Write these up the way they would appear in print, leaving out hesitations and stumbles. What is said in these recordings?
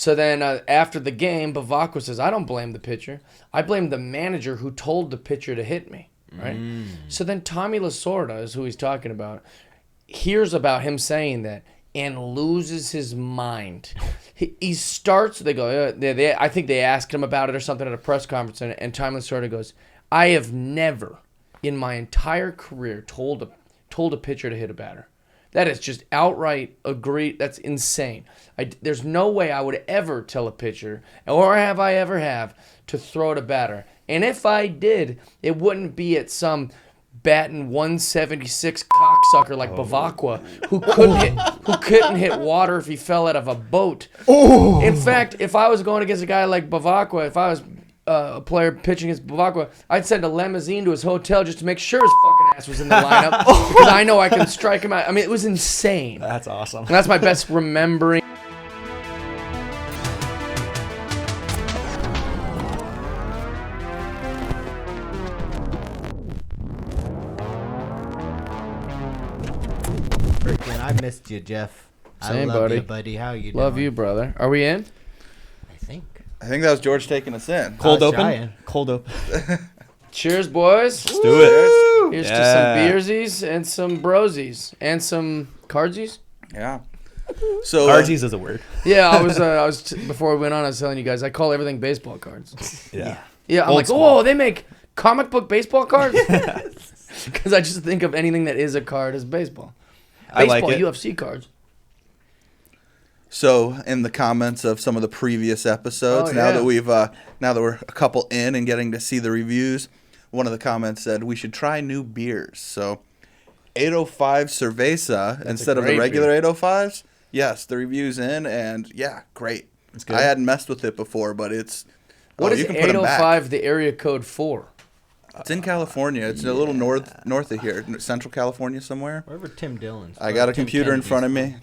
So then after the game, Bavacqua says, I don't blame the pitcher. I blame the manager who told the pitcher to hit me. Right? So then Tommy Lasorda is who he's talking about. Hears about him saying that and loses his mind. He starts, they go, I think they asked him about it or something at a press conference, and Tommy Lasorda goes, I have never in my entire career told a pitcher to hit a batter. That is just outright agree. That's insane. There's no way I would ever tell a pitcher, or have I ever to throw at a batter. And if I did, it wouldn't be at some batting 176 cocksucker like Bavacqua who couldn't hit water if he fell out of a boat. In fact, if I was going against a guy like Bavacqua, if I was a player pitching against Bavacqua, I'd send a limousine to his hotel just to make sure his fucking ass was in the lineup because I know I can strike him out. I mean, it was insane. That's awesome. And that's my best remembering. I missed you, Jeff. Same, I love buddy. you, buddy. How you doing? Love you, brother. Are we in? I think that was George taking us in. Cold open. Cold open. Cheers, boys. Let's do it. Here's to some beersies and some brosies and some cardsies. Yeah. So cardsies is a word. Yeah, I was before we went on. I was telling you guys I call everything baseball cards. Yeah. Yeah, I'm Old like, school. oh, they make comic book baseball cards. Because I just think of anything that is a card as baseball. I like it. UFC cards. So, in the comments of some of the previous episodes, now that we're a couple in and getting to see the reviews, one of the comments said we should try new beers. So, 805 Cerveza instead of the regular 805s. Yes, the review's in, and yeah, great. It's good. I hadn't messed with it before, but it's What is you can put 'em back. 805 the area code for? It's in California. It's a little north of here, Central California somewhere. Wherever Tim Dillon's. I got a computer in front of me.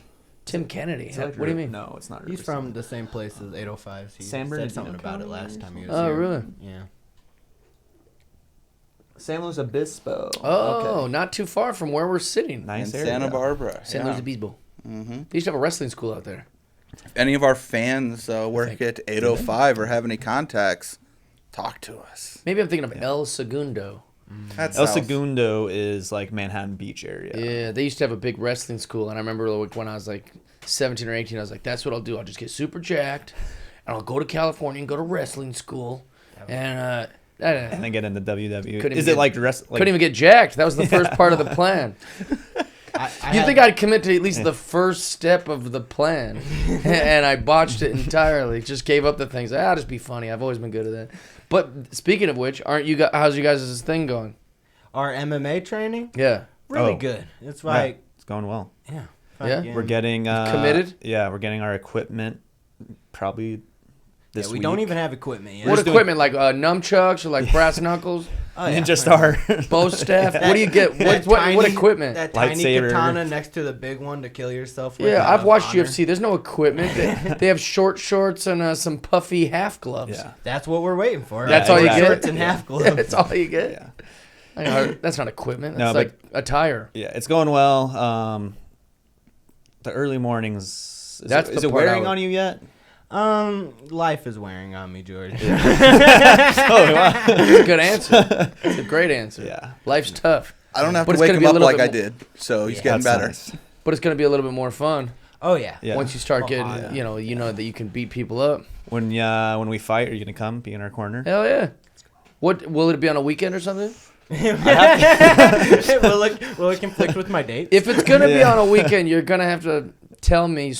Tim Kennedy. What do you mean? No, it's not. He's from the same place as 805s. He San said Bernardino something about it last time he was Oh, here. really? Yeah. San Luis Obispo. Oh, not too far from where we're sitting. Nice in area. Santa Barbara. San Luis Obispo. Mm-hmm. They used to have a wrestling school out there. If any of our fans work at 805 or have any contacts, talk to us. Maybe I'm thinking of El Segundo. That's El south. Segundo is like Manhattan Beach area. Yeah, they used to have a big wrestling school, and I remember like, when I was like 17 or 18, I was like, that's what I'll do. I'll just get super jacked, and I'll go to California and go to wrestling school, and And then get into WWE. Couldn't Is even it like dress? Like, couldn't even get jacked. That was the first part of the plan. You think I'd commit to at least the first step of the plan, and I botched it entirely. Just gave up the things. I'll just be funny. I've always been good at that. But speaking of which, how's you guys' thing going? Our MMA training? Yeah. Really Oh. good. It's yeah, like, it's going well. yeah. Yeah? We're getting Committed? Yeah, we're getting our equipment probably this we week. don't even have equipment yet. What equipment? Like nunchucks or like brass knuckles? Oh, yeah. Ninja Star. Bow staff? What do you get? That What tiny- equipment? That tiny Lightsaber. katana next to the big one to kill yourself with. Yeah, out I've of watched honor. UFC. There's no equipment. They have short shorts and some puffy half gloves. Yeah. That's what we're waiting for. That's all you exactly. get? Shorts and half gloves. That's all you get? Yeah. I know, that's not equipment. That's No, like attire. Yeah, it's going well. The early mornings. That's Is the it part I wearing would- on you yet? Life is wearing on me, George. Oh, wow. That's a good answer. It's a great answer. Yeah. Life's tough, I don't have But to it's wake gonna him be a up little like bit I more- did, so he's Yeah. getting That's better. nice. but it's going to be a little bit more fun Oh, yeah. Yeah. once you start getting, yeah. you know that you can beat people up. When we fight, are you gonna come be in our corner? Hell yeah. What will it be on a weekend or something? will it conflict with my date? If it's going to be Yeah. on a weekend, you're going to have to tell me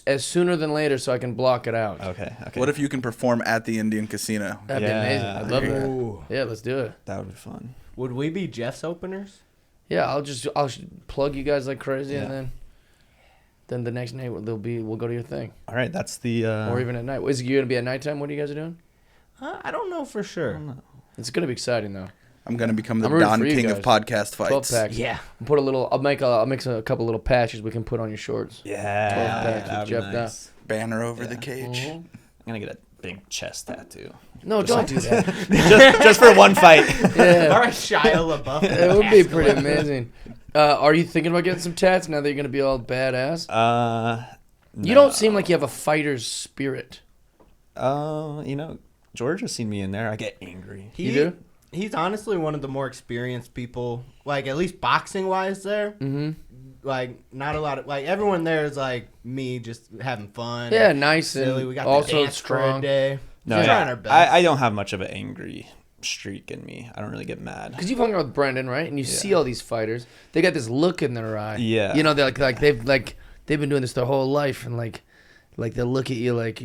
as sooner than later so I can block it out. Okay. What if you can perform at the Indian Casino? That'd be Yeah. amazing. I'd love that. Ooh. Yeah, let's do it. That would be fun. Would we be Jeff's openers? Yeah, I'll plug you guys like crazy, Yeah. and then the next night we'll go to your thing, All right, that's the. or even at night. Is it going to be at nighttime? What are you guys doing? I don't know for sure. It's going to be exciting though. I'm gonna become the I'm rooting Don for you King of guys. podcast 12 fights. packs. Yeah. Put a little. I'll make a couple little patches we can put on your shorts. Yeah. 12 packs with That'd be Jeff nice. Banner over the Yeah. cage. Mhm. I'm gonna get a big chest tattoo. No, don't do that. just for one fight. Yeah. All right, Shia LaBeouf. It would be pretty amazing. Are you thinking about getting some tats now that you're going to be all badass? No. You don't seem like you have a fighter's spirit. Georgia's seen me in there. I get angry. You do? He's honestly one of the more experienced people, like at least boxing wise there. Mm-hmm. Like not a lot of everyone there is like me, just having fun. Yeah, nice silly. and We got also the dance strong day. No, We're trying our best. I don't have much of an angry streak in me. I don't really get mad. Because you've hung out with Brendan, right? And you see all these fighters. They got this look in their eye. Yeah. They're they've been doing this their whole life, and like they'll look at you like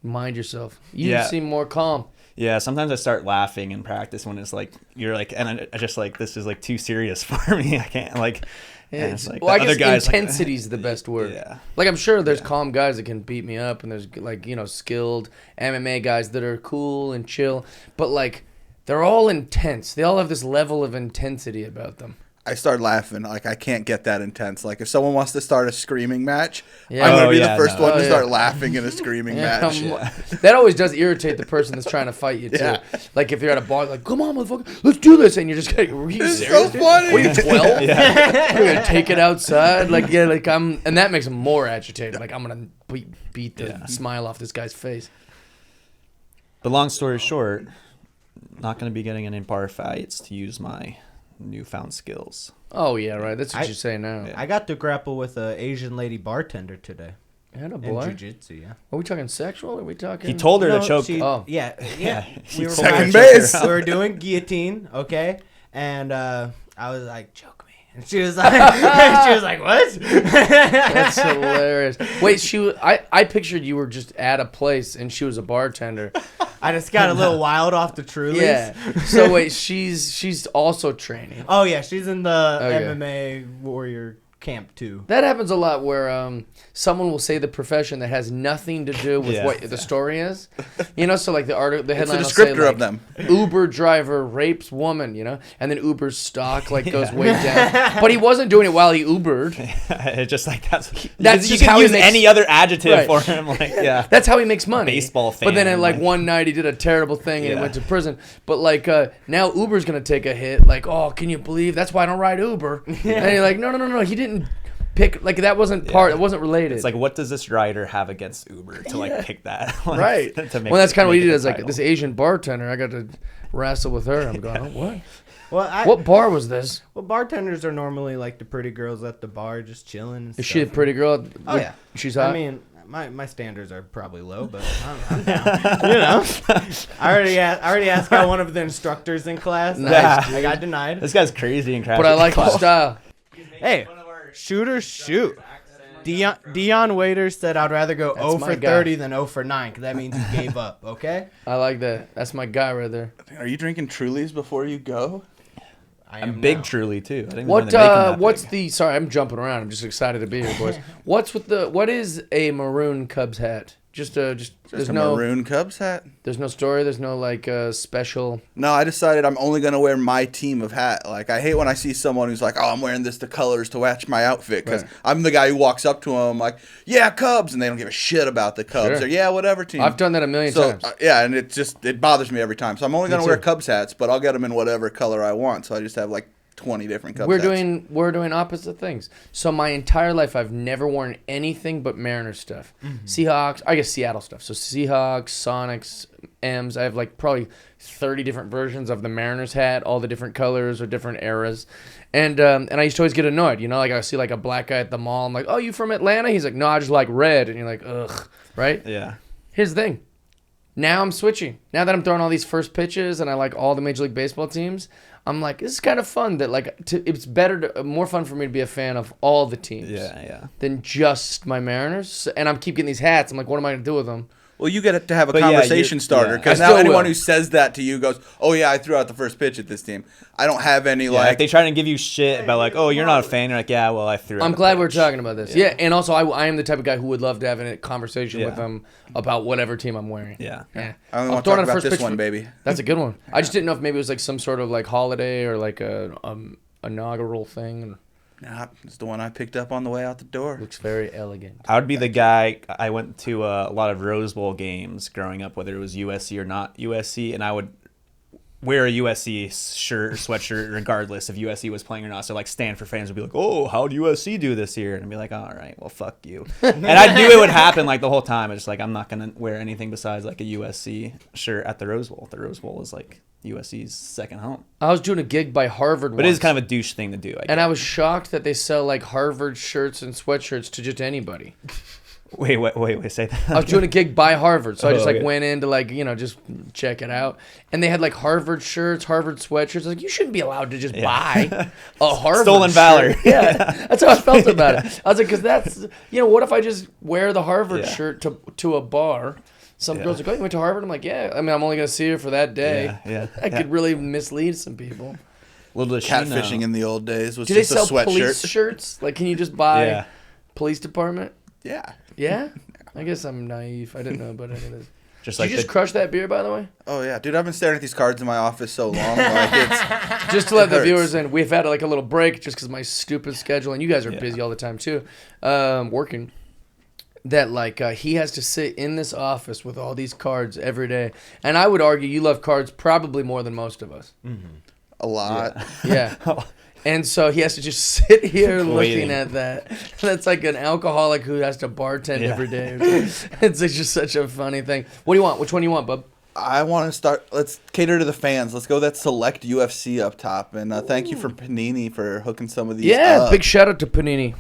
mind yourself. You seem more calm. Yeah, sometimes I start laughing in practice when it's like you're like, and I just like this is like too serious for me. I can't like. Yeah, it's like well, I guess guys, intensity's the best word. Yeah. Like I'm sure there's calm guys that can beat me up, and there's skilled MMA guys that are cool and chill, but like they're all intense. They all have this level of intensity about them. I start laughing. Like, I can't get that intense. Like, if someone wants to start a screaming match, Yeah. I'm going to be yeah, the first no. one to start laughing in a screaming match. That always does irritate the person that's trying to fight you, too. Yeah. Like, if you're at a bar, like, come on, motherfucker, let's do this. And you're just like, are you It's serious, so dude? funny. What are you, 12? Yeah. We're going to take it outside? Like, yeah, like, and that makes them more agitated. Like, I'm going to beat the smile off this guy's face. But long story short, not going to be getting any bar fights to use my newfound skills. Oh, yeah, right. That's what you say now. Yeah. I got to grapple with an Asian lady bartender today. And a In boy. jiu-jitsu, yeah. Are we talking sexual? Or are we talking... He told her to choke. Oh. Yeah. He We were told her Second to choke her base. out. we were doing guillotine, okay? And I was like, choke me. And she was like, what? That's hilarious. Wait, I pictured you were just at a place and she was a bartender. I just got a little wild off the Trulies. Yeah. So wait, she's also training. Oh, yeah. She's in the Okay. MMA warrior camp, too. That happens a lot where someone will say the profession that has nothing to do with Yeah. what the story is. So like the It's headline a will say, descriptor like, of them. Uber driver rapes woman, and then Uber's stock like goes way down. But he wasn't doing it while he Ubered. It's just like that's That's you just can how he use makes- any other adjective Right. for him. Like That's how he makes money. Baseball But then fan, at like like- one night he did a terrible thing and he Yeah. went to prison. But like now Uber's gonna take a hit. Like, oh, can you believe that's why I don't ride Uber? And you're like, no, he didn't pick, like that wasn't part. It wasn't related. It's like, what does this rider have against Uber to like pick that? Like, right. to make Well, that's kind of what he make did. it a Is like title. this Asian bartender. I got to wrestle with her. I'm going, oh, what? Well, What bar was this? Well, bartenders are normally like the pretty girls at the bar just chilling and Is stuff. she a pretty girl? Oh, yeah. She's hot. I mean, my standards are probably low, but I'm down. I already asked out one of the instructors in class. Nice, I got denied. This guy's crazy and crafty. but I like your style. Hey, shooters shoot. Dion Waiters said I'd rather go That's 0 my for guy. 30 than 0 for 9 because that means you gave up, okay? I like that. That's my guy right there. Are you drinking Trulies before you go? I I'm am big now. Truly too. I didn't even know they make 'em that What's big. the? Sorry, I'm jumping around. I'm just excited to be here, boys. What is a maroon Cubs hat? Just Just there's a no maroon Cubs hat? there's no story. There's no like special. No, I decided I'm only going to wear my team of hat. Like, I hate when I see someone who's like, oh, I'm wearing the colors to match my outfit. Because Right. I'm the guy who walks up to them like, yeah, Cubs. And they don't give a shit about the Cubs. Sure. Or, yeah, whatever team. I've done that a million So, times. yeah, and it bothers me every time. So I'm only going to too. wear Cubs hats, but I'll get them in whatever color I want. So I just have like 20 different Cubs We're hats. doing opposite things. So my entire life, I've never worn anything but Mariners stuff. Seahawks, I guess Seattle stuff. So Seahawks, Sonics, M's. I have like probably 30 different versions of the Mariners hat, all the different colors or different eras. And I used to always get annoyed. Like I see like a black guy at the mall. I'm like, oh, you from Atlanta? He's like, no, I just like red. And you're like, ugh, right? Yeah. Here's the thing. Now I'm switching. Now that I'm throwing all these first pitches and I like all the Major League Baseball teams, I'm like, this is kind of fun. That it's more fun for me to be a fan of all the teams Yeah. than just my Mariners. And I'm keep getting these hats. I'm like, what am I gonna do with them? Well, you get to have a But yeah, conversation you're- starter yeah. because I now still anyone will. who says that to you goes, "Oh yeah, I threw out the first pitch at this team." I don't have any Yeah, like. if they try to give you shit about like, oh, you're not a fan, you're like, yeah, well, I threw. I'm out glad the we're pitch. talking about this. Yeah, and also I am the type of guy who would love to have a conversation with Yeah. them about whatever team I'm wearing. Yeah. Yeah. I only I'm want to throwing talk out a about first this pitch one, for- baby. That's a good one. I just didn't know if maybe it was like some sort of like holiday or like a inaugural thing. Nah, it's the one I picked up on the way out the door. Looks very elegant. I would be the guy. I went to a lot of Rose Bowl games growing up, whether it was USC or not USC, and I would wear a USC shirt or sweatshirt regardless if USC was playing or not. So like Stanford fans would be like, "Oh, how'd USC do this year?" And I'd be like, "All right, well, fuck you." And I knew it would happen like the whole time. It's just like I'm not gonna wear anything besides like a USC shirt at the Rose Bowl. The Rose Bowl is like USC's second home. I was doing a gig by Harvard But once, it is kind of a douche thing to do. and I was shocked that they sell like Harvard shirts and sweatshirts to just anybody. Wait, say that. I was doing a gig by Harvard, so I just Oh, like yeah. went in to like just check it out, and they had like Harvard shirts, Harvard sweatshirts. I was like, you shouldn't be allowed to just buy a Harvard Stolen valor. shirt. Yeah, that's how I felt about it. I was like, because that's what if I just wear the Harvard shirt to a bar? Some girls are like, "Oh, you went to Harvard?" I'm like, "Yeah." I mean, I'm only gonna see her for that day. Yeah. That could really mislead some people. Little does she know. Catfishing in the old days was Do they just sell a police sweatshirt. shirts? Like, can you just buy Yeah. police department? Yeah. Yeah. I guess I'm naive. I didn't know about any of this. Just Did like you just crush that beer, by the way? Oh yeah, dude. I've been staring at these cards in my office so long. Like it's Just to let It the hurts. viewers in, we've had like a little break just because my stupid schedule, and you guys are busy all the time too, working. That like he has to sit in this office with all these cards every day, and I would argue you love cards probably more than most of us. a lot. Yeah. And so he has to just sit here looking Waiting. at that. That's like an alcoholic who has to bartend every day. It's like just such a funny thing. What do you want? Which one do you want, bub? I want to start. Let's cater to the fans. Let's go that Select UFC up top, and thank you for Panini for hooking some of these. Yeah, up. big shout out to Panini.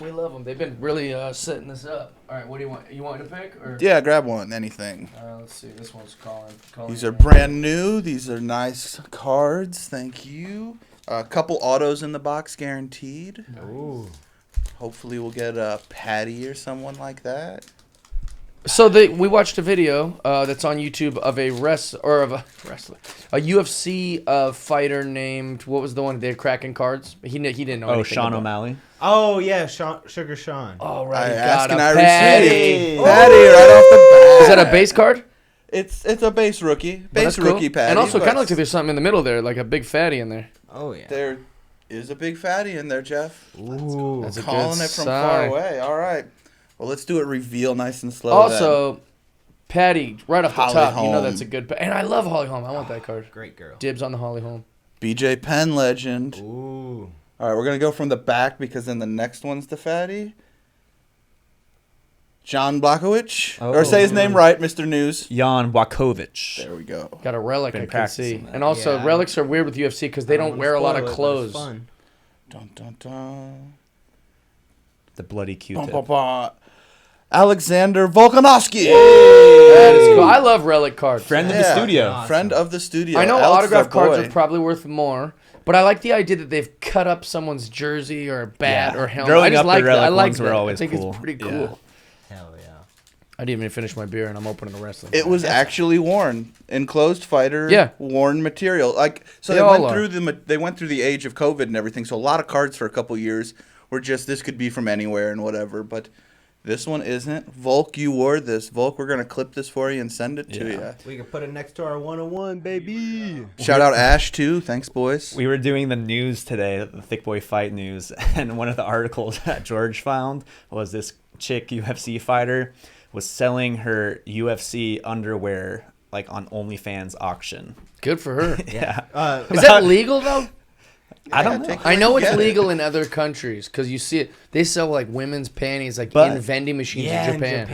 We love them. They've been really setting this up. All right, what do you want? You want to pick? Or? Yeah, grab one. Anything. Let's see. This one's calling These are brand new. These are nice cards. Thank you. A couple autos in the box guaranteed. Ooh. Hopefully we'll get a Patty or someone like that. So we watched a video that's on YouTube of a UFC fighter named, what was the one? They're cracking cards. He didn't know. Oh, anything Sean about. O'Malley. Oh yeah, Sugar Sean. Oh I right, asked got and a I Patty. received. Patty right off the bat. Is that a base card? It's a base rookie. Well, Base that's cool. rookie Patty. And also but kind of looks like there's something in the middle there, like a big fatty in there. Oh yeah. there is a big fatty in there, Jeff. Ooh. That's a Calling good it from sign. far away. All right. Well, let's do it reveal nice and slow. Also, Patty, right off the Holly top, you know Holm. that's a good. And I love Holly Holm. I want that card. Great girl. Dibs on the Holly Holm. BJ Penn legend. Ooh. All right, we're gonna go from the back because then the next one's the fatty. John Blachowicz, or say his name right, Mr. News. Jan Wakovic. There we go. Got a relic Been I can see. practicing that. And also, Yeah. relics are weird with UFC because they don't wear a lot of clothes. Fun. Dun dun dun. The bloody Bum, Q-tip. bum, bum. Alexander Volkanovski. That is cool. I love relic cards. Friend of the Yeah. studio. Awesome. Friend of the studio. I know Alex is autograph our cards boy. are probably worth more, but I like the idea that they've cut up someone's jersey or bat Yeah. or helmet. Growing I just up, the like that. I relic like ones that. were always I think cool. it's pretty Yeah. cool. Hell yeah. I didn't even finish my beer, and I'm opening a wrestling. It was actually worn, enclosed fighter, Yeah. worn material. Like so, They they all went are. through they went through the age of COVID and everything. So a lot of cards for a couple years were just this could be from anywhere and whatever. But this one isn't. Volk, you wore this. Volk, we're gonna clip this for you and send it to you. We can put it next to our 101, baby. Shout out Ash too. Thanks, boys. We were doing the news today, the Thick Boy Fight news, and one of the articles that George found was this chick UFC fighter was selling her UFC underwear like on OnlyFans auction. Good for her. Yeah. Is that legal though? I don't know. Take it I know when you it's get it. legal in other countries because you see it. They sell like women's panties like But- in vending machines Yeah, in Japan.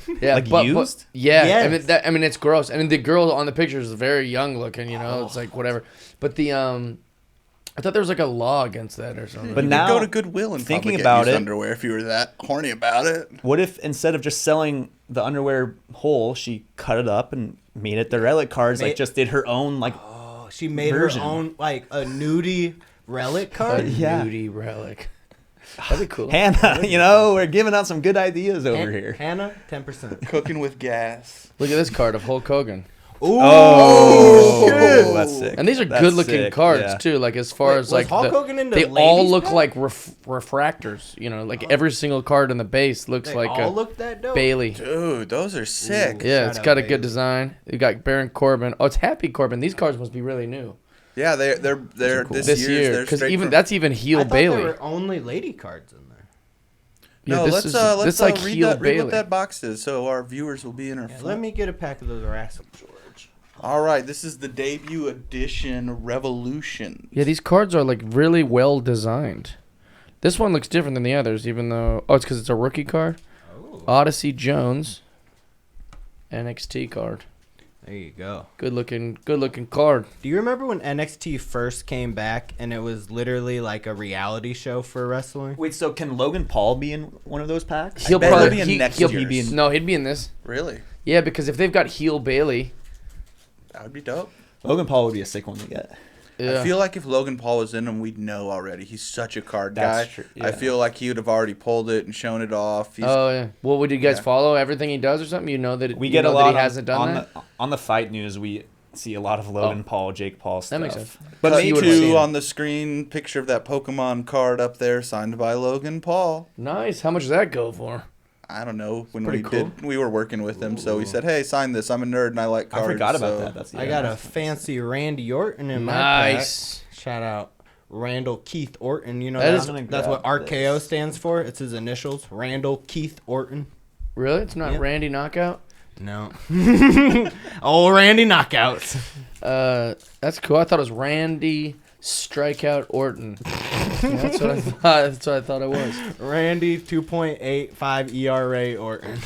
Really? Yeah, Like but, used? yeah, Yes. I mean it's gross. I mean the girl on the picture is very young looking. You know, it's like whatever. But the I thought there was like a law against that or something. But You now, could go to Goodwill and thinking probably about get used it- underwear if you were that horny about it. what if instead of just selling the underwear whole, she cut it up and made it the relic cards, like just did her own like Oh, she made Version. her own like a nudie relic a card. Yeah. nudie relic. That'd be cool. Hannah. You know, we're giving out some good ideas over here. Hannah, 10%. Cooking with gas. Look at this card of Hulk Hogan. Ooh. Oh, that's sick. And these are That's good-looking sick, cards yeah. too. Like as far Wait, as was like Hulk Hogan into they all ladies' look pack? like refractors. You know, like every single card on the base looks They like all a look that dope. Bailey. Dude, those are sick. Yeah, Shout it's out got a Bailey. good design. You got Baron Corbin. Oh, it's Happy Corbin. These cards must be really new Yeah, they're this this year they're because straight even from- that's even heel I thought Bailey. there were only lady cards in there. Yeah, No, this let's is read heel read Bailey. what that box is so our viewers will be in our Yeah, front. let me get a pack of those rascals. All right, this is the debut edition Revolution. Yeah, these cards are like really well designed. This one looks different than the others, even though it's because it's a rookie card. Oh. Odyssey Jones, NXT card. There you go. Good looking card. Do you remember when NXT first came back and it was literally like a reality show for wrestling? Wait, so can Logan Paul be in one of those packs? He'll bet probably he'll be in next he'll year's. be in. No, he'd be in this. Really? Yeah, because if they've got heel Bailey, That would be dope. Logan Paul would be a sick one to get. yeah. I feel like if Logan Paul was in him, we'd know already. He's such a card That's guy. true, I yeah. feel like he would have already pulled it and shown it off. He's, Oh yeah. Well, would you guys Yeah. follow everything he does or something? You know that We you get know a that lot he hasn't done on that. on the fight news. We see a lot of Logan Paul, Jake Paul stuff. That makes sense. But Cut you maybe would've seen two it. on the screen, picture of that Pokemon card up there, signed by Logan Paul. Nice. How much does that go for? I don't know. When pretty cool. we were working with him, so he said, "Hey, sign this. I'm a nerd and I like I cards." forgot about so- that. That's I got a fancy Randy Orton in my pack. Nice. Shout out Randall Keith Orton. You know That that is- that's what grab RKO this. stands for. It's his initials. Randall Keith Orton. Really? It's not Yep. Randy Knockout. No. Oh, Randy Knockouts. That's cool. I thought it was Randy Strikeout Orton. Yeah, that's what I thought. That's what I thought it was. Randy 2.85 ERA Orton.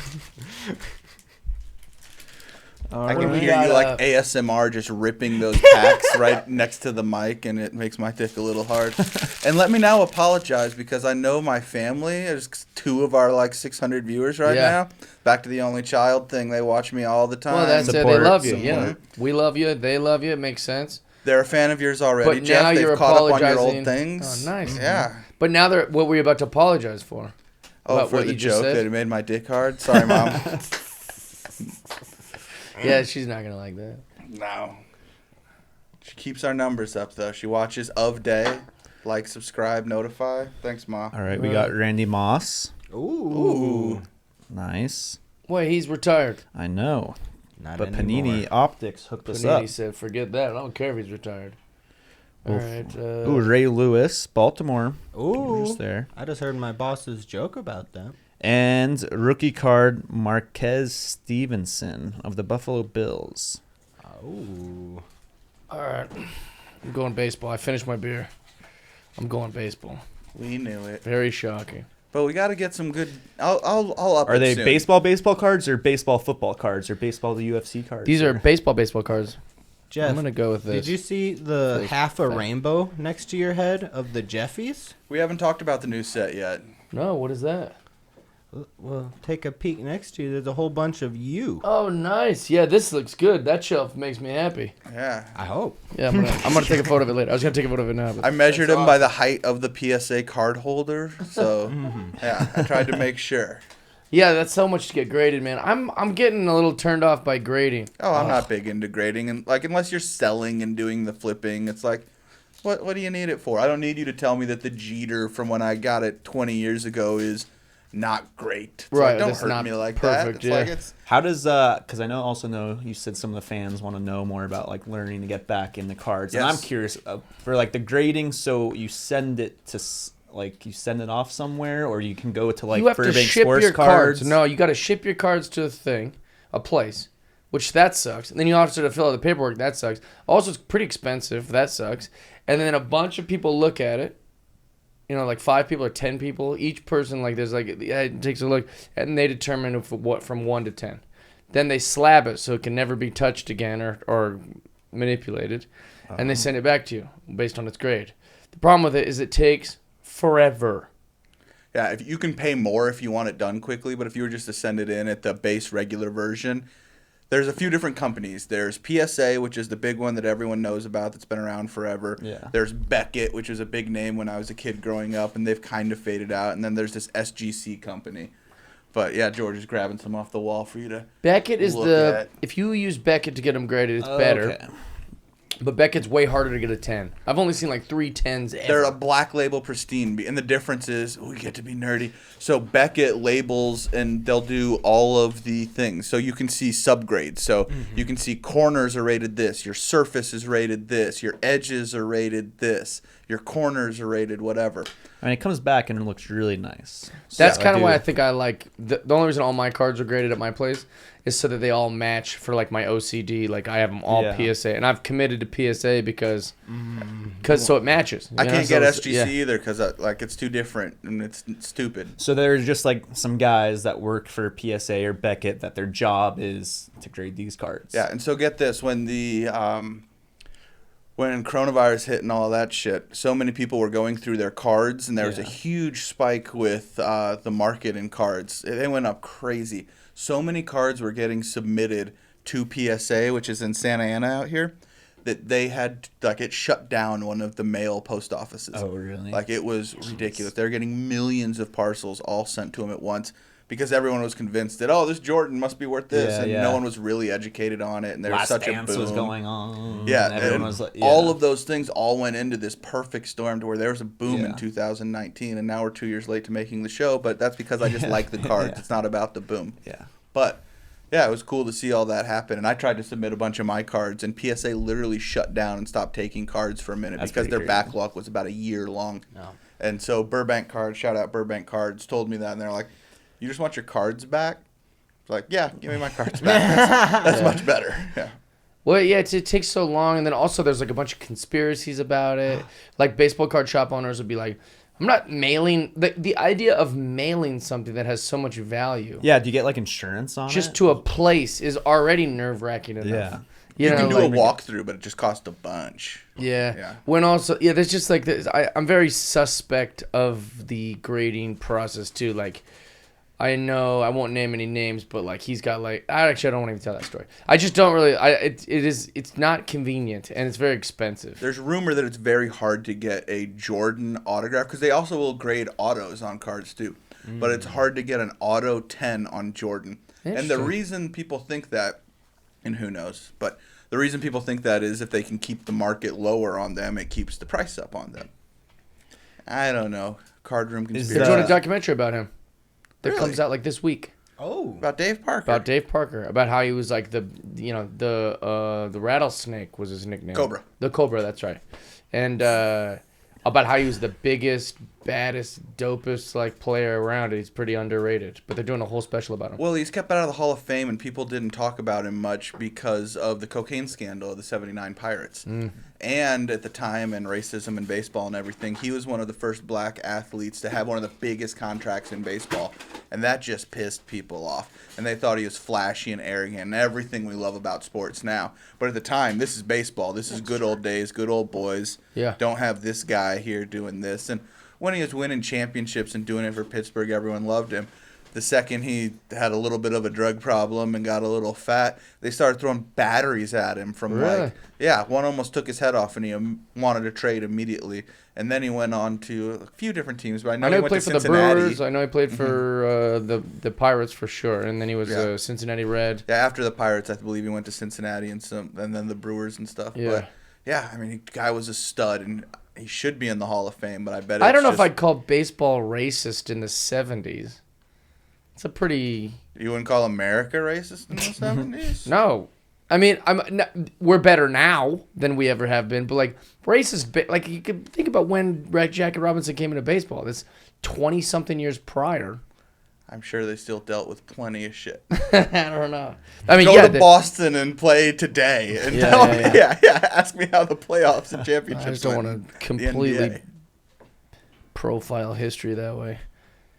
I can We hear got, you like ASMR just ripping those packs right next to the mic, and it makes my dick a little hard. And let me now apologize because I know my family. There's two of our like 600 viewers right Yeah. now. Back to the only child thing. They watch me all the time. Well, that's it. They Support, love you. support. Yeah, we love you. They love you. It makes sense. They're a fan of yours already, But Jeff. now They've you're caught up on your apologizing. old things. Oh, nice. Yeah. But now they're what were you about to apologize for? Oh, About for what the you just joke said? that it made my dick hard. Sorry, Mom. Yeah, she's not gonna like that. No. She keeps our numbers up, though. She watches of day. Like, subscribe, notify. Thanks, Ma. All right, we got Randy Moss. Ooh. Nice. Wait, he's retired. I know. Not But anymore. Panini Optics hooked us Panini up. said, "Forget that. I don't care if he's retired." All Oof. right. Ooh, Ray Lewis, Baltimore. Ooh. Just there. I just heard my boss's joke about that. And rookie card Marquez Stevenson of the Buffalo Bills. Ooh. All right. I'm going baseball. I finished my beer. I'm going baseball. We knew it. Very shocking. But we got to get some good. I'll up Are it they soon. baseball cards or baseball football cards or baseball UFC cards? These are or- baseball cards. Jeff, I'm gonna go with this. did you see the Please. half a Thanks. rainbow next to your head of the Jeffies? We haven't talked about the new set yet. No, what is that? Well, take a peek next to you. There's a whole bunch of you. Oh, nice. Yeah, this looks good. That shelf makes me happy. Yeah. I hope. Yeah, I'm gonna take a photo of it later. I was gonna take a photo of it now. But I measured That's him by the height of the PSA card holder, so yeah, I tried to make sure. yeah, that's so much to get graded, man. I'm getting a little turned off by grading. Oh, I'm not big into grading, and like unless you're selling and doing the flipping, it's like, what do you need it for? I don't need you to tell me that the Jeter from when I got it 20 years ago is not great. It's Right, like, don't that's hurt not me like perfect, that. It's like yeah. it's How does because I know you said some of the fans want to know more about like learning to get back in the cards, and I'm Yes. curious for like the grading. So you send it to like you send it off somewhere, or you can go to like you have to Burbank ship Sports your cards. No, you got to ship your cards to a place, which that sucks. And then you also have to fill out the paperwork. That sucks. Also, it's pretty expensive. That sucks. And then a bunch of people look at it. You know, like 5 people or 10 people. Each person, like, there's like, it takes a look, and they determine what from 1 to 10. Then they slab it so it can never be touched again or manipulated, and they send it back to you based on its grade. The problem with it is it takes forever. yeah. If you can pay more if you want it done quickly, but if you were just to send it in at the base regular version, there's a few different companies. There's PSA, which is the big one that everyone knows about that's been around forever. Yeah. There's Beckett, which was a big name when I was a kid growing up, and they've kind of faded out. And then there's this SGC company. But yeah, George is grabbing some off the wall for you to. Beckett is Look the at. if you use Beckett to get them graded, it's better. Okay. But Beckett's way harder to get a 10. I've only seen like 3 10s ever. They're a black label pristine, and the difference is we get to be nerdy. So Beckett labels, and they'll do all of the things. So you can see subgrades. So you can see corners are rated this, your surface is rated this, your edges are rated this, your corners are rated whatever. I mean, it comes back and it looks really nice. That's So kind of do. why I think I like the only reason all my cards are graded at my place is so that they all match for like my OCD. Like I have them all PSA, and I've committed to PSA because so it matches. I can't get So SGC either because like it's too different and it's stupid. So there's just like some guys that work for PSA or Beckett that their job is to grade these cards. Yeah, and so get this, when coronavirus hit and all that shit, so many people were going through their cards, and there was a huge spike with the market in cards. They went up crazy. So many cards were getting submitted to PSA, which is in Santa Ana out here, that they had, like, it shut down one of the mail post offices. Oh, really? Like, it was ridiculous. They're getting millions of parcels all sent to them at once because everyone was convinced that, oh, this Jordan must be worth this, and no one was really educated on it, and there was such a boom. was going on. Yeah, and everyone was like, all of those things all went into this perfect storm to where there was a boom in 2019, and now we're 2 years late to making the show, but that's because I just like the cards. It's not about the boom. Yeah. But, yeah, it was cool to see all that happen, and I tried to submit a bunch of my cards, and PSA literally shut down and stopped taking cards for a minute because their backlog was about a year long. No. And so Burbank Cards, shout out Burbank Cards, told me that, and they're like, you just want your cards back? It's like, yeah, give me my cards back. That's much better. Yeah. Well, yeah, it takes so long, and then also there's like a bunch of conspiracies about it. Like baseball card shop owners would be like, I'm not mailing the idea of mailing something that has so much value. Yeah, do you get like insurance on just it? to a place is already nerve-wracking enough. Yeah. You know, can do like, a walkthrough, but it just costs a bunch. Yeah. Yeah. When also, there's just like this. I'm very suspect of the grading process too. Like, I know I won't name any names, but like he's got like I don't want to even tell that story. I just don't really. It's not convenient and it's very expensive. There's rumor that it's very hard to get a Jordan autograph because they also will grade autos on cards too. But it's hard to get an auto 10 on Jordan. And the Interesting. reason people think that, and who knows, but the reason people think that is if they can keep the market lower on them, it keeps the price up on them. I don't know. Card room conspiracy. They're doing a documentary about him that Really? comes out like this week. Oh. About Dave Parker. About Dave Parker, about how he was like the rattlesnake was his nickname. Cobra. The Cobra, that's right. And about how he was the biggest, baddest, dopest like player around. He's pretty underrated, but they're doing a whole special about him. Well, he's kept out of the Hall of Fame, and people didn't talk about him much because of the cocaine scandal of the '79 Pirates. And at the time, and racism in baseball and everything, he was one of the first black athletes to have one of the biggest contracts in baseball. And that just pissed people off. And they thought he was flashy and arrogant and everything we love about sports now. But at the time, this is baseball. This is good old days, good old boys. Yeah. Don't have this guy here doing this. And when he was winning championships and doing it for Pittsburgh, everyone loved him. The second he had a little bit of a drug problem and got a little fat, they started throwing batteries at him from Really? one almost took his head off and he wanted to trade immediately. And then he went on to a few different teams, but I know I he know he went played to for the Cincinnati. Brewers. I know he played for the Pirates for sure, and then he was Yeah. Cincinnati Red. Yeah, after the Pirates, I believe he went to Cincinnati and then the Brewers and stuff. Yeah. But yeah, I mean, the guy was a stud and he should be in the Hall of Fame, but I bet I don't know it's if I'd call baseball racist in the 70s. It's a pretty you wouldn't call America racist in the 70s? no. I mean, we're better now than we ever have been, but like racist, like you could think about when Jackie Robinson came into baseball. That's 20-something years prior. I'm sure they still dealt with plenty of shit. I don't know. I mean, Go to Boston and play today. And Yeah, tell me, yeah. ask me how the playoffs and championships I just don't went want to in completely the NBA. profile history that way.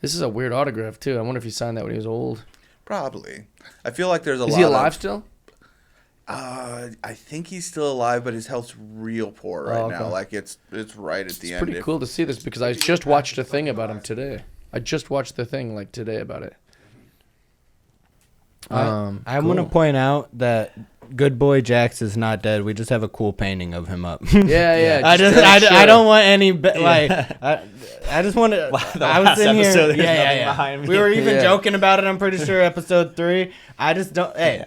This is a weird autograph too. I wonder if he signed that when he was old. Probably. I feel like there's a lot. Is he alive still? I think he's still alive, but his health's real poor right now. Like it's right at the end. It's pretty cool to see this because I just watched a thing about him today. I just watched the thing like today about it. I Cool. want to point out that Good Boy Jax is not dead. We just have a cool painting of him up. Yeah. I don't want any I just want to. The I was last in here. episode, there's Yeah. nothing behind me. We were even Yeah. joking about it. I'm pretty sure episode 3. I just don't. Hey,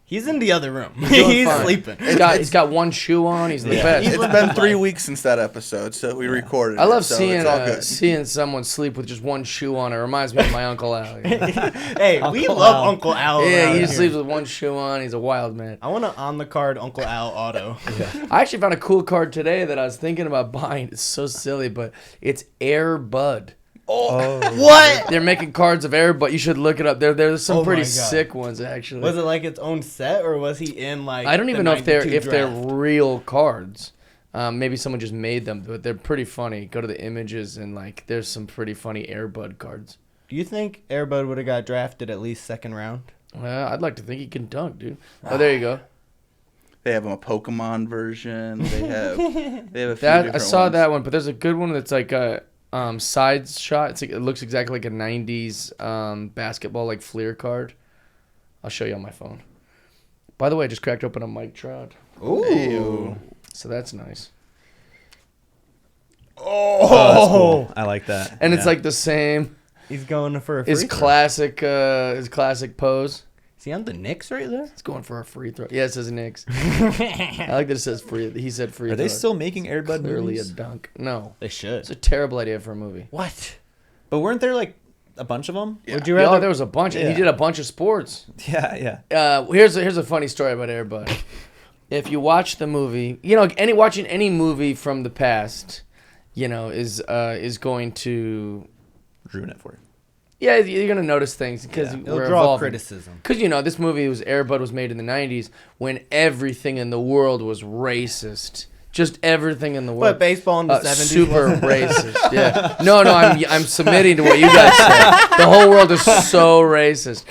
He's in the other room. doing He's fine. sleeping. He's got one shoe on. He's the best. It's been 3 weeks since that episode, so we recorded. I love so seeing it's all good. seeing someone sleep with just one shoe on. It reminds me of my Uncle Al. Hey, we love Uncle Al. Yeah, around he just here. sleeps with one shoe on. He's a wild man. I want to on the card Uncle Al auto. I actually found a cool card today that I was thinking about buying. It's so silly, but it's Air Bud. What? They're making cards of Air Bud. You should look it up. There's some Oh pretty my God. sick ones actually. Was it like its own set, or was he in like? I don't even the know if they're 92 draft? real cards. Maybe someone just made them, but they're pretty funny. Go to the images and like, there's some pretty funny Air Bud cards. Do you think Air Bud would have got drafted at least second round? I'd like to think he can dunk, dude. Oh, there you go. They have a Pokemon version. They have a few That different I saw ones. that one, but there's a good one that's like a side shot. It's like, it looks exactly like a '90s basketball like Fleer card. I'll show you on my phone. By the way, I just cracked open a Mike Trout, Ooh. so that's nice. Oh, that's cool. I like that. And it's Yeah. like the same. He's going for a free His throw. his classic pose. Is he on the Knicks right there? He's going for a free throw. Yeah, it says Knicks. I like that it says free. He said free. Are they throw. still making Air Bud Clearly movies? a dunk? No, They should. it's a terrible idea for a movie. What? But weren't there like a bunch of them? Yeah. Would you Yeah, rather? there was a bunch. Yeah. He did a bunch of sports. Yeah, yeah. Here's a funny story about Air Bud. If you watch the movie, watching any movie from the past, is going to, Ruin it for you. yeah, you're gonna notice things because It'll we're draw evolving. criticism. Because this movie Air Bud was made in the '90s when everything in the world was racist. Just everything in the world. But baseball in the 70s super wasn't? racist. Yeah. No, I'm submitting to what you guys said. The whole world is so racist.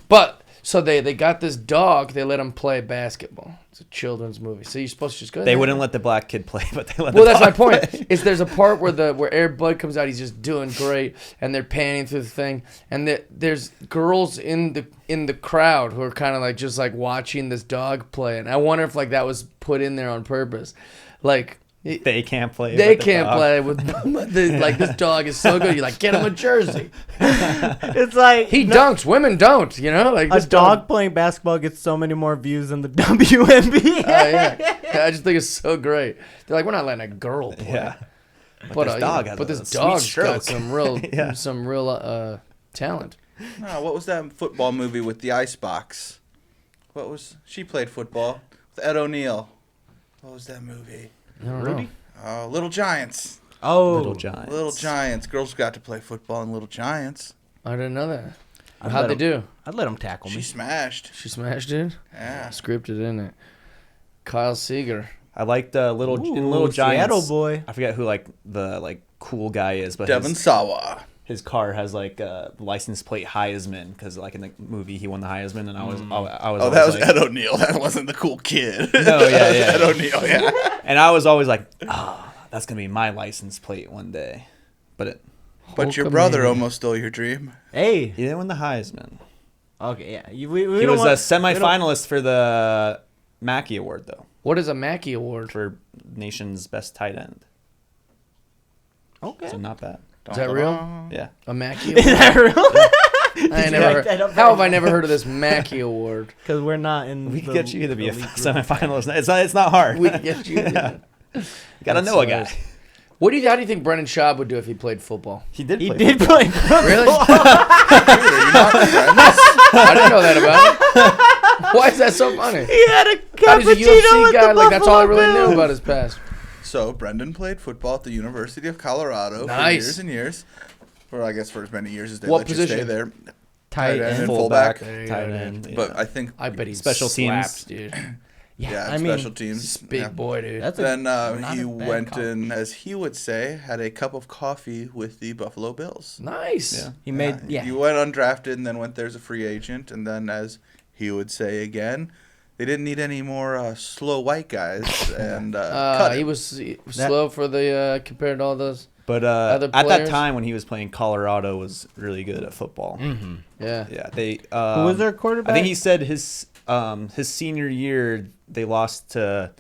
But so they got this dog. They let him play basketball. It's a children's movie, so you're supposed to just go. They wouldn't let the black kid play, but they let. Well, the that's my dog point. play. Is there's a part where Air Bud comes out, he's just doing great, and they're panning through the thing, and there's girls in the crowd who are kind of like just like watching this dog play, and I wonder if like that was put in there on purpose, like. They can't play. They with the can't dog. play with like this dog is so good. You're like, get him a jersey. It's like He dunks. Women don't. Like a this dog playing basketball gets so many more views than the WNBA. Yeah, I just think it's so great. They're like, we're not letting a girl play. Yeah. But this dog has but a this sweet dog's stroke. got some real Yeah. talent. Oh, what was that football movie with the ice box? She played football with Ed O'Neill. What was that movie? I don't know. Little Giants. Oh, Little Giants. Little Giants. Girls got to play football in Little Giants. I didn't know that. I'd How'd let they do? I'd let him tackle She me. smashed. She smashed it. Yeah. Scripted, isn't it? Kyle Seeger. I liked in Little Ooh, Giants. Seattle boy. I forget who the cool guy is, but Devin Sawa. his car has like a license plate Heisman because like in the movie he won the Heisman, and I was Oh, that was like, Ed O'Neill. That wasn't the cool kid. No, That was yeah. Ed O'Neill, yeah. and I was always like, that's gonna be my license plate one day, but But your Hulkamania. brother almost stole your dream. Hey. he didn't win the Heisman. Okay, yeah. We He don't was want, a semifinalist for the Mackey Award though, What is a Mackey Award? for nation's best tight end. Okay. So not bad. Is that real? Yeah. A Mackey Is Award? that real? I ain't you never write that heard. up How have there? I never heard of this Mackey Award? Because we're not in. We can the- get you to be the a league group. semifinalist. It's not hard. We can get you. Yeah. You gotta That's know a guy. hilarious. How do you think Brendan Schaub would do if he played football? He did. He play did football. play football. Really? Are you not friends? I didn't know that about him. Why is that so funny? He had a How does a cappuccino UFC with guy the like? That's all I Buffalo really knew Bills. about his past. So Brendan played football at the University of Colorado Nice. for years and years. For I guess for as many years as they What let you position? stay there. Tight end. and Fullback, fullback. There you tight go, end. dude. But yeah. I think I bet he Special slaps, teams. dude. Yeah, I I mean, special teams. He's a big yeah. boy, dude. that's Then not he a bad went call. and, as he would say, had a cup of coffee with the Buffalo Bills. Nice. Yeah. He made He went undrafted and then went there as a free agent. And then, as he would say again, they didn't need any more slow white guys. And cut He him. was slow for the compared to all those. But Other at that players? time when he was playing, Colorado was really good at football. Mm-hmm. Yeah. Yeah, they. Who was their quarterback? I think he said his senior year they lost to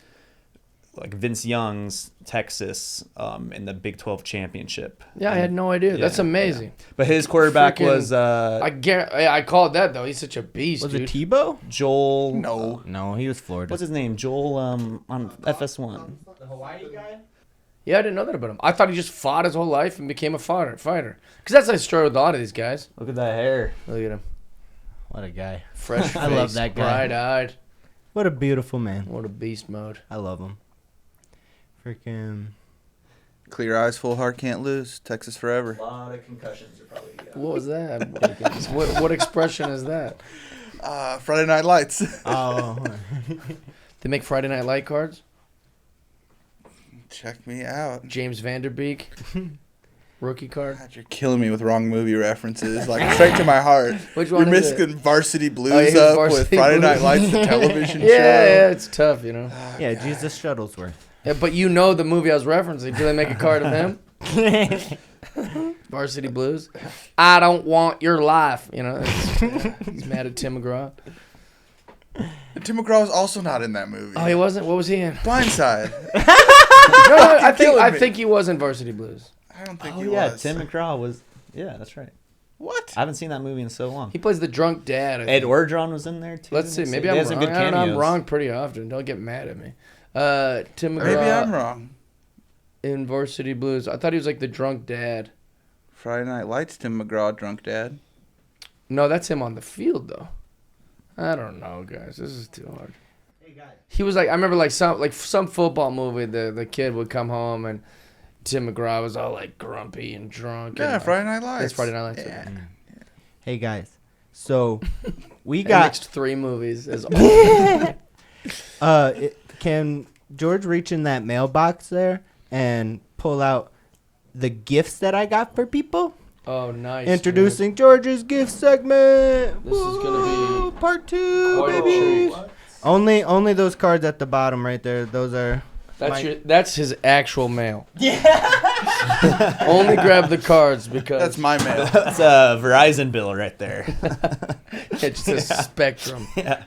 like Vince Young's Texas in the Big 12 championship. Yeah, I had no idea. That's amazing. Yeah. But his quarterback Freaking- was I called that though. He's such a beast. Was dude. it Tebow? Joel. No, he was Florida. What's his name? Joel on FS1. The Hawaii guy? Yeah, I didn't know that about him. I thought he just fought his whole life and became a fighter. Because that's how I struggle with a lot of these guys. Look at that hair. Look at him. What a guy. Fresh face, I love that guy. bright-eyed. What a beautiful man. What a beast mode. I love him. Freaking. Clear eyes, full heart, can't lose. Texas forever. A lot of concussions are probably got. What was that? what expression is that? Friday Night Lights. Oh. They make Friday Night Light cards? Check me out. James Vanderbeek. Rookie card. God, you're killing me with wrong movie references, like straight to my heart. Which one You're is it? mixing Varsity Blues he's up Varsity with Friday Blues. Night Lights, the television show. Yeah, it's tough, you know. Yeah, Jesus Shuttlesworth. Yeah, but you know the movie I was referencing. Do they make a card of him? Varsity Blues. I don't want your life. You know, he's mad at Tim McGraw. Tim McGraw was also not in that movie. Oh, he wasn't. What was he in? Blindside. No, I killing me. think he was in Varsity Blues. I don't think Oh he yeah, was. Tim McGraw was. Yeah, that's right. What? I haven't seen that movie in so long. He plays the drunk dad. I Ed think. Orgeron was in there too. Let's see. Maybe They I'm had wrong. some good I don't know, I'm cameos. wrong pretty often. Don't get mad at me. Tim McGraw Maybe I'm wrong. in Varsity Blues. I thought he was like the drunk dad. Friday Night Lights, Tim McGraw, drunk dad. No, that's him on the field though. I don't know, guys. This is too hard. He was like, I remember like some football movie. The kid would come home and Tim McGraw was all like grumpy and drunk. Yeah, and, Friday Night Lights. It's Friday Night Lights. Yeah. Hey, guys. So, we I got... mixed 3 movies. As Can George reach in that mailbox there and pull out the gifts that I got for people? Oh, nice. Introducing George's gift segment. This is gonna be part 2, quite a baby. treat. Only those cards at the bottom right there. Those are. That's his actual mail. Yeah. Only grab the cards because That's my mail. That's a Verizon bill right there. it's a Spectrum. Yeah,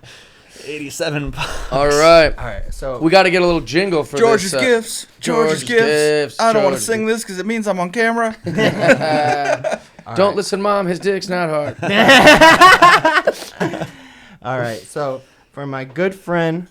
87. All right. All right. So We got to get a little jingle for George's this. gifts. George's gifts. I don't want to sing this because it means I'm on camera. Don't listen, Mom. His dick's not hard. all right. So for my good friend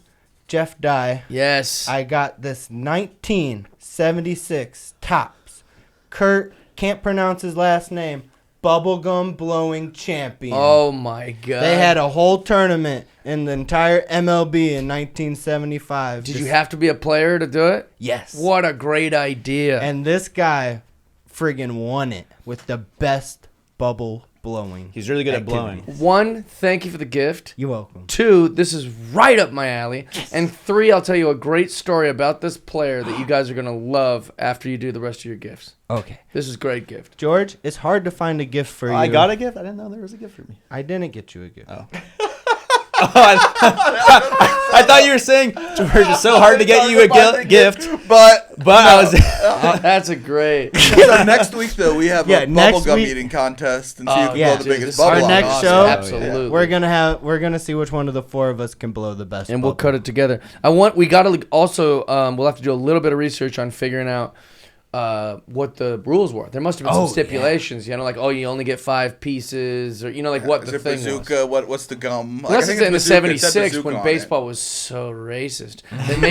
Jeff Dye, Yes. I got this 1976 Topps Kurt, can't pronounce his last name, bubblegum blowing champion. Oh my God. They had a whole tournament in the entire MLB in 1975. Did you have to be a player to do it? Yes. What a great idea. And this guy friggin' won it with the best bubble blowing. He's really good at blowing. activities. 1, thank you for the gift. You're welcome. 2, this is right up my alley. And 3, I'll tell you a great story about this player that you guys are going to love after you do the rest of your gifts. Okay. This is a great gift. George, it's hard to find a gift for you. I got a gift? I didn't know there was a gift for me. I didn't get you a gift. Oh. I thought you were saying, George, it's so hard to get you a gift. But I was. That's a great. so next week, though, we have a next bubblegum week- eating contest and see who can yeah. blow the Dude, biggest this is bubble. Our next awesome. show, Absolutely. we're gonna see which one of the 4 of us can blow the best. And we'll bubble. cut it together. We got to also, we'll have to do a little bit of research on figuring out what the rules were. There must have been some stipulations, you know, like, you only get 5 pieces, or, like what Is the it thing bazooka? was. What's the gum? Like, Unless I it's think in the bazooka. It said 76 bazooka when on baseball it. was so racist. Then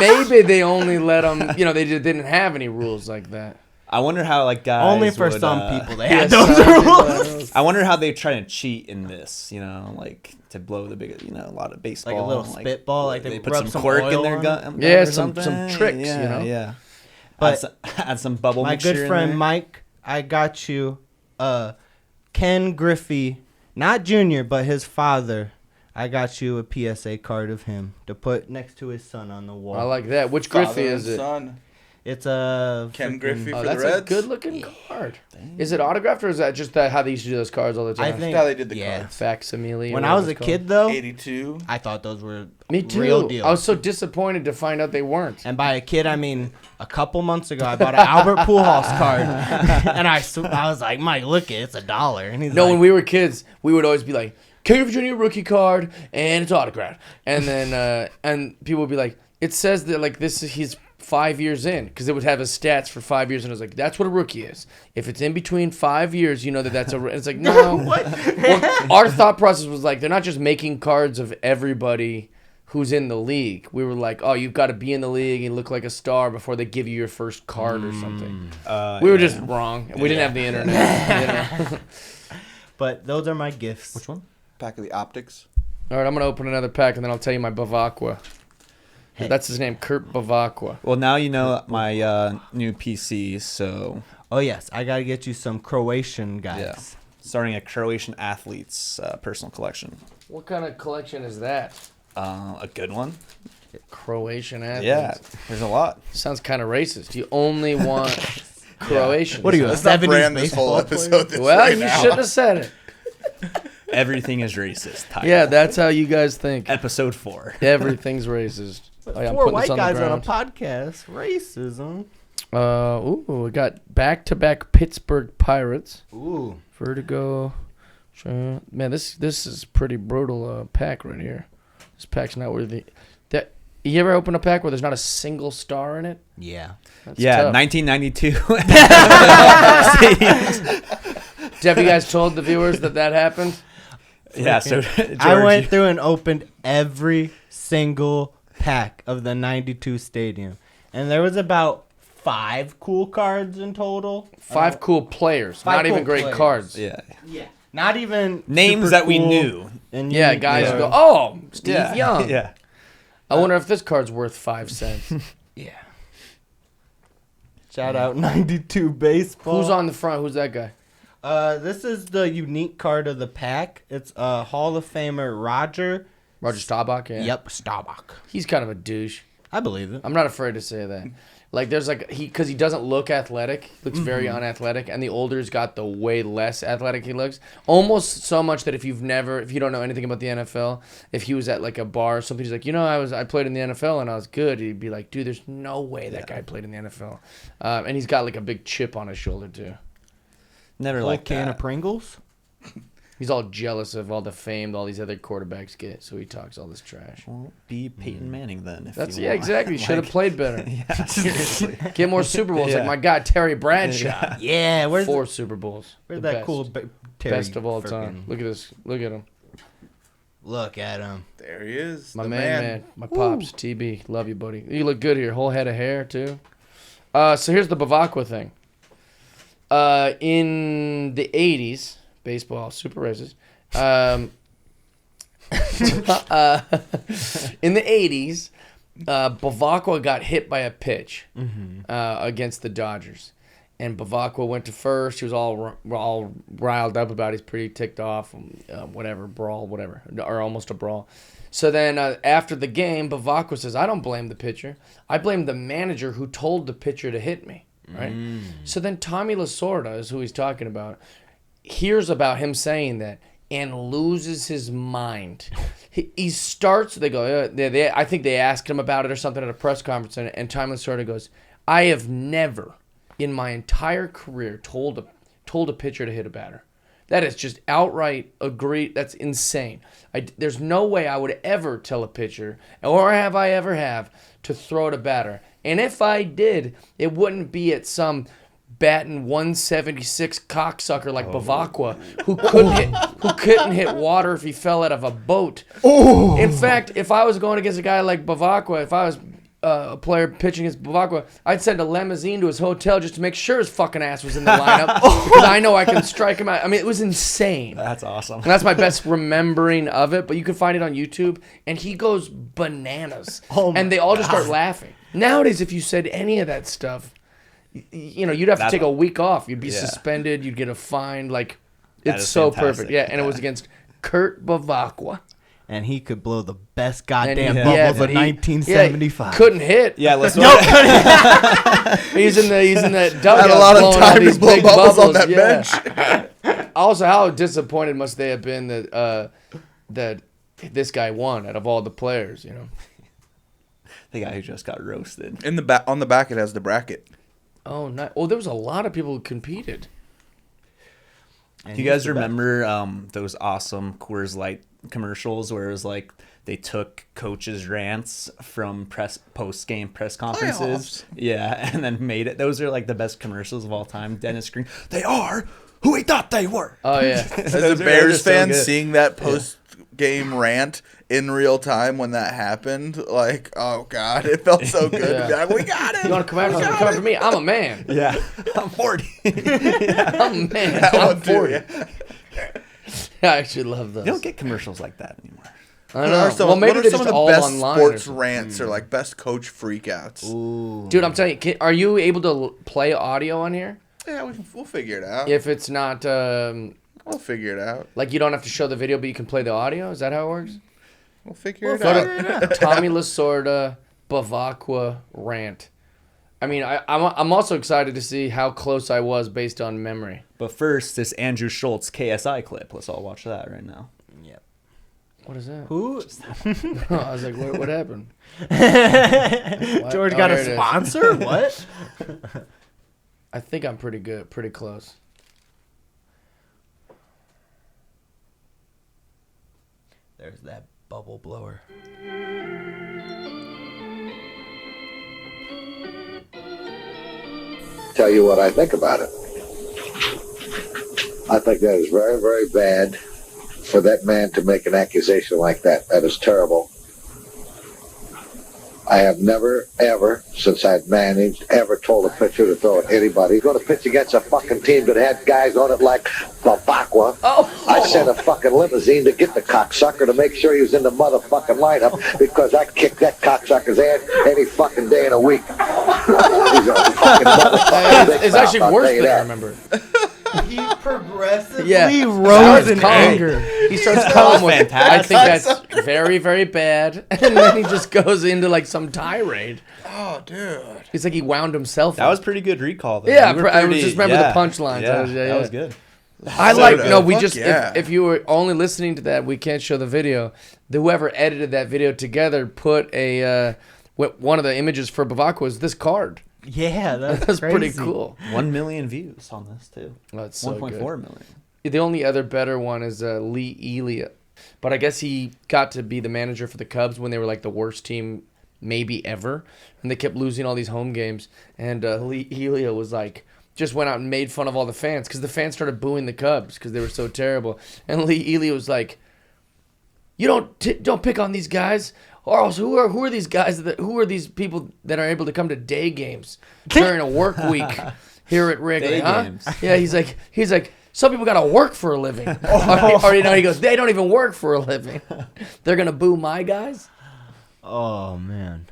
maybe they only let them, they just didn't have any rules like that. I wonder how, like, guys. Only for would, some people they Yeah, had some those people rules. had rules. I wonder how they try to cheat in this, like to blow the big, a lot of baseball. Like a little spitball, like they put rub some some cork oil in their on gun. Yeah, or some something. tricks, Yeah, yeah. But add some bubble my mixture good in friend there. Mike, I got you Ken Griffey, not Junior, but his father. I got you a PSA card of him to put next to his son on the wall. I like that. Which Father Griffey is and it? son. It's a Ken freaking- Griffey Oh, for that's the a Reds. good-looking card. Is it autographed, or is that just how they used to do those cards all the time? I think how they did the yeah. cards. Facsimile. When or I was whatever a it's called. kid, though, 82. I thought those were Me too. real deal. I was so disappointed to find out they weren't. And by a kid, I mean a couple months ago, I bought an Albert Pujols card, and I was like, Mike, look, it's $1. And he's No, like, when we were kids, we would always be like, King of Virginia rookie card, and it's autographed. And then and people would be like, it says that like he's 5 years in, because it would have his stats for 5 years, and I was like, that's what a rookie is. If it's in between 5 years, you know that's a. It's like no. Well, our thought process was like they're not just making cards of everybody who's in the league. We were like, oh, you've got to be in the league and look like a star before they give you your first card or something. We were just wrong. We didn't have the internet. But those are my gifts. Which one? Pack of the Optics. All right, I'm gonna open another pack and then I'll tell you my Bavacqua. Hey. That's his name, Kurt Bavacqua. Well, now you know my new PC, so Oh yes, I gotta get you some Croatian guys. yeah. Starting a Croatian athletes personal collection. What kind of collection is that? A good one. Croatian athletes. Yeah, there's a lot. Sounds kind of racist. You only want Croatian. What are you, Sounds- Let's not 70s brand this whole baseball episode this Well, right you now. shouldn't have said it. Everything is racist. Title. Yeah, that's how you guys think. Episode 4. Everything's racist. Oh, yeah, I'm Four putting this white guys the on a ground. podcast. Racism. We got back-to-back Pittsburgh Pirates. Ooh. Vertigo. Man, this is pretty brutal pack right here. This pack's not worthy. That you ever open a pack where there's not a single star in it? Yeah. That's Yeah, tough. 1992. Have you guys told the viewers that happened? Yeah, so I went through and opened every single pack of the 92 stadium. And there was about 5 cool cards in total. 5 cool players, 5 not even cool great players. cards. Yeah. Yeah. Not even Names super that we cool knew. and Yeah, unique guys cards. go, oh, Steve Yeah. Young. Yeah. I wonder if this card's worth 5 cents. Yeah. Shout out 92 baseball. Who's on the front? Who's that guy? This is the unique card of the pack. It's Hall of Famer Roger. Roger Staubach? Yeah. Yep, Staubach. He's kind of a douche. I believe it. I'm not afraid to say that. Like, there's like, because he doesn't look athletic. He looks very unathletic. And the older he's got, the way less athletic he looks. Almost so much that if you don't know anything about the NFL, if he was at like a bar or something, he's like, I played in the NFL and I was good. He'd be like, dude, there's no way that guy played in the NFL. And he's got like a big chip on his shoulder too. Never Whole like can that. of Pringles. He's all jealous of all the fame that all these other quarterbacks get, so he talks all this trash. Well, be Peyton Manning then. If That's you yeah, want. exactly. Should have Like, played better. Yeah, seriously. Get more Super Bowls. Yeah. Like my guy Terry Bradshaw. Yeah, where's 4 Super Bowls. where's The that best. cool Terry Best of all frickin- time. Look at this. Look at him. Look at him. There he is. My the man. My pops. TB. Love you, buddy. You look good here. Whole head of hair too. So here's the Bavacqua thing. In the 80s, baseball, super racist. In the 80s, Bavacqua got hit by a pitch against the Dodgers. And Bavacqua went to first. He was all riled up about it. He's pretty ticked off. Brawl, whatever. Or almost a brawl. So then after the game, Bavacqua says, I don't blame the pitcher. I blame the manager who told the pitcher to hit me. Right? So then Tommy Lasorda is who he's talking about. Hears about him saying that and loses his mind. He starts, they go, I think they asked him about it or something at a press conference, and Tommy Lasorda goes, I have never in my entire career told a pitcher to hit a batter. That is just outright agreed. That's insane. There's no way I would ever tell a pitcher, or have I ever to throw at a batter. And if I did, it wouldn't be at some batting 176 cocksucker like Bavacqua who couldn't hit water if he fell out of a boat. In fact, if I was going against a guy like Bavacqua, if I was a player pitching against Bavacqua, I'd send a limousine to his hotel just to make sure his fucking ass was in the lineup because I know I can strike him out. I mean, it was insane. That's awesome. And that's my best remembering of it, but you can find it on YouTube, and he goes bananas. And they all just start laughing. Nowadays, if you said any of that stuff, you'd have to take a week off. You'd be suspended. You'd get a fine. Like, it's so fantastic. perfect. Yeah, and it was against Kurt Bavacqua. And he could blow the best goddamn And bubbles but of 1975. couldn't hit. Yeah, let's He's in the dugout. Had a lot of blowing time all to these blow big bubbles on bubbles. that bench. Also, how disappointed must they have been that this guy won out of all the players? the guy who just got roasted. In the back, on the back, it has the bracket. Oh, nice. Well, there was a lot of people who competed. And Do you guys he's the best. remember those awesome Coors Light commercials where it was like they took coaches' rants from post-game press conferences. Yeah, and then made it. Those are like the best commercials of all time. Dennis Green. They are who we thought they were. Oh, yeah. As a Bears fan, seeing that post-game rant in real time when that happened, like, oh, God, it felt so good. Yeah. Like, we got it. You want to come after me? I'm a man. Yeah, I'm 40. I'm a man. I'm 40. I actually love those. You don't get commercials like that anymore. I know. Well, maybe what are they're some just of the all best online. sports rants or like best coach freakouts? Ooh. Dude, I'm telling you, are you able to play audio on here? Yeah, we'll figure it out. If it's not, We'll figure it out. like you don't have to show the video, but you can play the audio? Is that how it works? We'll figure it Go out. to Tommy Lasorda Bavacqua rant. I mean, I'm also excited to see how close I was based on memory. But first, this Andrew Schultz KSI clip. Let's all watch that right now. Yep. What is that? Who? I was like, what happened? George Oh, got here a it is. sponsor? What? I think I'm pretty good, pretty close. There's that bubble blower. Tell you what I think about it. I think that is very, very bad for that man to make an accusation like that. That is terrible. I have never, ever, since I've managed, ever told a pitcher to throw at anybody. He's going to pitch against a fucking team that had guys on it like Bavacqua. I sent a fucking limousine to get the cocksucker to make sure he was in the motherfucking lineup because I kicked that cocksucker's ass any fucking day in a week. He's a fucking motherfucking big It's mouth, actually I'll worse tell you than I that. remember. He progressively Yeah. rose in calm. anger. He starts calm with, I Fantastic. think that's very, very bad. And then he just goes into like some tirade. Oh, dude. It's like he wound himself That up. was pretty good recall, though. Yeah, You were I pretty- just remember the punchlines. Yeah, Yeah, that was good. I like, Soda. no, we Fuck just, yeah. if you were only listening to that, we can't show the video. Whoever edited that video together put one of the images for Bavacqua was this card. Yeah, That's crazy. pretty cool. 1 million views on this, too. That's so 1.4 good. million. The only other better one is Lee Elia. But I guess he got to be the manager for the Cubs when they were like the worst team maybe ever. And they kept losing all these home games. And Lee Elia was like, just went out and made fun of all the fans because the fans started booing the Cubs because they were so terrible. And Lee Elia was like, you don't pick on these guys. Or else, who are these guys? Who are these people that are able to come to day games during a work week here at Wrigley? Day huh? games. Yeah, he's like, some people got to work for a living. or he goes, they don't even work for a living. They're gonna boo my guys. Oh, man.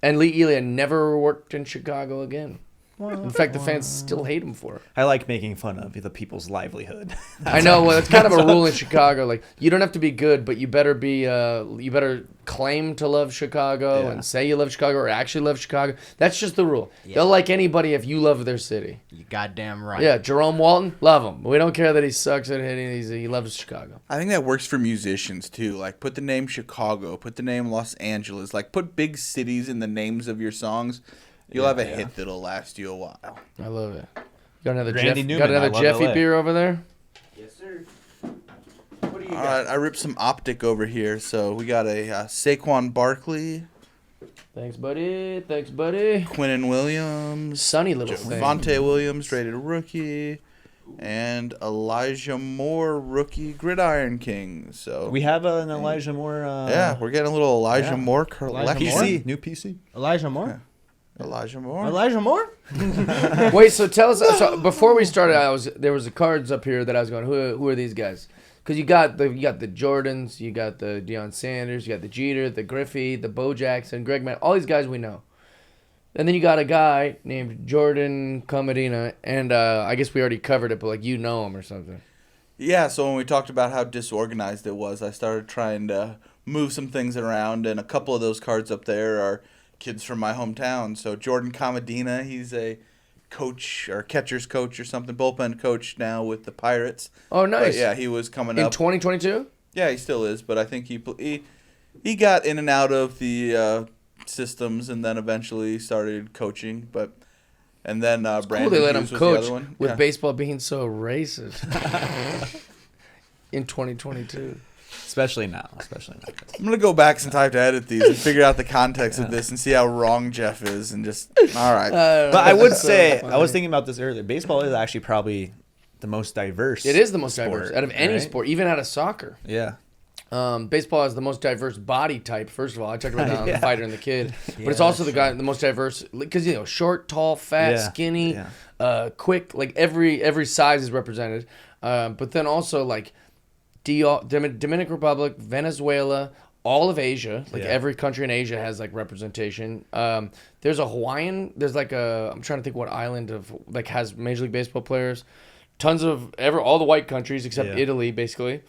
And Lee Elia never worked in Chicago again. In fact, the fans still hate him for it. I like making fun of the people's livelihood. I know. Well, it's kind of a rule in Chicago. Like, you don't have to be good, but you better be. You better claim to love Chicago and say you love Chicago or actually love Chicago. That's just the rule. Yeah. They'll like anybody if you love their city. You goddamn right. Yeah, Jerome Walton, love him. We don't care that he sucks at hitting. He loves Chicago. I think that works for musicians too. Like, put the name Chicago, put the name Los Angeles. Like, put big cities in the names of your songs. You'll have a hit that'll last you a while. I love it. Got another Randy Newman, got another I love Jeffy LA. beer over there. Yes, sir. What do you All right, I ripped some Optic over here. So we got a Saquon Barkley, Thanks, buddy. Thanks, buddy. Quinnen Williams, Sunny little thing. Javonte Williams, rated rookie, and Elijah Moore, rookie Gridiron King. So We have an Elijah Moore. yeah, we're getting a little Elijah Moore collection. PC, new PC. Elijah Moore? Elijah Moore. Elijah Moore? Wait, so tell us. So before we started, there was the cards up here that I was going. Who are these guys? Because you got the Jordans, you got the Deion Sanders, you got the Jeter, the Griffey, the Bo Jackson, Greg Mann, all these guys we know. And then you got a guy named Jordan Camarena, and I guess we already covered it, but like you know him or something. Yeah, so when we talked about how disorganized it was, I started trying to move some things around, and a couple of those cards up there are kids from my hometown. So Jordan Camadena, he's a coach or catcher's coach or something, bullpen coach now with the Pirates. Oh, nice. But yeah, he was coming In up. 2022? Yeah, he still is, but I think he got in and out of the systems and then eventually started coaching. And then Brandon Cool, they let him Hughes was the other coach one. with Yeah. baseball being so racist in 2022. Especially now. I'm gonna go back since I have to edit these and figure out the context of this and see how wrong Jeff is and just all right. But I would say I was thinking about this earlier. Baseball is actually probably the most diverse. It is the most sport, diverse out of any right? sport, even out of soccer. Yeah. Baseball has the most diverse body type. First of all, I talked about that on the fighter and the kid, but it's also the most diverse because short, tall, fat, skinny, quick. Like every size is represented. But then also like Dominican Republic, Venezuela, all of Asia. Like every country in Asia has like representation. There's a Hawaiian. There's like I'm trying to think what island of like has Major League Baseball players. Tons of all the white countries except Italy, basically.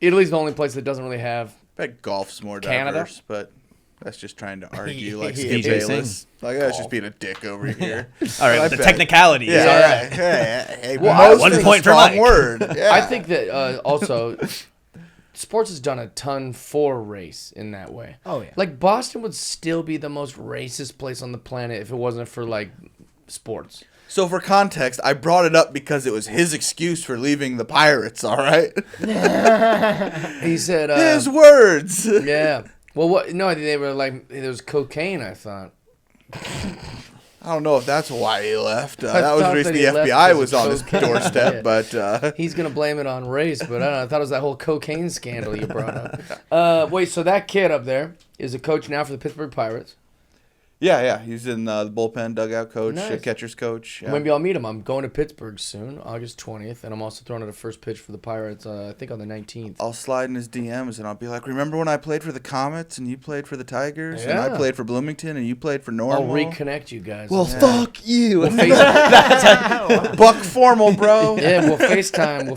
Italy's the only place that doesn't really have. I bet golf's more Canada? diverse, but that's just trying to argue like DJ Skip Bayless. Like that's just being a dick over here. All right, the technicalities. Yeah, All right. Hey, Well, most 1 is a point for strong Mike. word. Yeah. I think that also sports has done a ton for race in that way. Oh, yeah. Like Boston would still be the most racist place on the planet if it wasn't for like sports. So for context, I brought it up because it was his excuse for leaving the Pirates, all right? He said His words. yeah. Well, what? No, they were like there was cocaine. I thought. I don't know if that's why he left. That thought was that the reason he the left FBI because was of on his cocaine. doorstep, Yeah. but He's gonna blame it on race, but I don't know. I thought it was that whole cocaine scandal you brought up. Wait, so that kid up there is a coach now for the Pittsburgh Pirates. yeah, he's in the bullpen, dugout coach, Nice. catcher's coach. Yeah. Maybe I'll meet him. I'm going to Pittsburgh soon, August 20th, and I'm also throwing out a first pitch for the Pirates, I think on the 19th. I'll slide in his DMs and I'll be like, remember when I played for the Comets and you played for the Tigers and I Yeah. played for Bloomington and you played for I'll Normal? reconnect you guys. Fuck you. Buck formal, bro. Yeah, we'll FaceTime.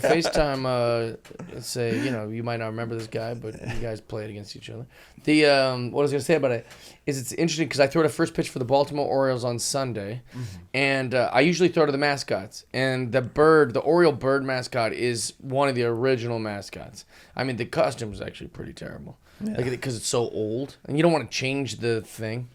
Let's say, you might not remember this guy, but you guys played against each other. What I was going to say about it is it's interesting because I throw the first pitch for the Baltimore Orioles on Sunday, and I usually throw to the mascots. And the Oriole bird mascot is one of the original mascots. I mean, the costume is actually pretty terrible because it's so old, and you don't want to change the thing.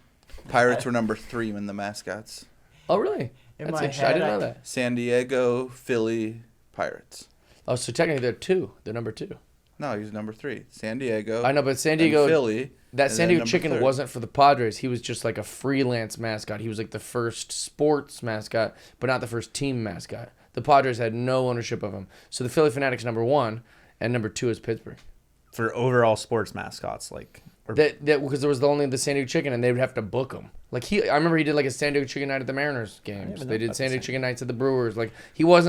Pirates were number 3 in the mascots. Oh, really? In That's my interesting. I head, didn't know I- that. San Diego, Philly, Pirates. Oh, so technically they're 2. They're number 2. No, he's number 3. San Diego. I know, but San and Diego, Philly. that and San then Diego number Chicken 3rd. wasn't for the Padres. He was just like a freelance mascot. He was like the first sports mascot, but not the first team mascot. The Padres had no ownership of him. So the Philly Fanatics number 1, and number 2 is Pittsburgh. For overall sports mascots, like That because there was only the San Diego Chicken, and they would have to book him. Like I remember he did like a San Diego Chicken night at the Mariners games. They did San Diego Chicken nights at the Brewers. Like he was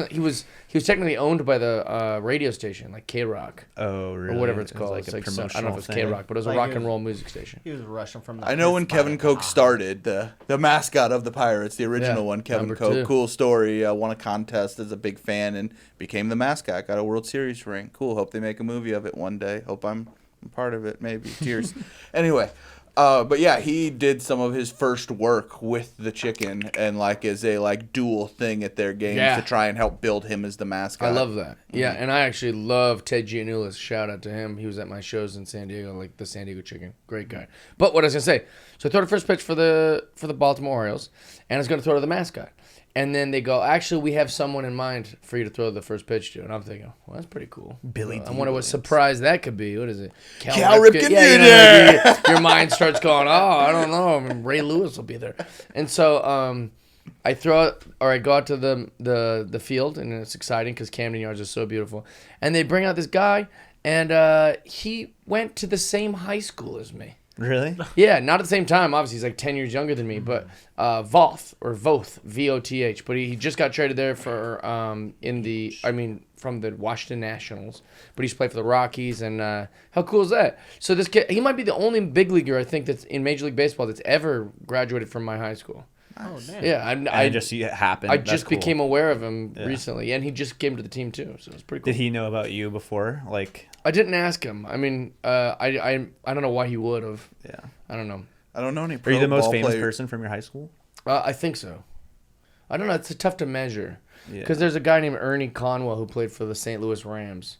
technically owned by the radio station, like K Rock. oh really? Or whatever it's It was called. like It's a like I don't know if promotional it's K thing. Rock, but it was a Like rock it and was- roll music station. He was rushing from the. I know when Kevin Koch started, the mascot of the Pirates, the original Yeah, one, Kevin number Koch. 2. Cool story. Won a contest as a big fan and became the mascot. Got a World Series ring. Cool. Hope they make a movie of it one day. Hope I'm part of it. Maybe. Tears. Anyway. But yeah, he did some of his first work with the chicken and like as a like dual thing at their games to try and help build him as the mascot. I love that. Yeah, and I actually love Ted Giannoulis. Shout out to him. He was at my shows in San Diego, like the San Diego Chicken. Great guy. But what I was gonna say, so I throw the first pitch for the Baltimore Orioles, and I was gonna throw to the mascot. And then they go, actually, we have someone in mind for you to throw the first pitch to. And I'm thinking, well, that's pretty cool. Billy I D. wonder what surprise that could be. What is it? Cal Ripken Yeah, like your mind starts going, oh, I don't know. I mean, Ray Lewis will be there. And so I go out to the field, and it's exciting because Camden Yards is so beautiful. And they bring out this guy, and he went to the same high school as me. Really? Yeah, not at the same time. Obviously, he's like 10 years younger than me. But Voth, V-O-T-H. But he just got traded there for from the Washington Nationals. But he's played for the Rockies. And how cool is that? So this kid, he might be the only big leaguer, I think, that's in Major League Baseball that's ever graduated from my high school. Oh, damn. Yeah, I just see it happen. I That's just cool. became aware of him recently. And he just came to the team, too. So it's pretty cool. Did he know about you before? Like, I didn't ask him. I mean, I don't know why he would have. yeah. I don't know. I don't know any Are pro you the most ball famous player. person from your high school? I think so. I don't know. It's tough to measure Yeah. because there's a guy named Ernie Conwell who played for the St. Louis Rams,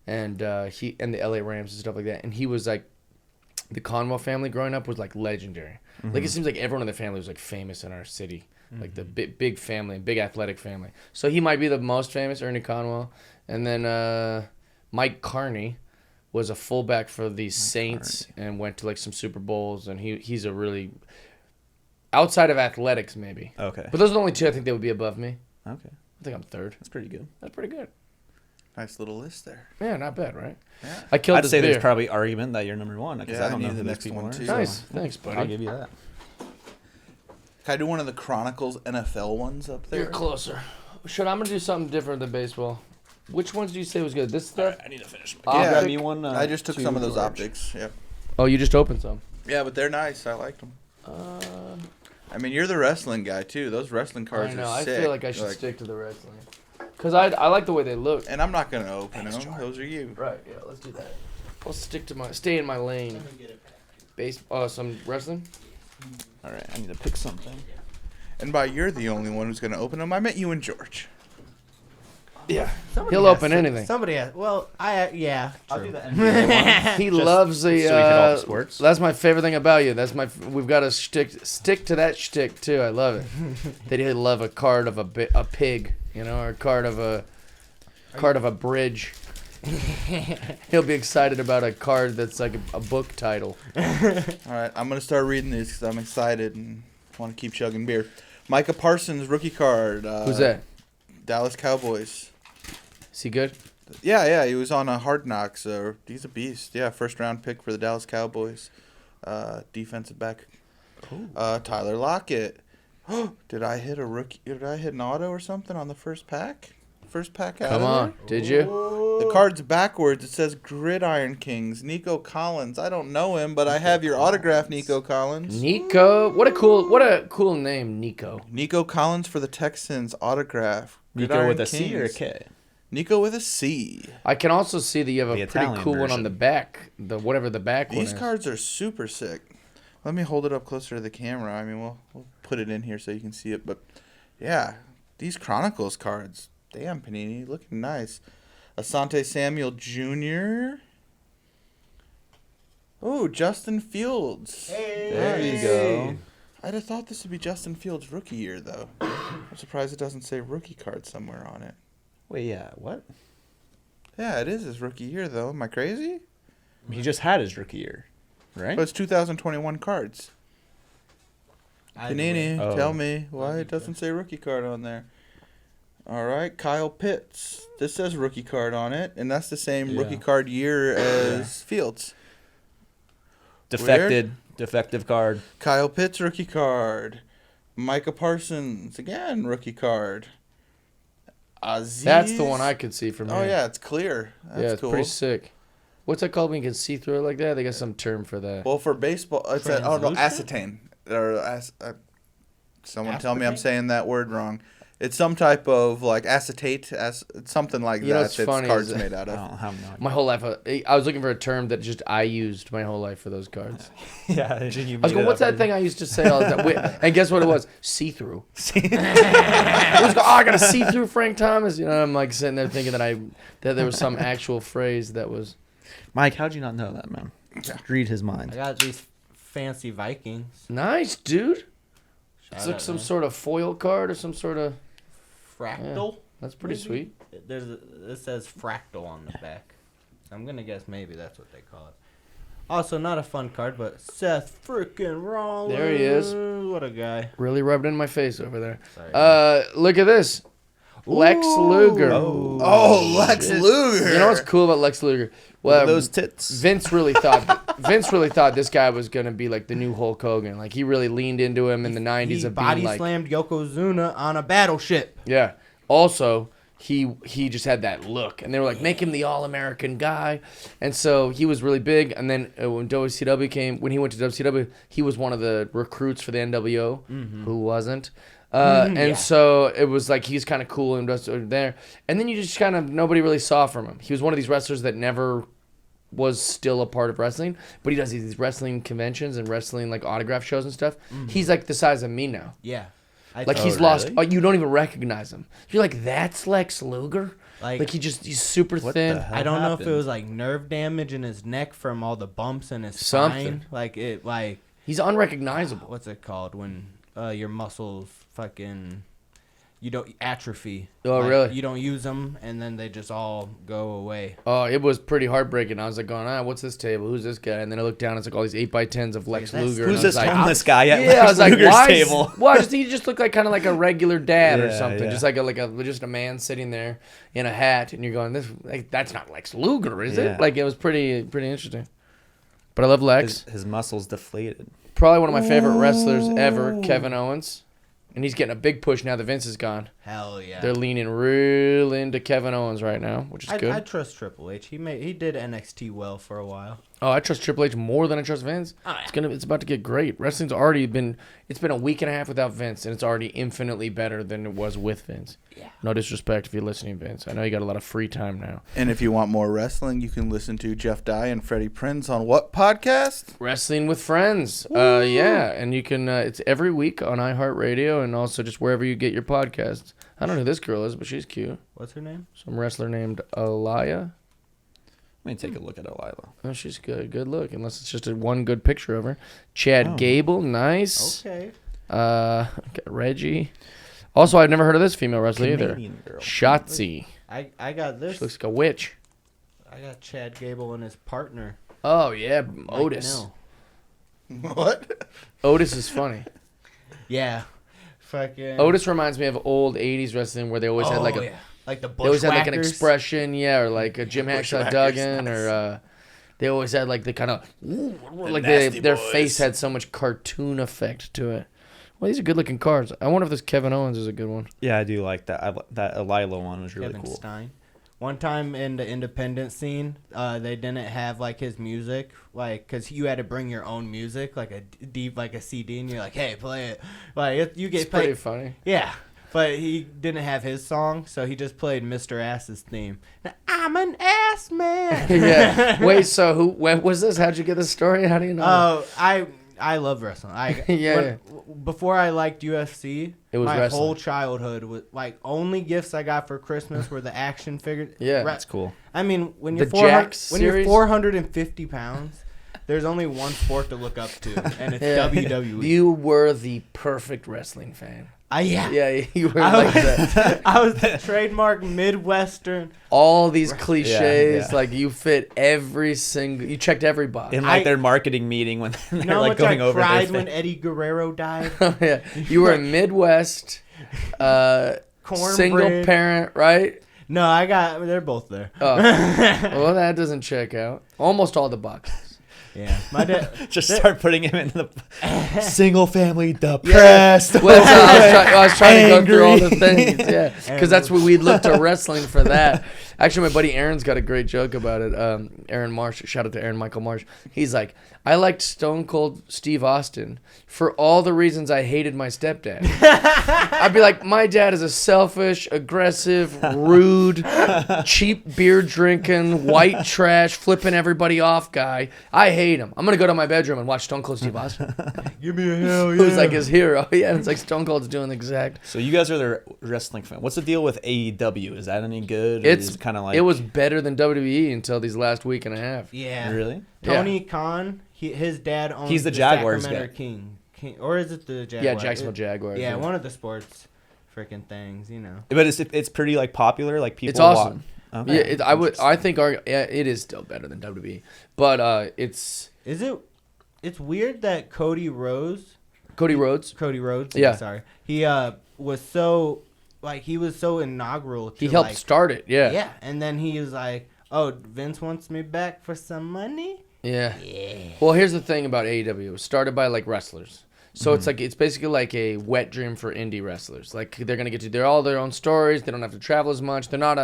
and the LA Rams and stuff like that. And he was like, the Conwell family growing up was like legendary. Like it seems like everyone in the family was like famous in our city, like the big family, big athletic family. So he might be the most famous, Ernie Conwell, and then Mike Carney, was a fullback for the Saints and went to like some Super Bowls, and he's a really outside of athletics maybe. Okay. But those are the only two I think that would be above me. Okay. I think I'm third. That's pretty good. That's pretty good. Nice little list there. Yeah, not bad, right? Yeah. I killed I'd this say beer. there's probably argument that you're number one because Yeah, I don't I know need who the these next people one, are. too. so Nice. Thanks, buddy. I'll give you that. Can I do one of the Chronicles NFL ones up there? You're closer. I'm going to do something different than baseball. Which ones do you say was good? This stuff? I need to finish. Yeah, Grab me one. I just took some of those large. optics. Yep. Oh, you just opened some. Yeah, but they're nice. I liked them. I mean, you're the wrestling guy too. Those wrestling cards I know. are I sick. feel like I should stick to the wrestling. Because I like the way they look. And I'm not gonna open them. Those are you. Right, yeah, let's do that. I'll stay in my lane. Some wrestling? All right, I need to pick something. And by you're the only one who's gonna open them, I meant you and George. Yeah. Somebody He'll has open to- anything. Somebody has. Well, yeah. I'll True. do the NBA one. He loves the. so we hit all the sports. That's my favorite thing about you. We've got to stick to that shtick too. I love it. That he'll love a card of a pig, or a card of a bridge. He'll be excited about a card that's like a book title. All right, I'm gonna start reading these because I'm excited and want to keep chugging beer. Micah Parsons rookie card. Who's that? Dallas Cowboys. Is he good? Yeah, he was on a Hard Knocks. He's a beast. Yeah, first round pick for the Dallas Cowboys. Defensive back. Tyler Lockett. Did I hit a rookie? Did I hit an auto or something on the first pack? First pack out. Come of on, there? did you? The card's backwards. It says Gridiron Kings. Nico Collins. I don't know him, but I have your autograph, Nico Collins. Nico, what a cool name, Nico. Nico Collins for the Texans autograph. Nico Gridiron with a C or a Kings. K? Nico with a C. I can also see that you have a The pretty Italian cool one on version. the back. Whatever the back one These is. cards are super sick. Let me hold it up closer to the camera. I mean, we'll put it in here so you can see it. But, yeah, these Chronicles cards. Damn, Panini. Looking nice. Asante Samuel Jr. Oh, Justin Fields. There you go. I'd have thought this would be Justin Fields' rookie year, though. I'm surprised it doesn't say rookie card somewhere on it. Wait, yeah, what? Yeah, it is his rookie year, though. Am I crazy? He just had his rookie year, right? But it's 2021 cards. Panini, Oh. tell me why it doesn't say rookie card on there. All right, Kyle Pitts. This says rookie card on it, and that's the same rookie card year as Fields. Defective card. Kyle Pitts, rookie card. Micah Parsons, again, rookie card. Aziz. That's the one I could see from here. Oh, yeah, it's clear. That's yeah, it's cool. pretty sick. What's that called when you can see through it like that? They got some term for that. Well, for baseball, it's acetane. Someone tell me I'm saying that word wrong. It's some type of like acetate, it's something like You know that. what's That's funny cards is- made out I of. don't have no idea. My whole life, I was looking for a term that just I used my whole life for those cards. Yeah, I was going, what's that thing I used to say all the time? And guess what it was? See-through. I got to see through Frank Thomas. I'm like sitting there thinking that there was some actual phrase that was. Mike, how'd you not know that, man? Read his I mind. got these fancy Vikings. Nice, dude. It's Shout like out, some man. sort of foil card or some sort of. Fractal. That's pretty Maybe? sweet. It says fractal on the back. I'm gonna guess maybe that's what they call it. Also, not a fun card, but Seth freaking Rollins. There he is. What a guy. Really rubbed in my face over there. Sorry. Look at this. Lex Luger. Oh, Lex Luger. You know what's cool about Lex Luger? Well, Those tits. Vince really thought this guy was gonna be like the new Hulk Hogan. Like he really leaned into him in the '90s He of body being like, slammed Yokozuna on a battleship. yeah. Also, he just had that look, and they were like, make him the all-American guy, and so he was really big. And then when he went to WCW, he was one of the recruits for the NWO, who wasn't. And so it was like he's kind of cool and just there. And then you just kind of nobody really saw from him. He was one of these wrestlers that never was still a part of wrestling, but he does these wrestling conventions and wrestling like autograph shows and stuff. He's like the size of me now. Yeah. Like he's lost. Oh, you don't even recognize him. You're like, that's Lex Luger. Like he's super What thin. the hell? I don't know if it happened? was like nerve damage in his neck from all the bumps in his Something. spine. He's unrecognizable. What's it called when your muscles fucking you don't atrophy. Oh, really? You don't use them, and then they just all go away. Oh, it was pretty heartbreaking. I was like going, what's this table? Who's this guy? And then I looked down, it's like all these 8x10s of Lex Luger. Who's and this I was like, homeless guy at I Lex was like, Luger's why? table? Well, he just looked like kind of like a regular dad or Yeah, something. yeah. Just like just a man sitting there in a hat, and you're going, that's not Lex Luger, is Yeah. it? Like, it was pretty interesting. But I love Lex. His muscles deflated. Probably one of my favorite wrestlers ever, Kevin Owens. And he's getting a big push now that Vince is gone. Hell yeah. They're leaning real into Kevin Owens right now, which is good. I trust Triple H. He did NXT well for a while. Oh, I trust Triple H more than I trust Vince. Oh, yeah. It's about to get great. Wrestling's already been a week and a half without Vince, and it's already infinitely better than it was with Vince. Yeah. No disrespect if you're listening, Vince. I know you got a lot of free time now. And if you want more wrestling, you can listen to Jeff Dye and Freddie Prinz on what podcast? Wrestling with Friends. Yeah, and you can. It's every week on iHeartRadio and also just wherever you get your podcasts. I don't know who this girl is, but she's cute. What's her name? Some wrestler named Aliyah. Let me take a look at Delilah. Oh, she's good. Good look. Unless it's just one good picture of her. Chad Gable, nice. Okay. Got Reggie. Also, I've never heard of this female wrestler Canadian either. girl. Shotzi. I got this. She looks like a witch. I got Chad Gable and his partner. Oh yeah, Mike Otis. Nell. What? Otis is funny. Yeah. Fucking. Otis reminds me of old '80s wrestling where they always had like a like the they always had like an Bushwhackers. expression, or like a Jim Hacksaw Duggan, or they always had like the kind of like their face had so much cartoon effect to it. Well, these are good looking cards. I wonder if this Kevin Owens is a good one. Yeah, I do like that. That Delilah one was really Kevin cool. Stein. One time in the independent scene, they didn't have like his music, like because you had to bring your own music, like a CD, and you're like, hey, play it. Like you get It's pretty paid. funny. Yeah, but he didn't have his song, so he just played Mr. Ass's theme. Now, I'm an ass man. Yeah. Wait. So when was this? How'd you get this story? How do you know? Oh, I love wrestling. Before I liked UFC, It was my wrestling. whole childhood was like only gifts I got for Christmas were the action figures. Yeah. That's cool. I mean, when you're The Jack when you're series? 450 pounds, there's only one sport to look up to, and it's WWE. You were the perfect wrestling fan. Yeah. Yeah, you were like that. I was the trademark Midwestern. All these cliches, Yeah. like you fit every single. You checked every box. In like their marketing meeting when they're You know how like much going I over cried their when thing. Eddie Guerrero died? Yeah, you were a Midwest, Cornbread. single parent, right? No, they're both there. Oh, well, that doesn't check out. Almost all the boxes. Yeah, my dad. Just start putting him in the single family depressed. Well, I was trying to go through all the angry. things, yeah, because that's what we'd look to wrestling for that. Actually, my buddy Aaron's got a great joke about it. Aaron Marsh, shout out to Aaron Michael Marsh. He's like, I liked Stone Cold Steve Austin for all the reasons I hated my stepdad. I'd be like, my dad is a selfish, aggressive, rude, cheap beer drinking, white trash, flipping everybody off guy. I hate him. I'm gonna go to my bedroom and watch Stone Cold Steve Austin. Give me a hell yeah. Who's like his hero? Yeah, and it's like Stone Cold's doing the exact. So you guys are the wrestling fan. What's the deal with AEW? Is that any good? Or is it kind of like It was better than WWE until these last week and a half. Yeah. Really? Tony Khan, his dad owns He's the Jaguars Sacramento guy. King. Or is it the Jaguars? Yeah, Jacksonville Jaguars. Yeah, one of the sports freaking things, But it's pretty like popular. Like people. It's awesome. Watch. Okay. Yeah, I think it is still better than WWE, but it's Is it? It's weird that Cody Rhodes. Yeah. Sorry. He was so inaugural. he helped start it. Yeah. Yeah, and then he was like, "Oh, Vince wants me back for some money." Yeah. Well, here's the thing about AEW. It was started by like wrestlers. So it's basically like a wet dream for indie wrestlers. Like they're gonna get to do all their own stories. They don't have to travel as much. They're not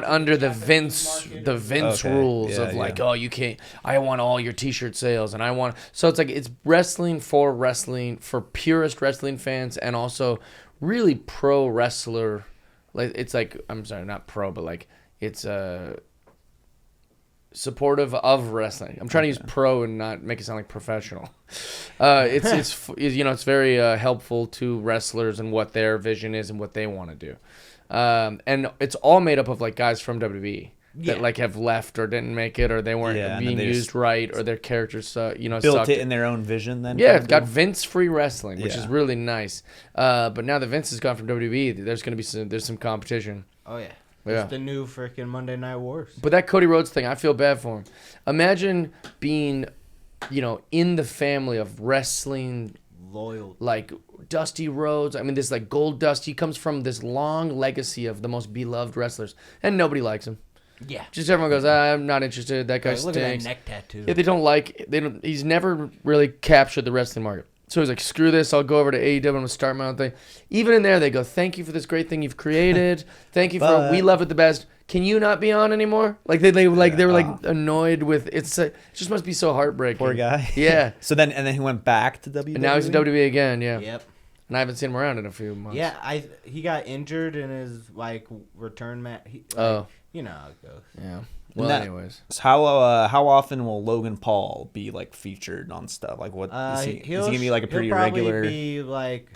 under the Vince Okay. rules Yeah, of like, yeah. oh, you can't. I want all your T-shirt sales, and I want. So it's like it's wrestling for purist wrestling fans, and also really pro wrestler. Like it's like I'm sorry, not pro, but like it's supportive of wrestling. I'm trying to use pro and not make it sound like professional. It's very helpful to wrestlers and what their vision is and what they want to do. And it's all made up of like guys from WWE. that like have left or didn't make it, or they weren't being used right, or their characters, built sucked. it in their own vision. Then it's got Vince-free wrestling, which is really nice. But now that Vince has gone from WWE, there's gonna be some competition. Oh yeah. Yeah. It's the new freaking Monday Night Wars. But that Cody Rhodes thing, I feel bad for him. Imagine being, in the family of wrestling, loyal, like Dusty Rhodes. I mean, this like Gold Dust. He comes from this long legacy of the most beloved wrestlers, and nobody likes him. Yeah. Just everyone goes, I'm not interested. That guy Look stinks. at that neck tattoo. Yeah, they don't. He's never really captured the wrestling market. So he's like, screw this. I'll go over to AEW and I'm gonna start my own thing. Even in there, they go, thank you for this great thing you've created. Thank you for we love it the best. Can you not be on anymore? Like they were like annoyed with it. It just must be so heartbreaking. Poor guy. Yeah. So then he went back to WWE. And now he's in WWE again. Yeah. Yep. And I haven't seen him around in a few months. Yeah, he got injured in his like return match. You know how it goes. Yeah. Well, anyways, so how often will Logan Paul be like featured on stuff? Like what is he gonna be like a pretty regular? He'll probably be like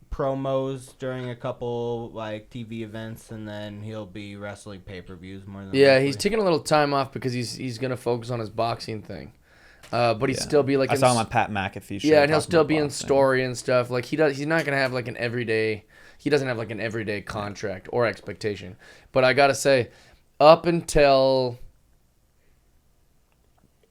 promos during a couple like TV events, and then he'll be wrestling pay-per-views more than likely. he's taking a little time off because he's gonna focus on his boxing thing. But he'd still be like I saw him on Pat McAfee show. Yeah, and he'll still be in story and stuff. Like he's not gonna have like an everyday. He doesn't have like an everyday contract or expectation. But I gotta say, up until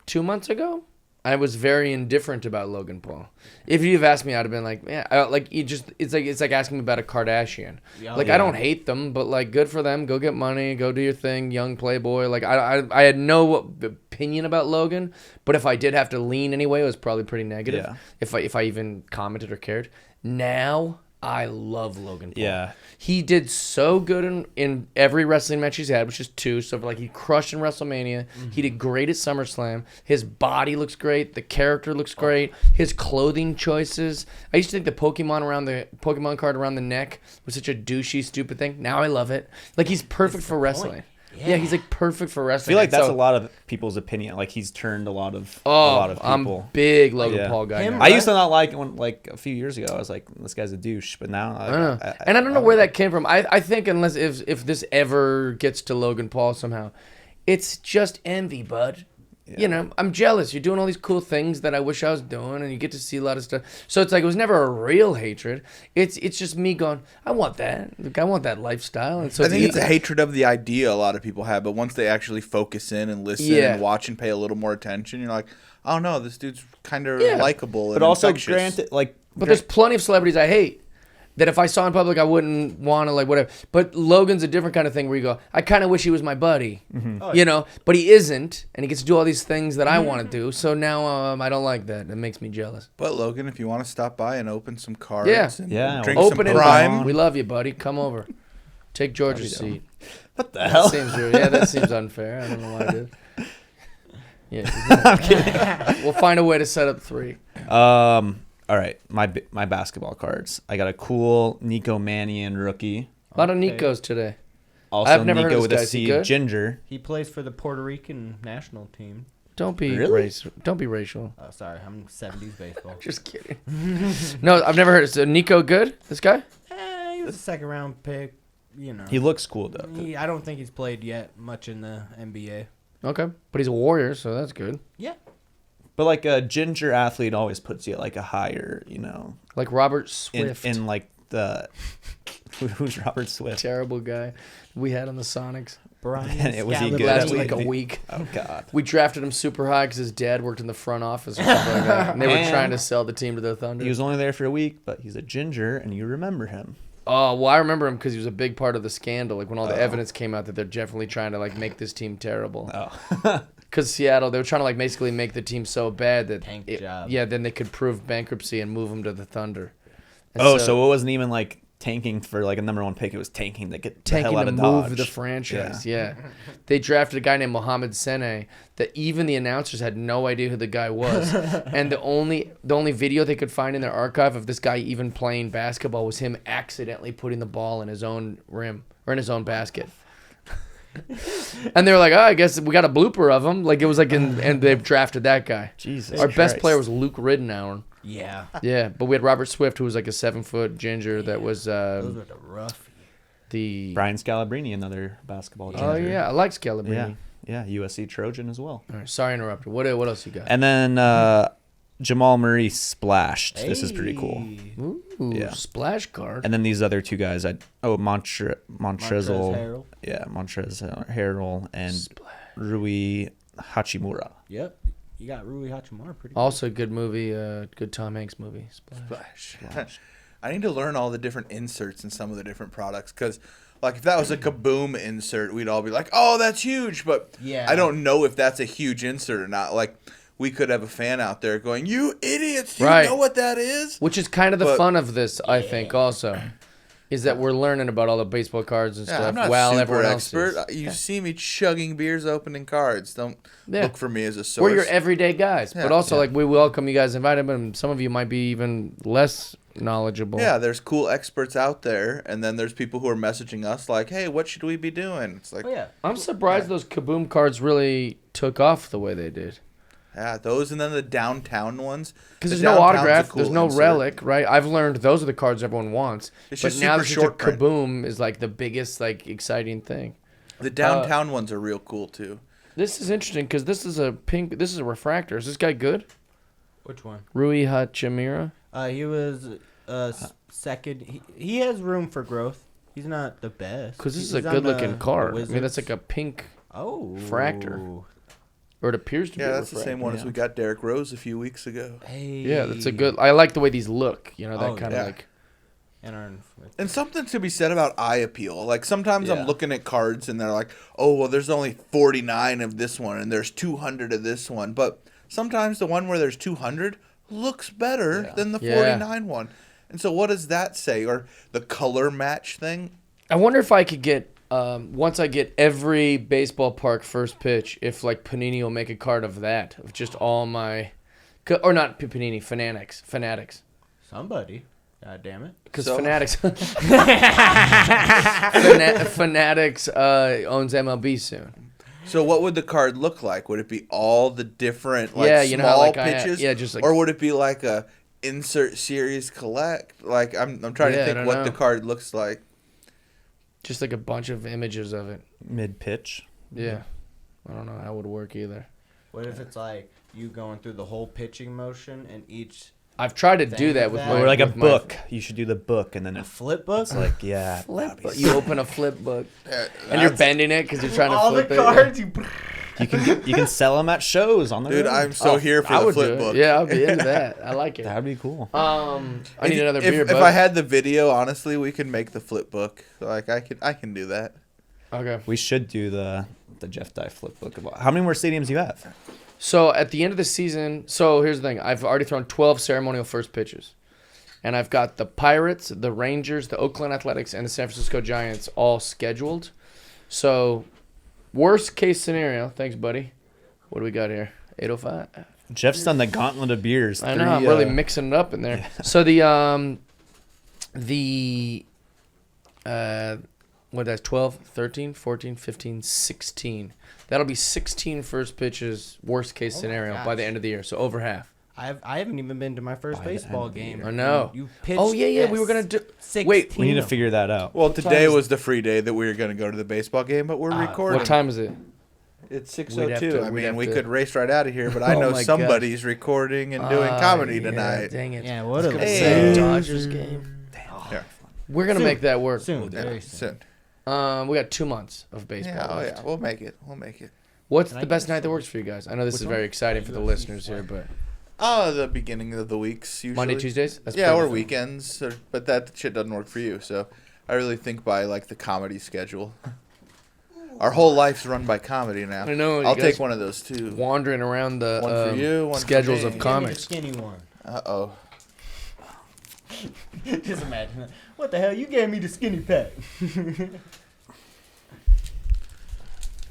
2 months ago, I was very indifferent about Logan Paul. If you'd have asked me, I'd have been like, yeah, it's like asking me about a Kardashian. I don't hate them, but like, good for them. Go get money. Go do your thing, young playboy. Like I had no opinion about Logan, but if I did have to lean anyway, it was probably pretty negative. Yeah. If I even commented or cared. Now I love Logan Paul. Yeah. He did so good in every wrestling match he's had, which is 2. So, like, he crushed in WrestleMania. Mm-hmm. He did great at SummerSlam. His body looks great. The character looks great. His clothing choices. I used to think the Pokemon card around the neck was such a douchey, stupid thing. Now I love it. Like, he's perfect for wrestling. Yeah, he's like perfect for wrestling. I feel like that's a lot of people's opinion. Like he's turned a lot of people. I'm a big Logan Paul guy. I used to not like it when, like a few years ago, I was like, this guy's a douche. But now I don't know. I don't know where that came from. I think unless if this ever gets to Logan Paul somehow, it's just envy, bud. Yeah. I'm jealous. You're doing all these cool things that I wish I was doing, and you get to see a lot of stuff. So it's like it was never a real hatred. It's just me going, I want that. Like, I want that lifestyle. And so I think it's a hatred of the idea a lot of people have, but once they actually focus in and listen and watch and pay a little more attention, you're like, oh no, this dude's kind of likable. But also, granted, there's plenty of celebrities I hate. That if I saw in public, I wouldn't want to, like, whatever. But Logan's a different kind of thing where you go, I kind of wish he was my buddy, but he isn't, and he gets to do all these things that I want to do. So now I don't like that. It makes me jealous. But Logan, if you want to stop by and open some cards and drink open some Prime. We love you, buddy. Come over. Take George's seat. What the hell? That seems unfair. I don't know why I did. Yeah, I'm kidding. We'll find a way to set up 3. All right, my basketball cards. I got a cool Nico Mannion rookie. A lot of Nikos today. Also, I've never Nico heard of with this a guy. C, Ginger. He plays for the Puerto Rican national team. Don't be racial. Don't be racial. Oh, sorry, I'm 70s baseball. Just kidding. No, I've never heard of it. So Nico good? This guy? He was a second-round pick. He looks cool though. I don't think he's played yet much in the NBA. Okay, but he's a Warrior, so that's good. Yeah. But like a ginger athlete always puts you at like a higher, like Robert Swift. In like the who's Robert Swift? Terrible guy we had on the Sonics. Brian, was he good? Lasted like a week. Oh God. We drafted him super high because his dad worked in the front office or something like that, and they were trying to sell the team to the Thunder. He was only there for a week, but he's a ginger, and you remember him. Oh, well, I remember him because he was a big part of the scandal. Like when all the evidence came out that they're definitely trying to like make this team terrible. Oh. Because Seattle, they were trying to like basically make the team so bad that job. Yeah, then they could prove bankruptcy and move him to the Thunder. And so it wasn't even like tanking for like a number 1 pick. It was tanking to get the hell out of Dodge. Move the franchise. Yeah. They drafted a guy named Mohamed Sene that even the announcers had no idea who the guy was. And the only video they could find in their archive of this guy even playing basketball was him accidentally putting the ball in his own rim or in his own basket. And they were like, I guess we got a blooper of him. Like it was like, and they've drafted that guy. Jesus. Our best player was Luke Ridenour. Yeah. Yeah, but we had Robert Swift, who was like a 7-foot ginger that was. Those were the rough. The Brian Scalabrine, another basketball Oh changer. yeah, I like Scalabrine. Yeah, USC Trojan as well. All right, sorry, I interrupted. What else you got? And then Jamal Murray splashed. This is pretty cool. Ooh, Yeah. splash card. And then these other two guys, Montrezl, Harrell. Montrezl Harrell and Rui Hachimura. Yep. You got Rui Hachimura pretty good. Also, good movie. Good Tom Hanks movie. Splash. I need to learn all the different inserts in some of the different products because, like, if that was a Kaboom insert, we'd all be like, "Oh, that's huge!" But Yeah. I don't know if that's a huge insert or not. Like, we could have a fan out there going, "You idiots! Do you Right. know what that is?" Which is kind of the But- fun of this, I think. Also, is that we're learning about all the baseball cards and Yeah, stuff. I'm not while super everyone else expert. is. You see me chugging beers, opening cards. Don't Yeah. look for me as a source. We're your everyday guys, Yeah. but also like we welcome you guys invited, but some of you might be even less knowledgeable. Yeah, there's cool experts out there, and then there's people who are messaging us like, "Hey, what should we be doing?" It's like, Oh, yeah. I'm surprised those Kaboom cards really took off the way they did. yeah, those, and then the downtown ones. Because The there's no downtown's a autograph, cool there's no insert. relic, right? I've learned those are the cards everyone wants. It's but just now super this short print. Kaboom is like the biggest, like exciting thing. The downtown ones are real cool too. This is interesting because this is a pink. This is a refractor. Is this guy good? Which one? Rui Hachimura. He was second. He has room for growth. He's not the best. Because this is He's a on good-looking the card. I mean, Wizards. that's like a pink, Oh. fractor. or it appears to be. Yeah, a that's the refractor. same one as we got Derrick Rose a few weeks ago. Hey. Yeah, that's a good. I like the way these look. You know, that Oh, kind of yeah. like. And Aaron. And something to be said about eye appeal. Like sometimes Yeah. I'm looking at cards and they're like, "Oh, well, there's only 49 of this one and there's 200 of this one." But sometimes the one where there's 200 looks better than the Yeah. 49 one. And so what does that say? Or the color match thing? I wonder if I could get once I get every baseball park first pitch, if like Panini will make a card of that of just all my, or not Panini, Fanatics. Somebody. God damn it. Because So- Fanatics, Fanatics owns MLB soon. So what would the card look like? Would it be all the different like Yeah, you know small how, like, pitches? just like, or would it be like a insert series collect? Like I'm trying Yeah, I to think don't what the know. card looks like. just like a bunch of images of it. Mid pitch. Yeah, I don't know how it would work either. What if it's like you going through the whole pitching motion and each I've tried to do Think that of with that. my Or like a with my book. You should do the book and then a it's flip book? like, yeah. flip that'd be book. You open a flip book and you're That's- bending it because you're trying to all the flip cards. it. You can sell them at shows on the Dude, road. I'm so here for I the would do flip it. book. Yeah, I'll be into that. I like it. That'd be cool. I need another beer. If bud. I had the video, honestly, we could make the flip book. Like I can do that. Okay. We should do the Jeff Dye flip book. How many more stadiums do you have? So at the end of the season, so here's the thing. I've already thrown 12 ceremonial first pitches. And I've got the Pirates, the Rangers, the Oakland Athletics, and the San Francisco Giants all scheduled. So worst case scenario, thanks, buddy. What do we got here? 805. Jeff's done the gauntlet of beers. I know, I'm really mixing it up in there. So what that's 12, 13, 14, 15, 16. That'll be 16 first pitches, worst case scenario by the end of the year. So over half. I haven't even been to my first By the end baseball of the game. I know. You pitched Oh yeah, at we were gonna do. 16. Wait, We need to figure that out. Well, today time is- was the free day that we were going to go to the baseball game, but we're recording. what time is it? It's We'd have 6:02. to- I we'd mean, have we to- could race right out of here, but I Oh know my somebody's recording and doing comedy Yeah, tonight. dang it. Yeah, what a Gonna Hey. say Dodgers game. Yeah. We're gonna Soon. make that work. Soon. Yeah, Very soon. soon. We got 2 months of baseball. Yeah, oh left. yeah, we'll make it. We'll make it. What's Can the I best get night that some? works for you guys? I know this Which is one? very exciting for the listeners here, but Oh, the beginning of the weeks usually. Monday, Tuesdays. That's Yeah, or perfect. weekends, but that shit doesn't work for you. So I really think by like the comedy schedule. Our whole life's run by comedy now. I know, you I'll guys- take one of those too. Wandering around the One for you, one for schedules me. of Give me the comics. skinny one. Uh-oh. Just imagine that. What the hell? You gave me the skinny pack.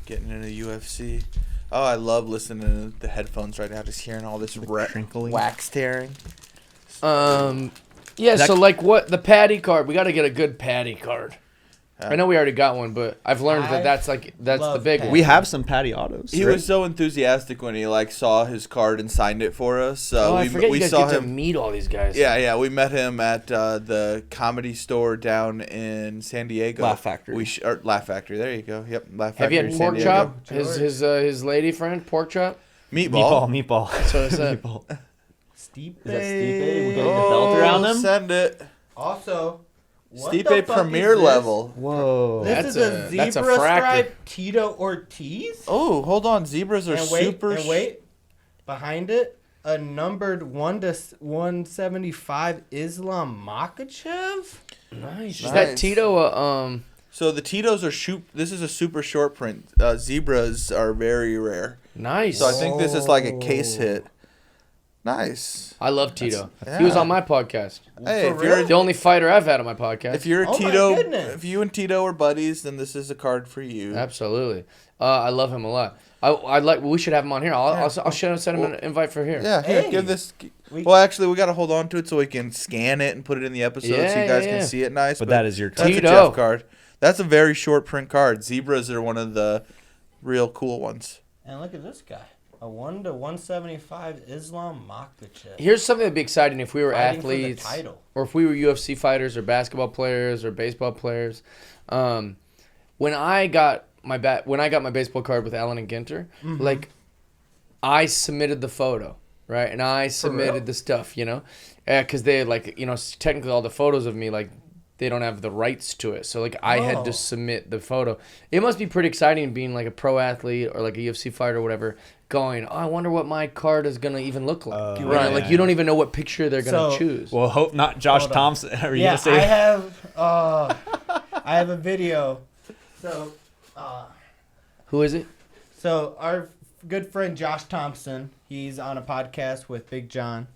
Getting into UFC. Oh, I love listening to the headphones right now, just hearing all this crinkling. wax tearing. Yeah. That- So like, what the Patty card? We got to get a good Patty card. I know we already got one, but I've learned that's the big one. We have some Patty autos. He was so enthusiastic when he saw his card and signed it for us. I forget you guys get to meet all these guys. Yeah, we met him at the Comedy Store down in San Diego. Laugh Factory. Laugh Factory. There you go. Yep, Laugh Have Factory. you had Pork Chop? His lady friend, Pork Chop. Meatball. So is that. Stipe. Is that Stipe? We're getting the belt around him. Send it. Also, what Stipe the fuck Premier is this? level. Whoa. This is a zebra stripe Tito Ortiz. Oh, hold on. Zebras are super. And wait, behind it, a numbered 1 to 175 Islam Makhachev. Nice. Is that Tito? So the Titos are This is a super short print. Zebras are very rare. Nice. So I think this is like a case hit. Nice. I love Tito. He was on my podcast. Hey, if you're the only fighter I've had on my podcast. If you're a Tito, if you and Tito are buddies, then this is a card for you. Absolutely. I love him a lot. We should have him on here. I'll send him an invite for here. Yeah, here, give this. Well, actually, we got to hold on to it so we can scan it and put it in the episode so you guys can see it nice. But that is your That's Tito. a Jeff card. That's a very short print card. Zebras are one of the real cool ones. And look at this guy. A 1 to 175 Islam Makhachev. Here's something that'd be exciting if we were Fighting for the athletes, title. or if we were UFC fighters, or basketball players, or baseball players. When I got my baseball card with Allen and Ginter, I submitted the photo, right, and I submitted the stuff, because they technically all the photos of me they don't have the rights to it. So I had to submit the photo. It must be pretty exciting being like a pro athlete or like a UFC fighter or whatever, going, I wonder what my card is going to even look like. Right. You don't even know what picture they're going to choose. Well, hope not Josh Thomson. Are you gonna say I have a video. So who is it? So our good friend Josh Thomson, he's on a podcast with Big John.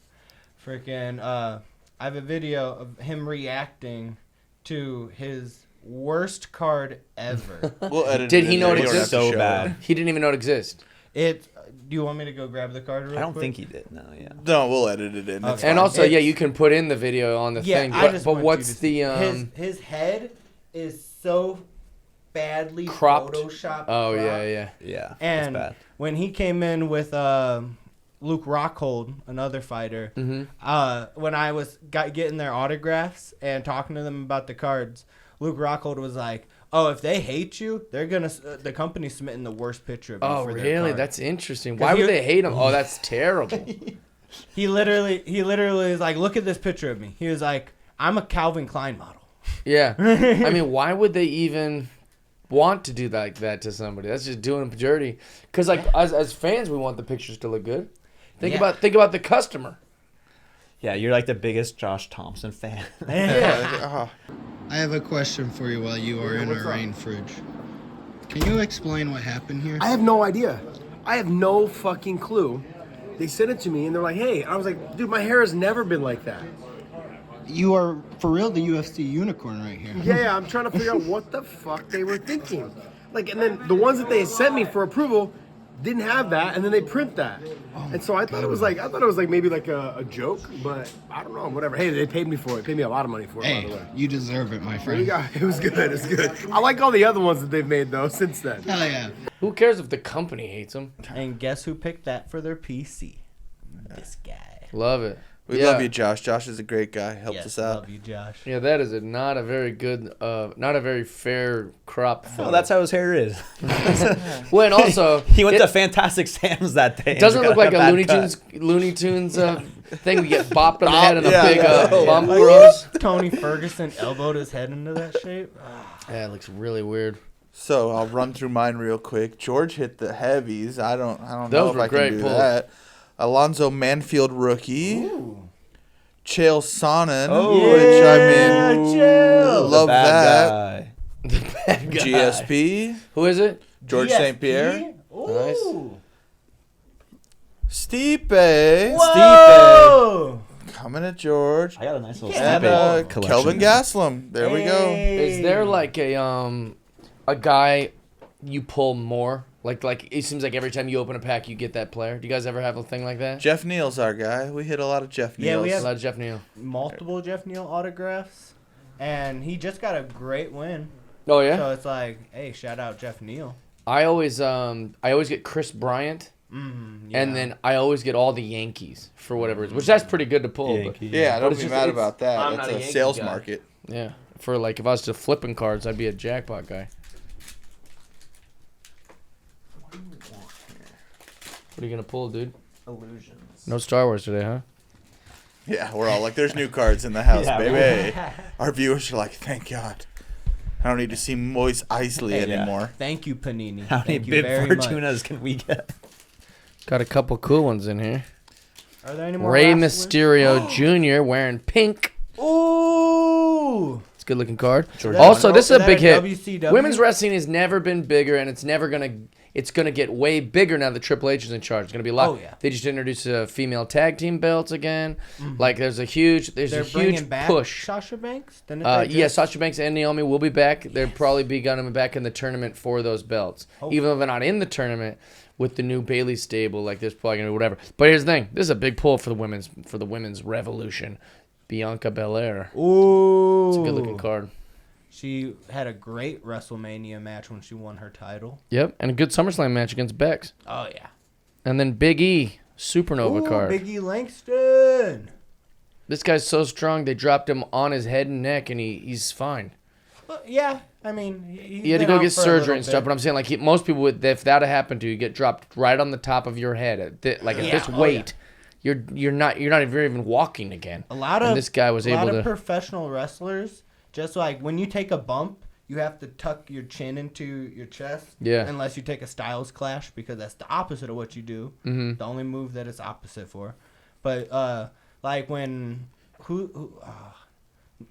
I have a video of him reacting to his worst card ever. We'll edit Did it he in know there. it You don't have existed? to So show bad. it. He didn't even know it existed. Do you want me to go grab the card real quick? I don't think he did. No, yeah. No, we'll edit it in. It's Okay. And fine. also, you can put in the video on the thing. But what's the his head is so badly cropped? photoshopped. Oh cropped. yeah. Yeah. And that's bad. when he came in with Luke Rockhold, another fighter, when I was getting their autographs and talking to them about the cards, Luke Rockhold was like, "Oh, if they hate you, they're gonna the company's submitting the worst picture of you Oh for their really? card." That's interesting. Why would they hate him? Oh, that's terrible. He literally is like, "Look at this picture of me." He was like, "I'm a Calvin Klein model." Yeah. I mean, why would they even want to do that to somebody? That's just doing them dirty. Because as fans, we want the pictures to look good. Think about the customer. Yeah, you're like the biggest Josh Thomson fan. Yeah. I have a question for you while you are in our rain fridge. Can you explain what happened here? I have no idea. I have no fucking clue. They sent it to me and they're like, hey. I was like, dude, my hair has never been like that. You are, for real, the UFC unicorn right here. Yeah, I'm trying to figure out what the fuck they were thinking. And then the ones that they sent me for approval didn't have that, and then they print that. And so I thought it was maybe like a joke, but I don't know, whatever. Hey, they paid me for it. Paid me a lot of money for it, by the way. You deserve it, my There you friend. go. It was good. It's good. I like all the other ones that they've made though since then. Hell yeah. Who cares if the company hates them? And guess who picked that for their PC? This guy. Love it. We love you, Josh. Josh is a great guy. Helps us out. Love you, Josh. Yeah, that is not a very good, not a very fair crop photo. Oh, that's how his hair is. Well, and also He went to Fantastic Sam's that day. It doesn't look like a bad Looney Tunes thing. We get bopped on the head and a Yeah, big yeah. bump grows. Tony Ferguson elbowed his head into that shape. Yeah, it looks really weird. So I'll run through mine real quick. George hit the heavies. I don't know Those if were I great can do pulls. that. Alonzo Manfield rookie. Chael Sonnen, Oh, which I mean, Chael. love that. Guy. The bad guy. GSP, Who is it? George St. Pierre, Ooh. Stipe, Whoa. coming at George, I got a nice little and Stipe collection. Kelvin Gastelum. There we go. Is there like a guy you pull more? Like it seems like every time you open a pack, you get that player. Do you guys ever have a thing like that? Jeff Neal's our guy. We hit a lot of Jeff Yeah, Neal's. we A have lot of Jeff Neal. multiple Jeff Neal autographs, and he just got a great win. Oh yeah. So it's like, hey, shout out Jeff Neal. I always get Chris Bryant. Yeah. And then I always get all the Yankees for whatever reason, which that's pretty good to pull. But, Yeah, But don't it's be just- mad it's- about that. I'm That's not a a Yankee sales guy. market. yeah, for like if I was just flipping cards, I'd be a jackpot guy. What are you gonna pull, dude? Illusions. No Star Wars today, huh? Yeah, we're all like, there's new cards in the house, Yeah, baby. Our viewers are like, thank God. I don't need to see Moise Isley Yeah. anymore. Thank you, Panini. How many Thank you Bib very much. Fortunas can we get? Got a couple cool ones in here. Are there any more Rey wrestlers? Mysterio Jr. wearing pink. Ooh. It's a good looking card. that- Also, this is is a that big a hit. WCW? Women's wrestling has never been bigger, and it's never gonna. It's gonna get way bigger now that Triple H is in charge. It's gonna be a lot. Oh, yeah. They just introduced female tag team belts again. Like there's a huge They're huge bringing back push. Sasha Banks. Didn't they Yeah, just- Sasha Banks and Naomi will be back. They'll probably be gonna be back in the tournament for those belts, even though they're not in the tournament with the new Bailey stable. Like there's probably gonna be whatever. But here's the thing: this is a big pull for the women's revolution. Bianca Belair. Ooh. It's a good looking card. She had a great WrestleMania match when she won her title. Yep, and a good SummerSlam match against Bex. Oh yeah. And then Big E, Supernova Ooh, card. Big E Langston. This guy's so strong, they dropped him on his head and neck, and he's fine. Well, yeah, I mean, he's He had to been go out get for a surgery little and stuff, bit. but I'm saying, like, most people would, if that had happened to you, get dropped right on the top of your head. At this Yeah, weight, you're not even walking again. A lot And of this guy was able to. professional wrestlers, just like when you take a bump, you have to tuck your chin into your chest. Yeah. Unless you take a Styles Clash, because that's the opposite of what you do. Mm-hmm. The only move that it's opposite for. But like when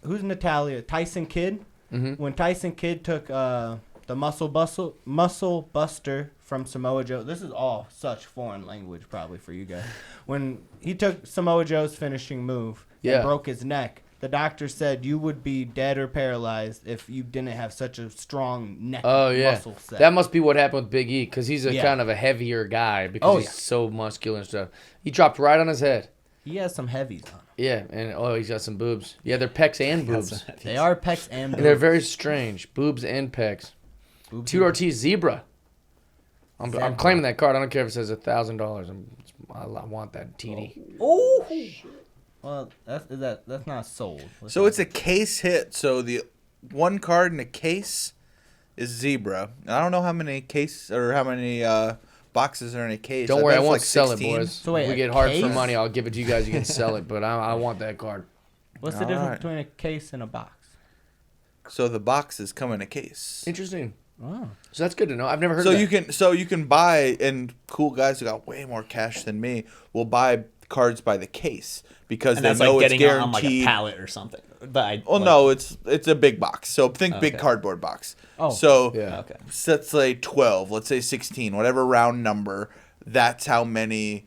who's Natalia? Tyson Kidd. Mm-hmm. When Tyson Kidd took the muscle buster from Samoa Joe. This is all such foreign language probably for you guys. When he took Samoa Joe's finishing move Yeah. and broke his neck, the doctor said you would be dead or paralyzed if you didn't have such a strong neck muscle set. That must be what happened with Big E, because he's a Yeah. kind of a heavier guy because he's yeah. so muscular and stuff. He dropped right on his head. He has some heavies on him. Yeah, and he's got some boobs. Yeah, they're pecs and boobs. They are pecs and And they're boobs. very strange. Boobs and pecs. Boobs Two and- Ortiz Zebra. I'm claiming that card. I don't care if it says $1,000. I want that TD. Oh. Well, that's not sold. So it's a case hit. So the one card in a case is Zebra. And I don't know how many boxes are in a case. Don't worry, I bet it's won't like sell 16. it, boys. So wait, if we a get hard for case? money, I'll give it to you guys. You can sell it, but I want that card. What's the difference between a case and a box? So the boxes come in a case. Interesting. Oh. So that's good to know. I've never heard So of that. you can buy, and cool guys who got way more cash than me will buy cards by the case because And they that's know like it's getting it on like a guaranteed. pallet or something. But No, it's a big box. So think big Okay. cardboard box. Oh. So Yeah. Okay. let's say 12, let's say 16, whatever round number. That's how many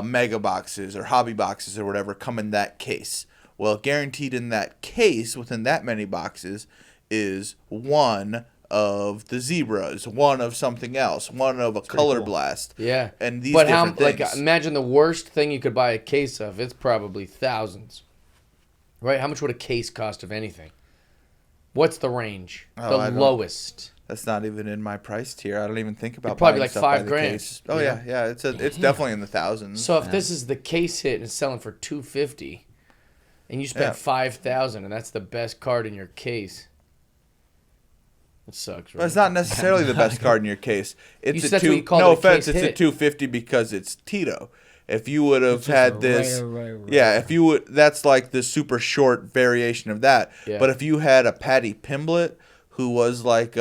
mega boxes or hobby boxes or whatever come in that case. Well, guaranteed in that case within that many boxes is one of the zebras, one of something else, one of a color cool. blast. Yeah. And these but how, different like, things. imagine the worst thing you could buy a case of. It's probably thousands. Right? How much would a case cost of anything? What's the range? Oh, I The don't- lowest. That's not even in my price tier. I don't even think about Probably buying like stuff by the $5,000. case. Oh yeah. It's definitely in the thousands. So if this is the case hit and it's selling for $250, and you spent Yeah. $5,000, and that's the best card in your case, it sucks. But Right? it's not necessarily the best card in your case. It's said that's what you call no it, a offense, case it's a hit. 250 because it's Tito. If you would have just a had this, rare. yeah, if you would, that's like the super short variation of that. Yeah. But if you had a Patty Pimblett who was like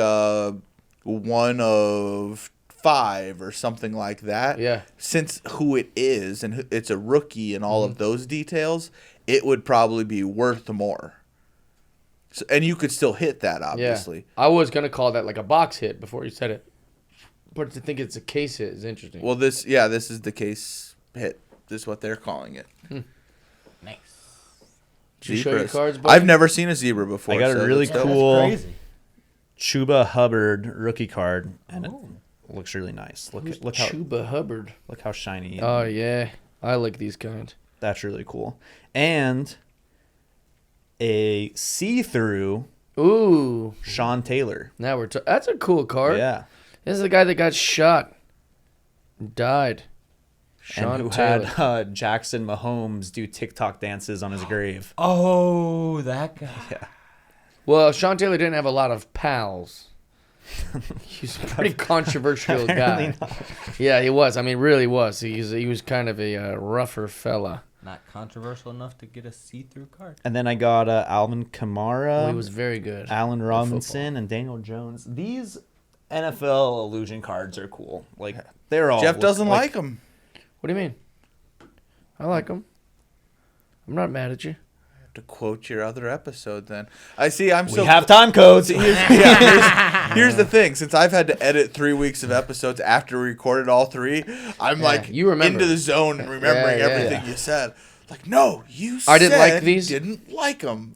one of 5 or something like that, Yeah. since who it is and it's a rookie and Mm-hmm. all of those details, it would probably be worth more. So, and you could still hit that, obviously. Yeah. I was going to call that like a box hit before you said it. But to think it's a case hit is interesting. Well, this is the case hit. This is what they're calling it. Nice. Did you show your Zebras. cards, buddy? I've never seen a zebra before. I got a so really that's dope. cool That's crazy. Chuba Hubbard rookie card, and it looks really nice. Look how Chuba Hubbard. look how shiny. Oh, yeah. I like these kinds. That's really cool. And a see-through Ooh. Sean Taylor. Now that's a cool card. Yeah. This is the guy that got shot. Died. And who had Jackson Mahomes do TikTok dances on his grave. Oh, that guy. Yeah. Well, Sean Taylor didn't have a lot of pals. He's a pretty controversial guy. Yeah, he was. I mean, really was. He was kind of a rougher fella. Not controversial enough to get a see-through card. And then I got Alvin Kamara. Well, he was very good. Allen Robinson and Daniel Jones. These NFL illusion cards are cool. Like they're all. Jeff doesn't like them. What do you mean? I like them. I'm not mad at you. To quote your other episode, then I see. We have time codes. Here's the thing. Since I've had to edit 3 weeks of episodes after we recorded all 3, I'm you remember. into the zone and remembering everything you said. Like, no, I didn't like these. You didn't like them.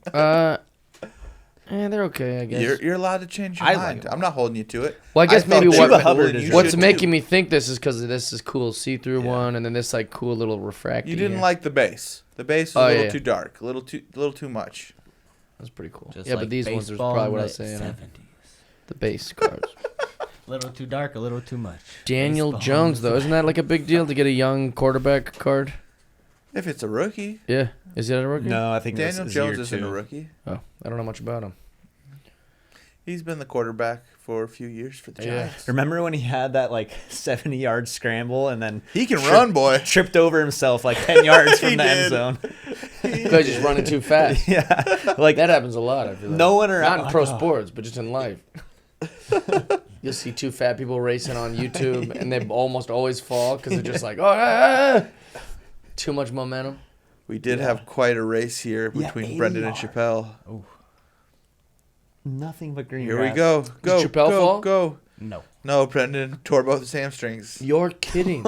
They're okay, I guess. You're allowed to change your mind. I'm not holding you to it. Well, I guess maybe what's making me me think this is because this is cool see-through one, and then this like cool little refractor. You didn't like the base. The base is a little too dark, a little too much. That's pretty cool. Just yeah, like but these ones are probably what I was saying. 70s. The base cards. A little too dark, a little too much. Daniel Jones, though, isn't that like a big deal to get a young quarterback card? If it's a rookie. Yeah, is it a rookie? No, I think Daniel Jones isn't a rookie. Oh, I don't know much about him. He's been the quarterback for a few years for the Giants. Remember when he had that like 70-yard scramble and then he can run, boy. Tripped over himself like 10 yards from the end zone. Because he's running too fast. Yeah, like that happens a lot. I feel like. No one around. Not in pro sports, but just in life. You'll see two fat people racing on YouTube, and they almost always fall because they're just like, too much momentum. We did have quite a race here between Brendan and Chappelle. Oh. Nothing but green. Here we go. Go. Did Chappelle fall? Go. No, Brendan tore both his hamstrings. You're kidding.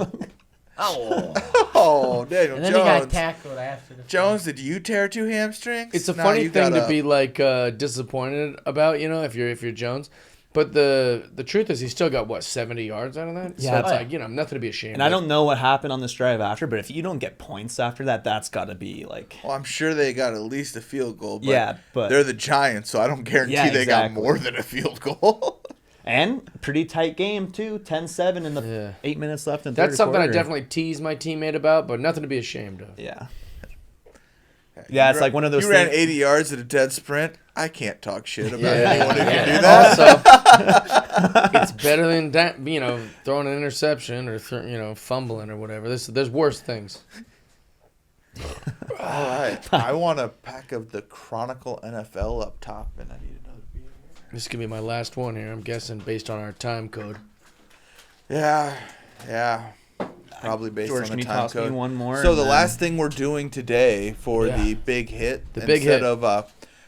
Oh, Daniel and then Jones. he got tackled after the Jones, did you tear 2 hamstrings? It's a funny thing to be like disappointed about, if you're Jones. But the truth is, he still got 70 yards out of that. Yeah, so it's like nothing to be ashamed. And I don't know what happened on this drive after, but if you don't get points after that, that's got to be like. Well, I'm sure they got at least a field goal. But but they're the Giants, so I don't guarantee they got more than a field goal. And pretty tight game too, 10-7 in the 8 minutes left in the third quarter. That's something I definitely tease my teammate about, but nothing to be ashamed of. Yeah. Yeah, it's like one of those. You ran 80 yards at a dead sprint. I can't talk shit about anyone who can do that. Also, it's better than that, throwing an interception or fumbling or whatever. There's worse things. All right, I want a pack of the Chronicle NFL up top, and I need another beer. This could be my last one here. I'm guessing based on our time code. Yeah. Probably based George, on the can you time toss code. me one more? So the last thing we're doing today for the big hit,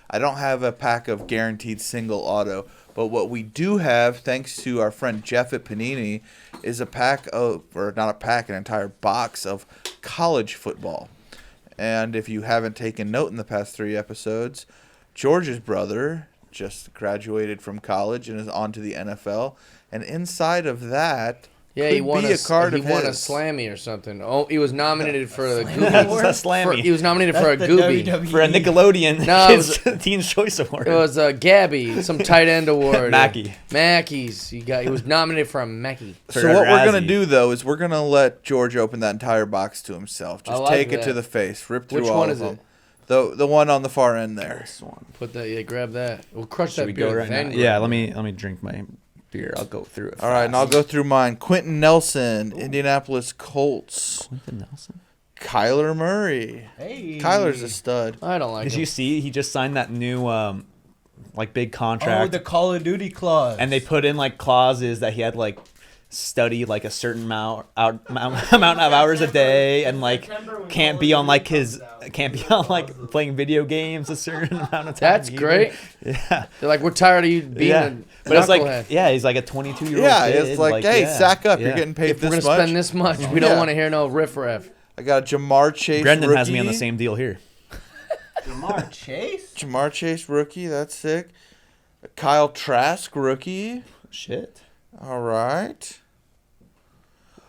I don't have a pack of guaranteed single auto, but what we do have, thanks to our friend Jeff at Panini, is an entire box of college football. And if you haven't taken note in the past 3 episodes, George's brother just graduated from college and is on to the NFL. And inside of that, he won a Slammy or something. Oh, he was nominated for the Gooby. He was nominated for a Gooby. For a Nickelodeon Teen's Choice Award. It was a Gabby, some tight end award. Mackey's. He was nominated for a Mackey. So what we're going to do, though, is we're going to let George open that entire box to himself. Just take it to the face. Rip through all of them. Which one is it? The one on the far end there. This one. Put that. Grab that. We'll crush that beer. Go right now? Yeah, let me drink my beer. I'll go through it. All right, and I'll go through mine. Quentin Nelson, Indianapolis Colts. Quentin Nelson. Kyler Murray. Hey. Kyler's a stud. I don't like him. Did you see he just signed that new big contract? Oh, the Call of Duty clause. And they put in clauses that he had study a certain amount of hours a day and can't be on playing video games a certain amount of time. That's great. Yeah. They're we're tired of you being a but it's he's like a 22-year-old kid. Yeah, it's hey, sack up. You're getting paid if this much. We're going to spend this much. We don't want to hear no riff-raff. I got Jamar Chase Brendan rookie. has me on the same deal here. Jamar Chase? Jamar Chase rookie. That's sick. Kyle Trask rookie. Shit. All right.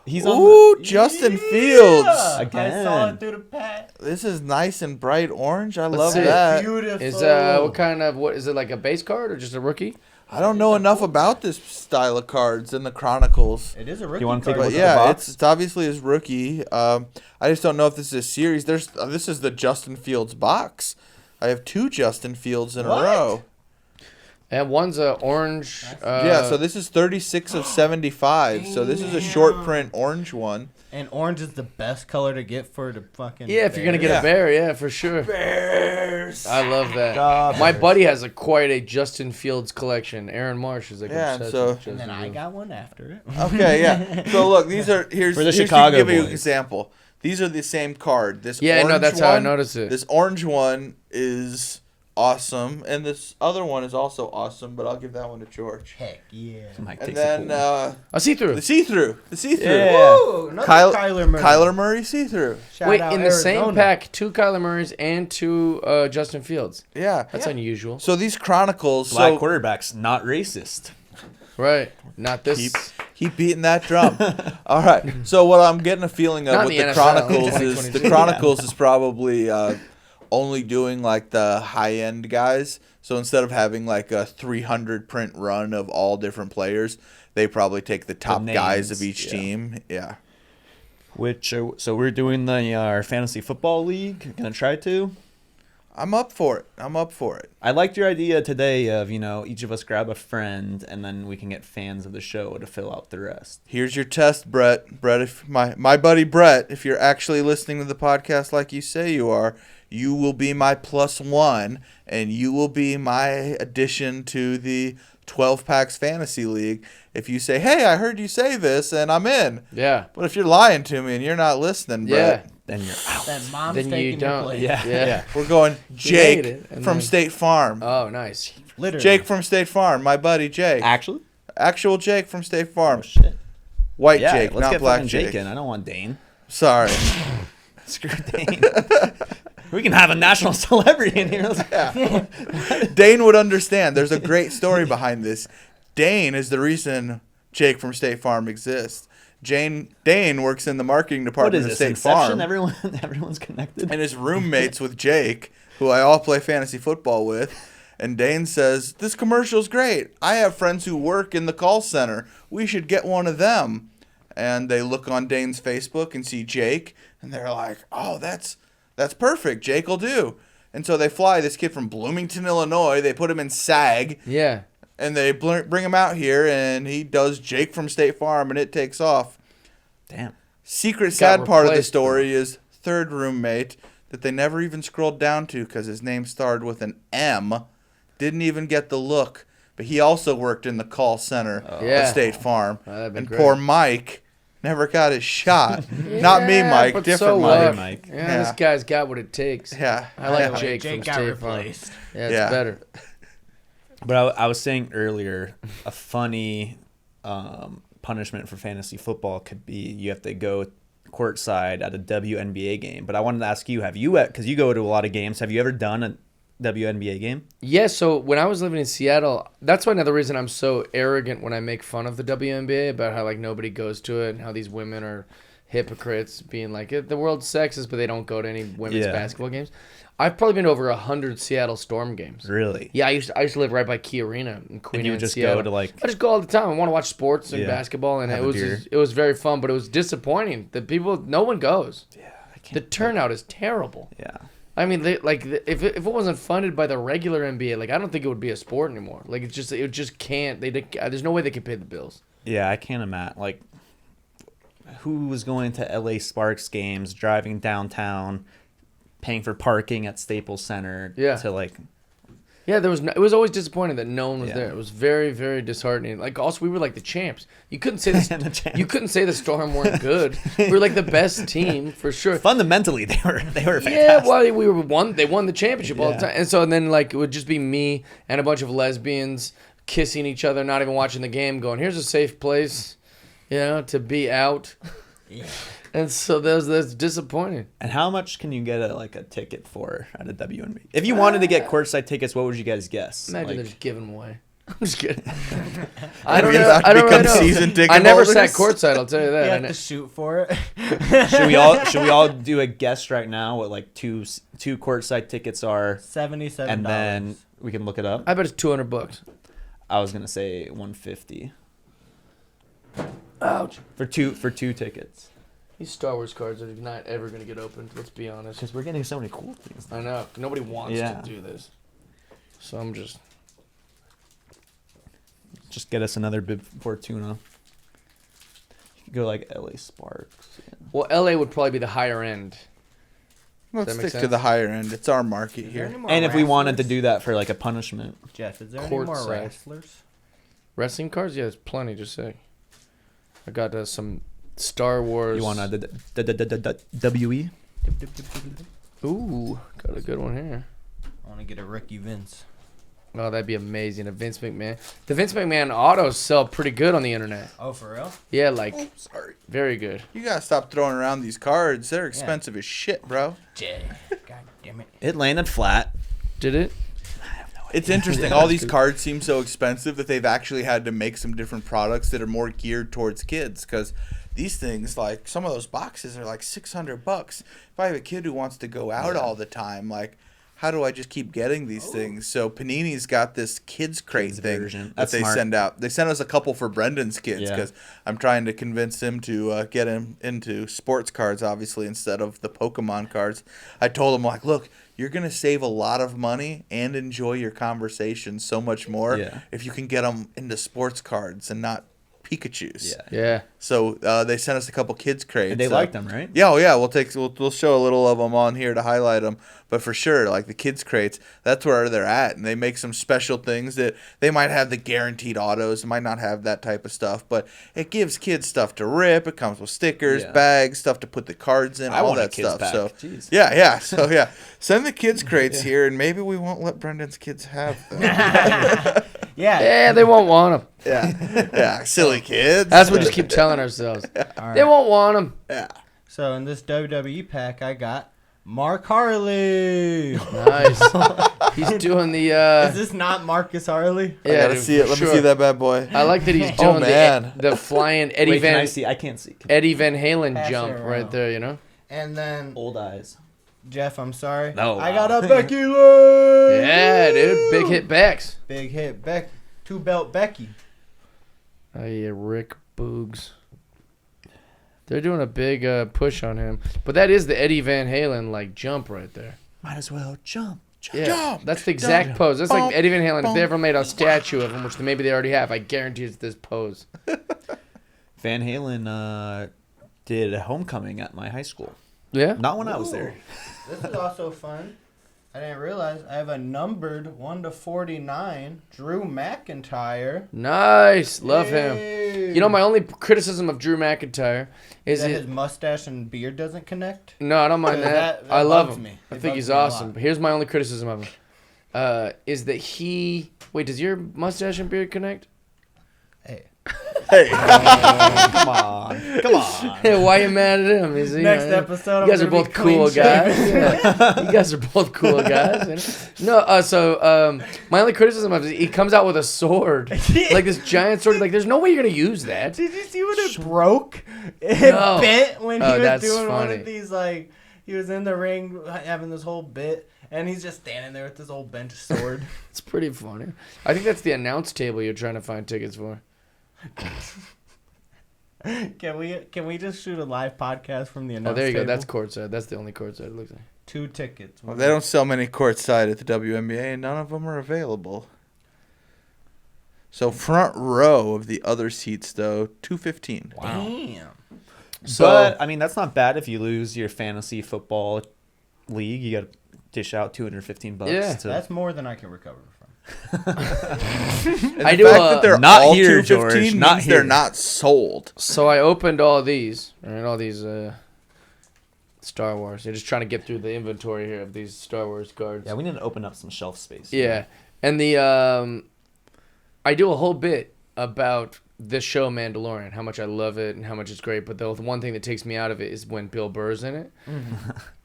He's on Ooh, Justin Fields. Again. I saw it through the pack. This is nice and bright orange. I love see. that. Beautiful. Is what is it, like a base card or just a rookie? I don't know enough about this style of cards in the Chronicles. It is a rookie wanna take card. a But look at the yeah, box? it's obviously his rookie. I just don't know if this is a series. This is the Justin Fields box. I have 2 Justin Fields in a row. And one's a orange. Yeah, so this is 36 of 75. So this is a short print orange one. And orange is the best color to get for the fucking. Yeah, if you're gonna get Yeah. a bear, yeah, for sure. Bears. I love that. My buddy has quite a Justin Fields collection. Aaron Marsh is like obsessed so- with Justin And then I Fields. got one after it. Okay, yeah. So look, here's For the here's Chicago to give you an boys. example. These are the same card. This Yeah, no, orange that's how I one- noticed it. This orange one is awesome, and this other one is also awesome. But I'll give that one to George. Heck yeah. Mike And takes then the pool. A see-through. the see-through, Yeah. Woo, another Kyler Murray. Kyler Murray see-through. Shout Wait, out in the same Arizona. pack, 2 Kyler Murrays and 2 Justin Fields. Yeah. That's unusual. So these Chronicles. Black so quarterbacks, not racist. Right. Not this. keep beating that drum. All right. So what I'm getting a feeling of Not with in the the NFL. Chronicles is 2022. the Chronicles is probably only doing like the high end guys. So instead of having like a 300 print run of all different players, they probably take the top guys of names, each yeah. team. Yeah. So we're doing our fantasy football league. Gonna try to. I'm up for it. I liked your idea today of each of us grab a friend and then we can get fans of the show to fill out the rest. Here's your test, Brett. Brett, if my buddy Brett, if you're actually listening to the podcast like you say you are, you will be my +1, and you will be my addition to the 12 Packs Fantasy League. If you say, hey, I heard you say this, and I'm in. Yeah. But if you're lying to me and you're not listening, Brett, Then you're out. Then mom's Then you taking your don't. place. Yeah. we're going made Jake it, and from then- State Farm. Oh, nice. Literally. Jake from State Farm, my buddy Jake. Actually? Actual Jake from State Farm. Oh shit. White Yeah, Jake, let's not get black fucking Jake. Jake in. I don't want Dane. Sorry. Screw Dane. We can have a national celebrity in here. Dane would understand. There's a great story behind this. Dane is the reason Jake from State Farm exists. Dane works in the marketing What department is of this? State Inception? Farm, Everyone's connected. and his roommates with Jake, who I all play fantasy football with. And Dane says, "This commercial's great. I have friends who work in the call center. We should get one of them." And they look on Dane's Facebook and see Jake, and they're like, "Oh, that's perfect. Jake will do." And so they fly this kid from Bloomington, Illinois. They put him in SAG. Yeah. And they bring him out here, and he does Jake from State Farm, and it takes off. Damn. Secret sad part of the replaced, story is third roommate that they never even scrolled down to because his name started with an M. Didn't even get the look. But he also worked in the call center Yeah. at State Farm. Oh, that'd be and great. poor Mike never got his shot. Not me, Yeah, Mike. but Different so Mike. what? Mike. Yeah, Yeah. this guy's got what it takes. Yeah. I like Yeah. Jake, Jake from got State Farm. replaced. Yeah, it's Yeah. better. But I was saying earlier, a funny punishment for fantasy football could be you have to go courtside at a WNBA game. But I wanted to ask you, because you go to a lot of games, have you ever done a WNBA game? Yeah, so when I was living in Seattle, that's why another reason I'm so arrogant when I make fun of the WNBA about how like nobody goes to it and how these women are hypocrites being like the world's sexist, but they don't go to any women's Yeah. basketball games. I've probably been to over 100 Seattle Storm games. Really? Yeah, I used to live right by Key Arena in Queen And you would Anne, just Seattle. go to like... I just go all the time. I want to watch sports and Yeah. basketball, and Have it a was beer. it was very fun, but it was disappointing. No one goes. Yeah, I can't. The turnout is terrible. Yeah. I mean, if it wasn't funded by the regular NBA, like I don't think it would be a sport anymore. Like it just can't. There's no way they can pay the bills. Yeah, I can't imagine. Like, who was going to LA Sparks games, driving downtown, paying for parking at Staples Center Yeah. to like... Yeah, it was always disappointing that no one was Yeah. there. It was very, very disheartening. Like also, we were like the champs. You couldn't say this. The champs. You couldn't say the Storm weren't good. We were like the best team for sure. Fundamentally, they were fantastic. Yeah, well, we were They won the championship all the Yeah. time, and then like it would just be me and a bunch of lesbians kissing each other, not even watching the game, going, "Here's a safe place, to be out." And so that's disappointing. And how much can you get a ticket for at a WNBA? If you wanted to get courtside tickets, what would you guys guess? Imagine Like, they're just giving them away. I'm just kidding. I don't know. I don't really know. Season ticket I never holders? sat courtside. I'll tell you that. You I have ne- to shoot for it. Should we all do a guess right now what like two courtside tickets are, $77. and then we can look it up? I bet it's $200. I was gonna say 150 Ouch. for two tickets. These Star Wars cards are not ever going to get opened. Let's be honest. Because we're getting so many cool things. I know. Nobody wants Yeah. to do this. So I'm just... Just get us another bib Fortuna. You could go like LA Sparks. Yeah. Well, LA would probably be the higher end. Let's that make stick to sense? the higher end. It's our market Is there here. any more And if we wanted to wrestlers? do that for like a punishment, Jeff, is there any Court more side. wrestlers? Wrestling cards? Yeah, there's plenty. Just say. I got some Star Wars. you want the WE? Ooh, got a good one here. I want to get a Ricky Vince. Oh, that'd be amazing. A Vince McMahon. The Vince McMahon autos sell pretty good on the internet. Oh, for real? Yeah, like Sorry. very good. You gotta stop throwing around these cards. They're expensive as shit, bro. Jay. God damn it. It landed flat. Did it? It's interesting. All these cards seem so expensive that they've actually had to make some different products that are more geared towards kids. Because these things, like some of those boxes, are like $600. If I have a kid who wants to go out all the time, like, how do I just keep getting these things? So Panini's got this kids crate Kids thing version. that That's they smart. send out. They sent us a couple for Brendan's kids Yeah. because I'm trying to convince him to get him into sports cards, obviously, instead of the Pokemon cards. I told him, like, look, you're going to save a lot of money and enjoy your conversation so much more Yeah. if you can get them into sports cards and not Pikachus. Yeah. Yeah. So they sent us a couple kids crates. And they liked them, right? Yeah, yeah. We'll show a little of them on here to highlight them. But for sure, like the kids crates, that's where they're at, and they make some special things that they might have the guaranteed autos, might not have that type of stuff, but it gives kids stuff to rip. It comes with stickers, Yeah. bags, stuff to put the cards in, I all want a that kids stuff. pack. So Jeez. yeah. So yeah, send the kids crates here, and maybe we won't let Brendan's kids have them. Yeah. Yeah, they won't want them. yeah, silly kids. That's what we just keep telling ourselves. All They right. won't want them. Yeah. So in this WWE pack, I got Mark Harley. Nice. He's doing the. Is this not Marcus Harley? I gotta dude, see it. for Let me sure. see that bad boy. I like that he's Oh, doing man. the flying Eddie Wait, can I Van see? I can't see. Eddie Van Halen Pass it jump around. right there. You know. And then Old eyes. Jeff, I'm sorry. No, I wow. got a Becky Lynch. Yeah, dude. Big hit backs. Big hit Beck. 2-belt Becky. Oh yeah, Rick Boogs. They're doing a big push on him, but that is the Eddie Van Halen like jump right there. Might as well jump. Yeah, Jump, that's the exact jump, pose. That's like bump, Eddie Van Halen. If they bump. ever made a statue of him, which maybe they already have, I guarantee it's this pose. Van Halen did a homecoming at my high school. Yeah. Not when I was there. This is also fun. I didn't realize I have a numbered 1/49 Drew McIntyre. Nice. Love him. Yay. You know, my only criticism of Drew McIntyre is that it. his mustache and beard doesn't connect. No, I don't mind that. That I love bugs him. me. I It think bugs he's me a lot. awesome. But here's my only criticism of him. Is that he. Wait, does your mustache and beard connect? Hey. Hey. Come on. Come on. Hey, why you mad at him? Is he, Next episode, You guys I'm are gonna both be clean cool guys. shaven. Yeah. You guys are both cool guys. No, so my only criticism of it is he comes out with a sword, like this giant sword. Like, there's no way you're gonna use that. Did you see when it broke? It No. bit when he Oh, was that's doing one funny. of these, like, he was in the ring having this whole bit, and he's just standing there with this old bench sword. It's pretty funny. I think that's the announce table you're trying to find tickets for. Can we just shoot a live podcast from the Oh, announce there you go. table? That's courtside. That's the only courtside it looks like. 2 tickets. Well, they don't sell many courtside at the WNBA, and none of them are available. So front row of the other seats, though, $215. Damn. So, But I mean, that's not bad if you lose your fantasy football league. You got to dish out $215. Yeah. That's more than I can recover from. And I the do, fact that they're not all here, $215 George, means not they're here. not sold. so I opened all these, right? All these Star Wars. You're just trying to get through the inventory here of these Star Wars cards. Yeah, we need to open up some shelf space. Yeah, and the I do a whole bit about this show Mandalorian, how much I love it and how much it's great. But the one thing that takes me out of it is when Bill Burr's in it,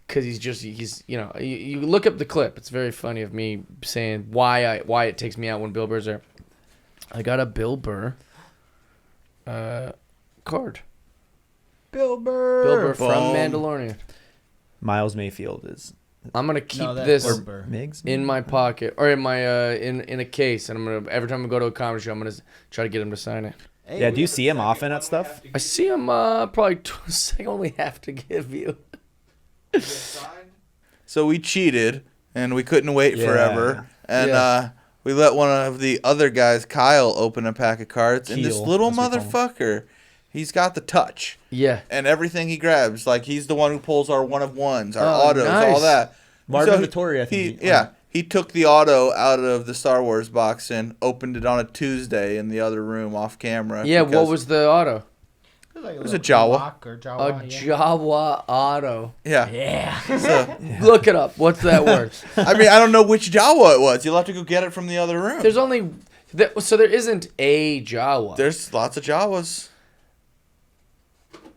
because he's you know, you look up the clip. It's very funny of me saying why it takes me out when Bill Burr's there. I got a Bill Burr card. Bill Burr. Bill Burr from Boom. Mandalorian. Miles Mayfield is I'm gonna keep No, that's this Bill Burr. Migs. in my pocket or in my in a case, and I'm gonna every time I go to a comedy show, I'm gonna try to get him to sign it. Hey, Yeah, we do you have see him often at stuff? I see him probably I only have to give you. So we cheated, and we couldn't wait Yeah. forever. And Yeah. we let one of the other guys, Kyle, open a pack of cards. And this Keel, little as we call him. motherfucker, he's got the touch. Yeah. And everything he grabs, like he's the one who pulls our one of ones, our Oh, autos, nice. all that. Marvin So Vittori, I think. he took the auto out of the Star Wars box and opened it on a Tuesday in the other room off camera. Yeah. What because- was the auto? It was a Jawa. Or A Jawa, yeah. Jawa auto. Yeah. Yeah. So, Look it up. What's that word? I mean, I don't know which Jawa it was. You'll have to go get it from the other room. There's only so there isn't a Jawa. There's lots of Jawas.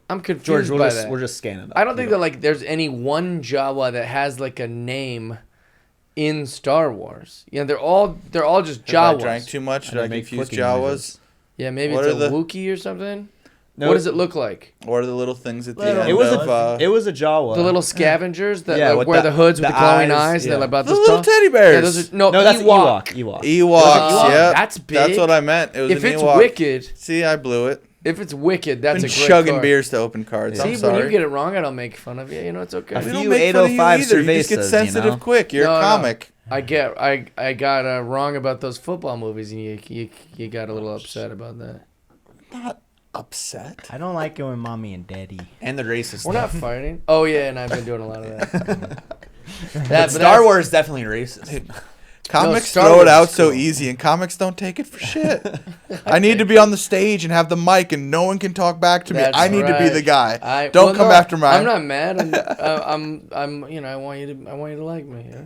I'm confused George, by that. we're just scanning. I don't think that like there's any one Jawa that has like a name in Star Wars. Yeah, they're all just If I Jawas. drank too much, did they I make confuse clicking Jawas? noises. Yeah, maybe What it's are a the- Wookiee or something. No, What does it look like? Or the little things at the Little- end It was of... it was a Jawa. The little scavengers that Yeah, like, with wear the- the hoods with the the glowing eyes, eyes, and they're yeah. about the this little tall. teddy bears. Yeah, those are, no, that's Ewok. Ewok. Ewoks, Ewok. yep. That's big. That's what I meant. It was If an it's Ewok. wicked, See, I blew it. if it's wicked, that's Been a great chugging card. beers to open cards. See, I'm sorry. when you get it wrong, I don't make fun of you. You know, it's okay. A We few don't make fun of you 805 either. You just get cervezas, sensitive you know? quick. You're No, a no. comic. I got wrong about those football movies, and you got a little upset about that. Not upset. I don't like it when mommy and daddy. And the racist We're stuff. not fighting. Oh yeah, and I've been doing a lot of that. But Star Wars is definitely racist. Comics Star throw it Wars out is so cool. easy, and comics don't take it for shit. I need to be on the stage and have the mic, and no one can talk back to me. That's I need to be right. the guy. Well, Don't come no, after mine. I'm not mad. I'm. You know, I want you to like me. You know?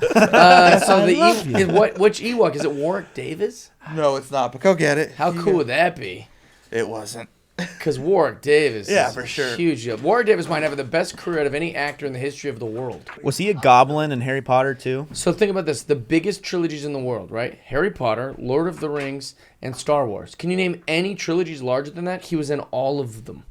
So which Ewok is it? Warwick Davis? No, it's not. But go get it. How cool would that be? It wasn't. Because Warwick Davis, Yeah, is for sure. huge. Warwick Davis might have the best career out of any actor in the history of the world. Was he a goblin in Harry Potter too? So think about this: the biggest trilogies in the world, right? Harry Potter, Lord of the Rings, and Star Wars. Can you name any trilogies larger than that? He was in all of them.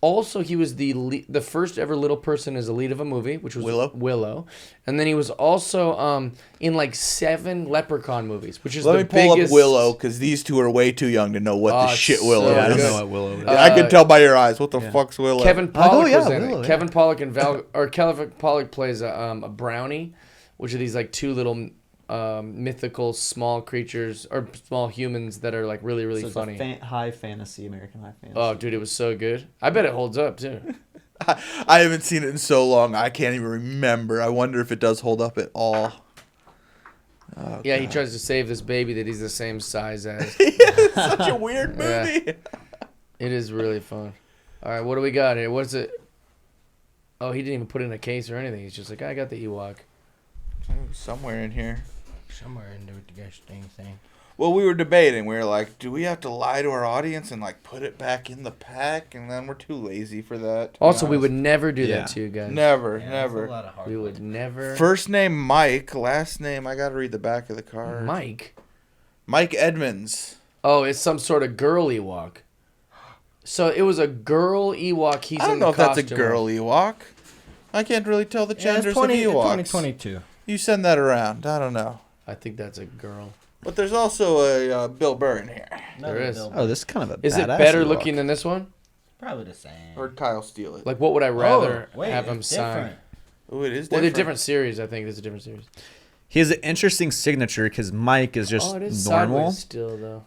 Also, he was the first ever little person as a lead of a movie, which was Willow. And then he was also in like 7 Leprechaun movies, which is Let the me pull biggest. up Willow, because these two are way too young to know what the Oh, shit so Willow Yeah, I don't is. know what Willow is. I can tell by your eyes. What the fuck's Willow? Kevin Pollak yeah, was in Willow, it. yeah. Kevin Pollak and Kevin Pollak plays a brownie, which are these like 2 little mythical small creatures or small humans that are like really really So it's funny. a high fantasy, American high fantasy. Oh, dude, it was so good. I bet it holds up too. I haven't seen it in so long, I can't even remember. I wonder if it does hold up at all. Yeah, he tries to save this baby that he's the same size as. It's such a weird Yeah. movie. It is really fun. All right, what do we got here? What's it? Oh, he didn't even put it in a case or anything. He's just like, I got the Ewok. Somewhere in here. Somewhere in the gosh dang thing. Well, we were debating. We were like, do we have to lie to our audience and like put it back in the pack? And then we're too lazy for that. to be Also, we honest. would never do Yeah. that to you guys. Never, Yeah, never. that's a lot of hard We work. would never. First name Mike, last name I gotta read the back of the card. Mike. Mike Edmonds. Oh, it's some sort of girl Ewok. So it was a girl Ewok. He's I don't in know the if that's a costume girl of. Ewok. I can't really tell the Yeah, it's genders 20, of Ewoks. 2022. You send that around. I don't know. I think that's a girl. But there's also a Bill Burr in here. There is. Oh, this is kind of a Is it badass better Ewok. looking than this one? Probably the same. Or Kyle steal it. Like, what would I rather wait, have him it's sign? different. Oh, it is Well, different. they're different series. I think it's a different series. He has an interesting signature because Mike is just Oh, it is normal. sideways still though.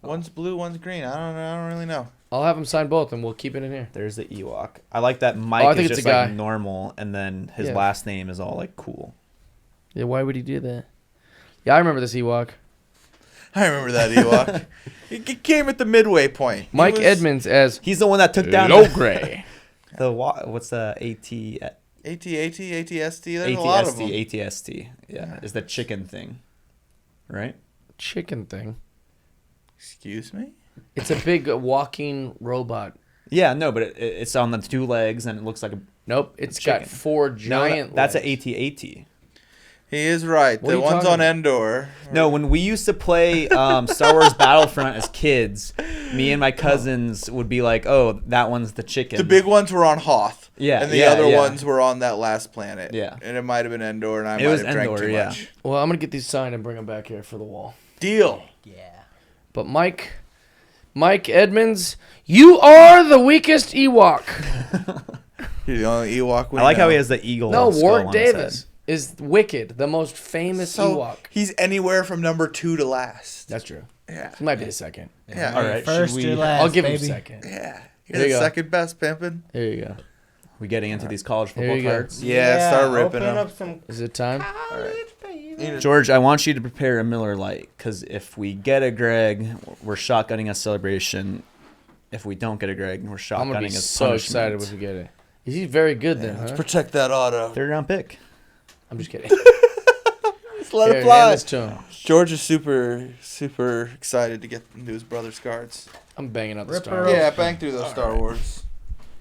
One's blue, one's green. I don't know. I don't really know. I'll have him sign both, and we'll keep it in here. There's the Ewok. I like that Mike I think is it's just a guy. like normal, and then his Yeah. last name is all like cool. Yeah, why would he do that? Yeah, I remember this Ewok. I remember that Ewok. He came at the midway point. He Mike was Edmonds as He's the one that took down Logray. what's the ATST. There's a lot of them. ATST. Yeah, is the chicken thing, right? Chicken thing. Excuse me? It's a big walking robot. Yeah, no, but it's on the 2 legs and it looks like a Nope, it's chicken. got 4 No, giant. that's legs. an AT-AT. He is right. What are The you one's talking on about? Endor. No, when we used to play Star Wars Battlefront as kids, me and my cousins would be like, "Oh, that one's the chicken." The big ones were on Hoth. Yeah, And the yeah, other yeah. ones were on that last planet. Yeah. And it might have been Endor, and I It might was have drank Endor, too yeah. much. Well, I'm gonna get these signed and bring them back here for the wall. Deal. But Mike Edmonds, you are the weakest Ewok. You're the only Ewok we I like how know. he has the eagle. No, skull Warwick on his Davis head. is Wicked, the most famous So Ewok. he's anywhere from number 2 to last. That's true. Yeah. He might be the second. Yeah. All right, First should or we- last, I'll give baby. him second. Yeah. There You're you the go. second best, pimpin'. There you go. We getting into these college Here football you go. cards? Yeah, start ripping open them. up some Is it time? George, I want you to prepare a Miller Lite because if we get a Greg, we're shotgunning a celebration. If we don't get a Greg, we're shotgunning I'm gonna be a so punishment. excited if we get it. He's very good then, huh? Protect that auto. Third round pick. I'm just kidding. Just let Here, it hand fly. this to him. George is super, super excited to get into his brother's cards. I'm banging out the Rip Star her Wars. Yeah, bang through those Star Wars.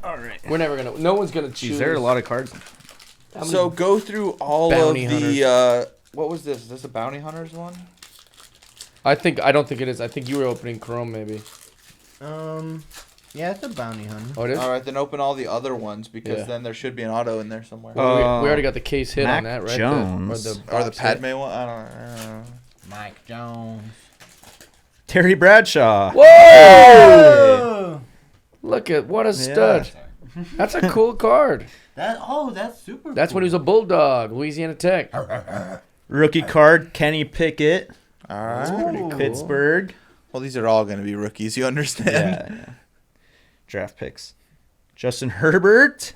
All right. We're never gonna. No one's gonna choose. Jeez, there are a lot of cards. How many- So go through all Bounty of the. What was this? Is this a Bounty Hunters one? I don't think it is. I think you were opening Chrome maybe. Yeah, it's a bounty hunter. Oh, it is. All right, then open all the other ones because Yeah. then there should be an auto in there somewhere. Well, we already got the case hit on Mac that, right? Jones. or the box hit. Padme one. I don't know. Mike Jones. Terry Bradshaw. Whoa! Oh, Look at what a stud. That's a cool card. that's super. That's when he was a Bulldog, Louisiana Tech. Rookie card, Kenny Pickett, All right. Pretty cool. Pittsburgh. Well, these are all going to be rookies. You understand? Yeah. Draft picks. Justin Herbert.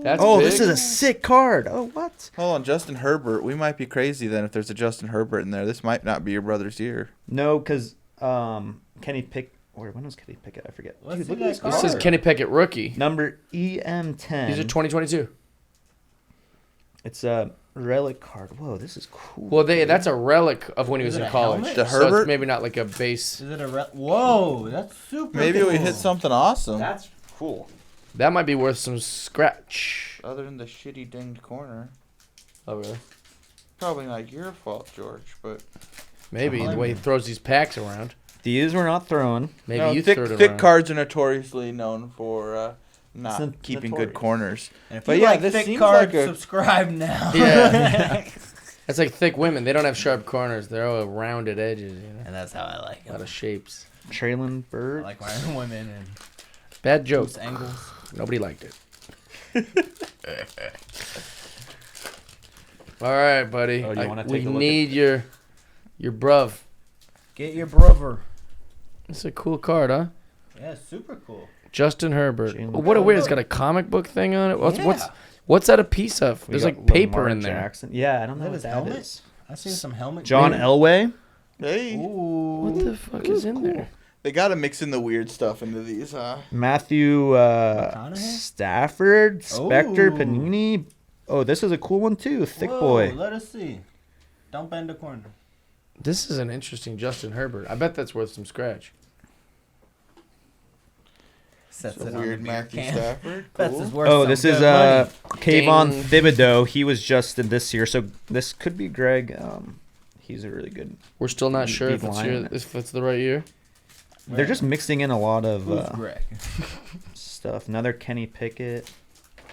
That's Oh, big. this is a sick card. Oh, what? Hold on, Justin Herbert. We might be crazy then if there's a Justin Herbert in there. This might not be your brother's year. No, because Kenny Pickett. Or when was Kenny Pickett? I forget. Let's Dude, see look at that this card. This says Kenny Pickett rookie. Number EM10. These are 2022. It's a relic card. Whoa, this is cool. Well, that's a relic of when he was Is it in a college. helmet? The So Herbert? it's maybe not like a base. Is it a whoa? That's super. Maybe cool. we hit something awesome. That's cool. That might be worth some scratch. Other than the shitty dinged corner. Oh, really? Probably not your fault, George, but Maybe the way he throws these packs around. These were not thrown. Maybe no, you thick, threw it thick around. cards are notoriously known for not It's keeping notorious. good corners. And if But you yeah, like this thick seems cards, like a- subscribe now. Yeah. That's like thick women. They don't have sharp corners. They're all rounded edges, you know? And that's how I like A lot it. of shapes. Traylon I Bird. like my women and Bad joke. loose angles. Nobody liked it. All right, buddy. Oh, you wanna we take a look need your bruv. Get your brother. It's a cool card, huh? Yeah, super cool. Justin Herbert. Jalen Oh, what a weird. It's Herbert. got a comic book thing on it. What's Yeah. what's that a piece of? We There's got like paper Lamar in there. Jackson. Yeah, I don't Is know that what his that helmet? is. I see some helmet. John green. Elway. Hey, Ooh. What the fuck is in there? they got to mix in the weird stuff into these, huh? Matthew McConaughey? Stafford. Spectre. Ooh. Panini. Oh, this is a cool one too. Thick Whoa, boy. Let us see. Don't bend the corner. This is an interesting Justin Herbert. I bet that's worth some scratch. Sets It's it a on weird the beer Matthew can. Stafford. That's Cool. his worth. Oh, some this good is money. Kayvon Ding. Thibodeau. He was just in this year, so this could be Greg. He's a really good. We're still not sure Deep line. if it's the right year. They're just mixing in a lot of Who's Greg? stuff. Another Kenny Pickett.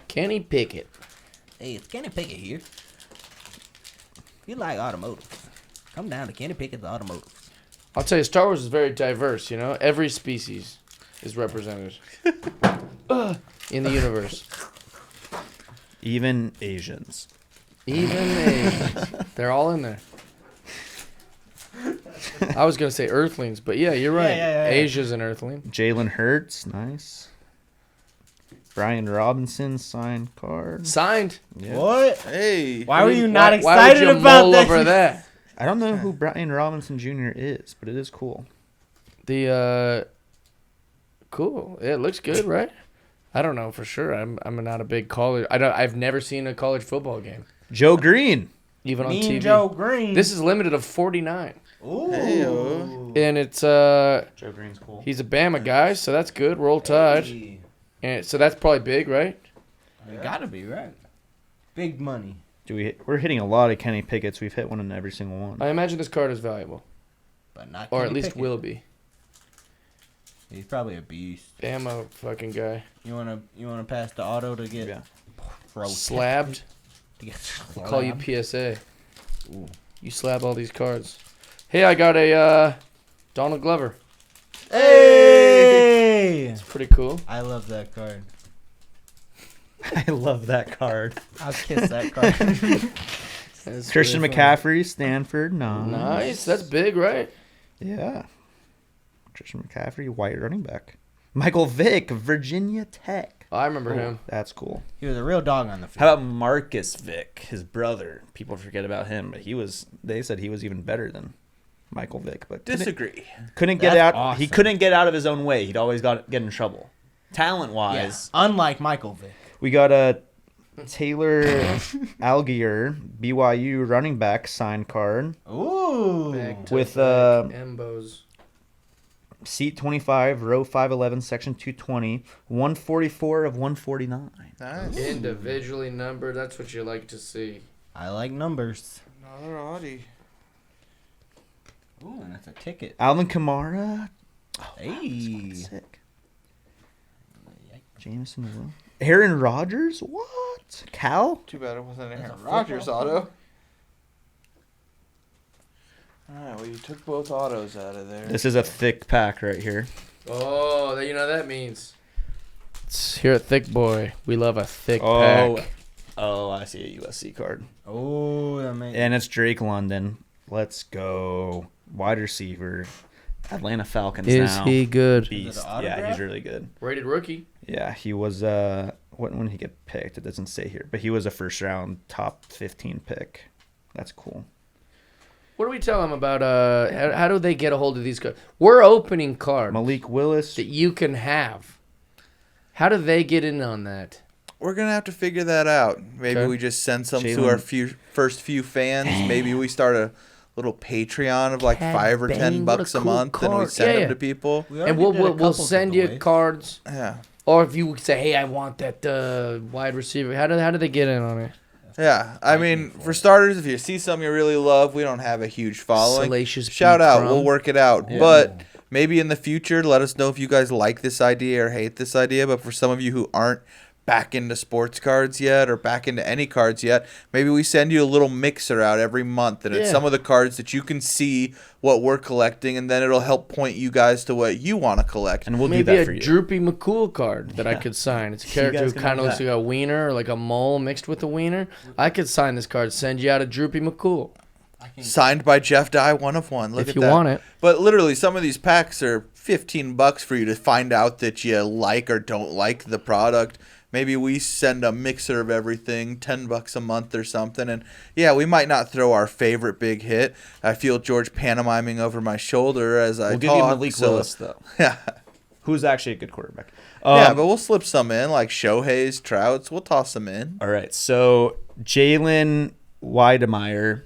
Kenny Pickett. Hey, it's Kenny Pickett here. If you like automotive, come down to Kenny Pickett's Automotive. I'll tell you, Star Wars is very diverse. You know, every species is represented in the universe. Even Asians. Even Asians. They're all in there. I was gonna say Earthlings, but yeah, you're right. Yeah. Asia's an Earthling. Jalen Hurts, nice. Brian Robinson signed card. Signed. Yeah. What? Hey, Why were you not Why excited would you about mull that? over that? I don't know who Brian Robinson Jr. is, but it is cool. The cool. Yeah, it looks good, right? I don't know for sure. I'm not a big college. I've never seen a college football game, Joe Green. even on Mean TV. Joe Green. This is limited of 49, Ooh. Hey-o. and it's Joe Green's cool. he's a Bama guy, so that's good. Roll Tide, Hey. and so that's probably big, right? It gotta be right. Big money. We're hitting a lot of Kenny Pickett's. We've hit one in every single one. I imagine this card is valuable, But not or at Kenny least Pickett. will be. He's probably a beast. Ammo fucking guy. You wanna pass the auto to get Slabbed. To get I'll call you slabbed? PSA. You slab all these cards. Hey, I got a Donald Glover. Hey! It's pretty cool. I love that card. I love that card. I'll kiss that card. That's Christian really fun. McCaffrey, Stanford. Nice. That's big, right? Yeah. Christian McCaffrey, white running back. Michael Vick, Virginia Tech. I remember him. That's cool. He was a real dog on the field. How about Marcus Vick, his brother? People forget about him, but they said he was even better than Michael Vick. But Disagree. couldn't get That's out. awesome. He couldn't get out of his own way. He'd always get in trouble. Talent-wise, Unlike Michael Vick. we got a Taylor Algier, BYU running back signed card Ooh. Back to with back Embos. seat 25, row 511, section 220, 144 of 149. Nice. Individually numbered. That's what you like to see. I like numbers. Another Audi. Ooh, and that's a ticket. Alvin Kamara. Hey. Sick. Jameson Will. Aaron Rodgers? What? Cal? Too bad it wasn't Aaron a Rodgers football auto. Alright, well you took both autos out of there. This is a thick pack right here. Oh, you know what that means. It's here at Thick Boy, we love a thick Oh, pack. I see a USC card. Oh, that makes And it's Drake London. Let's go. Wide receiver. Atlanta Falcons Is now. he good? Beast. Is it an Yeah, autograph? he's really good. Rated rookie. Yeah, he was when did he get picked? It doesn't say here, but he was a first round top 15 pick. That's cool. What do we tell them about? How do they get a hold of these cards? We're opening cards Malik Willis. that you can have. How do they get in on that? We're gonna have to figure that out. Maybe Okay. we just send some to Jalen- our first few fans. Maybe we start a little Patreon of like God $5 or dang, $10 what a bucks a cool month, and we card. send Yeah, them yeah. to people. We And already did a we'll couple send you giveaways. cards. Yeah, Or if you say, hey, I want that wide receiver. How do they get in on it? yeah. I mean, for starters, if you see something you really love, we don't have a huge following. Salacious Shout Pete out, Crumb. we'll work it out. But maybe in the future, let us know if you guys like this idea or hate this idea. But for some of you who aren't back into sports cards yet or back into any cards yet, maybe we send you a little mixer out every month, and it's Yeah. some of the cards that you can see what we're collecting, and then it'll help point you guys to what you want to collect. And we'll Maybe do that a for you. Droopy McCool card that I could sign. It's a character guys who can kind of have looks that. like a wiener or like a mole mixed with a wiener. I could sign this card, send you out a Droopy McCool. Signed by Jeff Dye, 1 of 1. Look If at you that. want it. But literally, some of these packs are $15 for you to find out that you like or don't like the product. Maybe we send a mixer of everything, $10 a month or something. And yeah, we might not throw our favorite big hit. I feel George pantomiming over my shoulder as I We'll talk. give you Malik so- Willis though, Yeah. who's actually a good quarterback. Yeah, but we'll slip some in, like Shohei's, Trout's. We'll toss them in. All right, so Jalen Weidemeyer,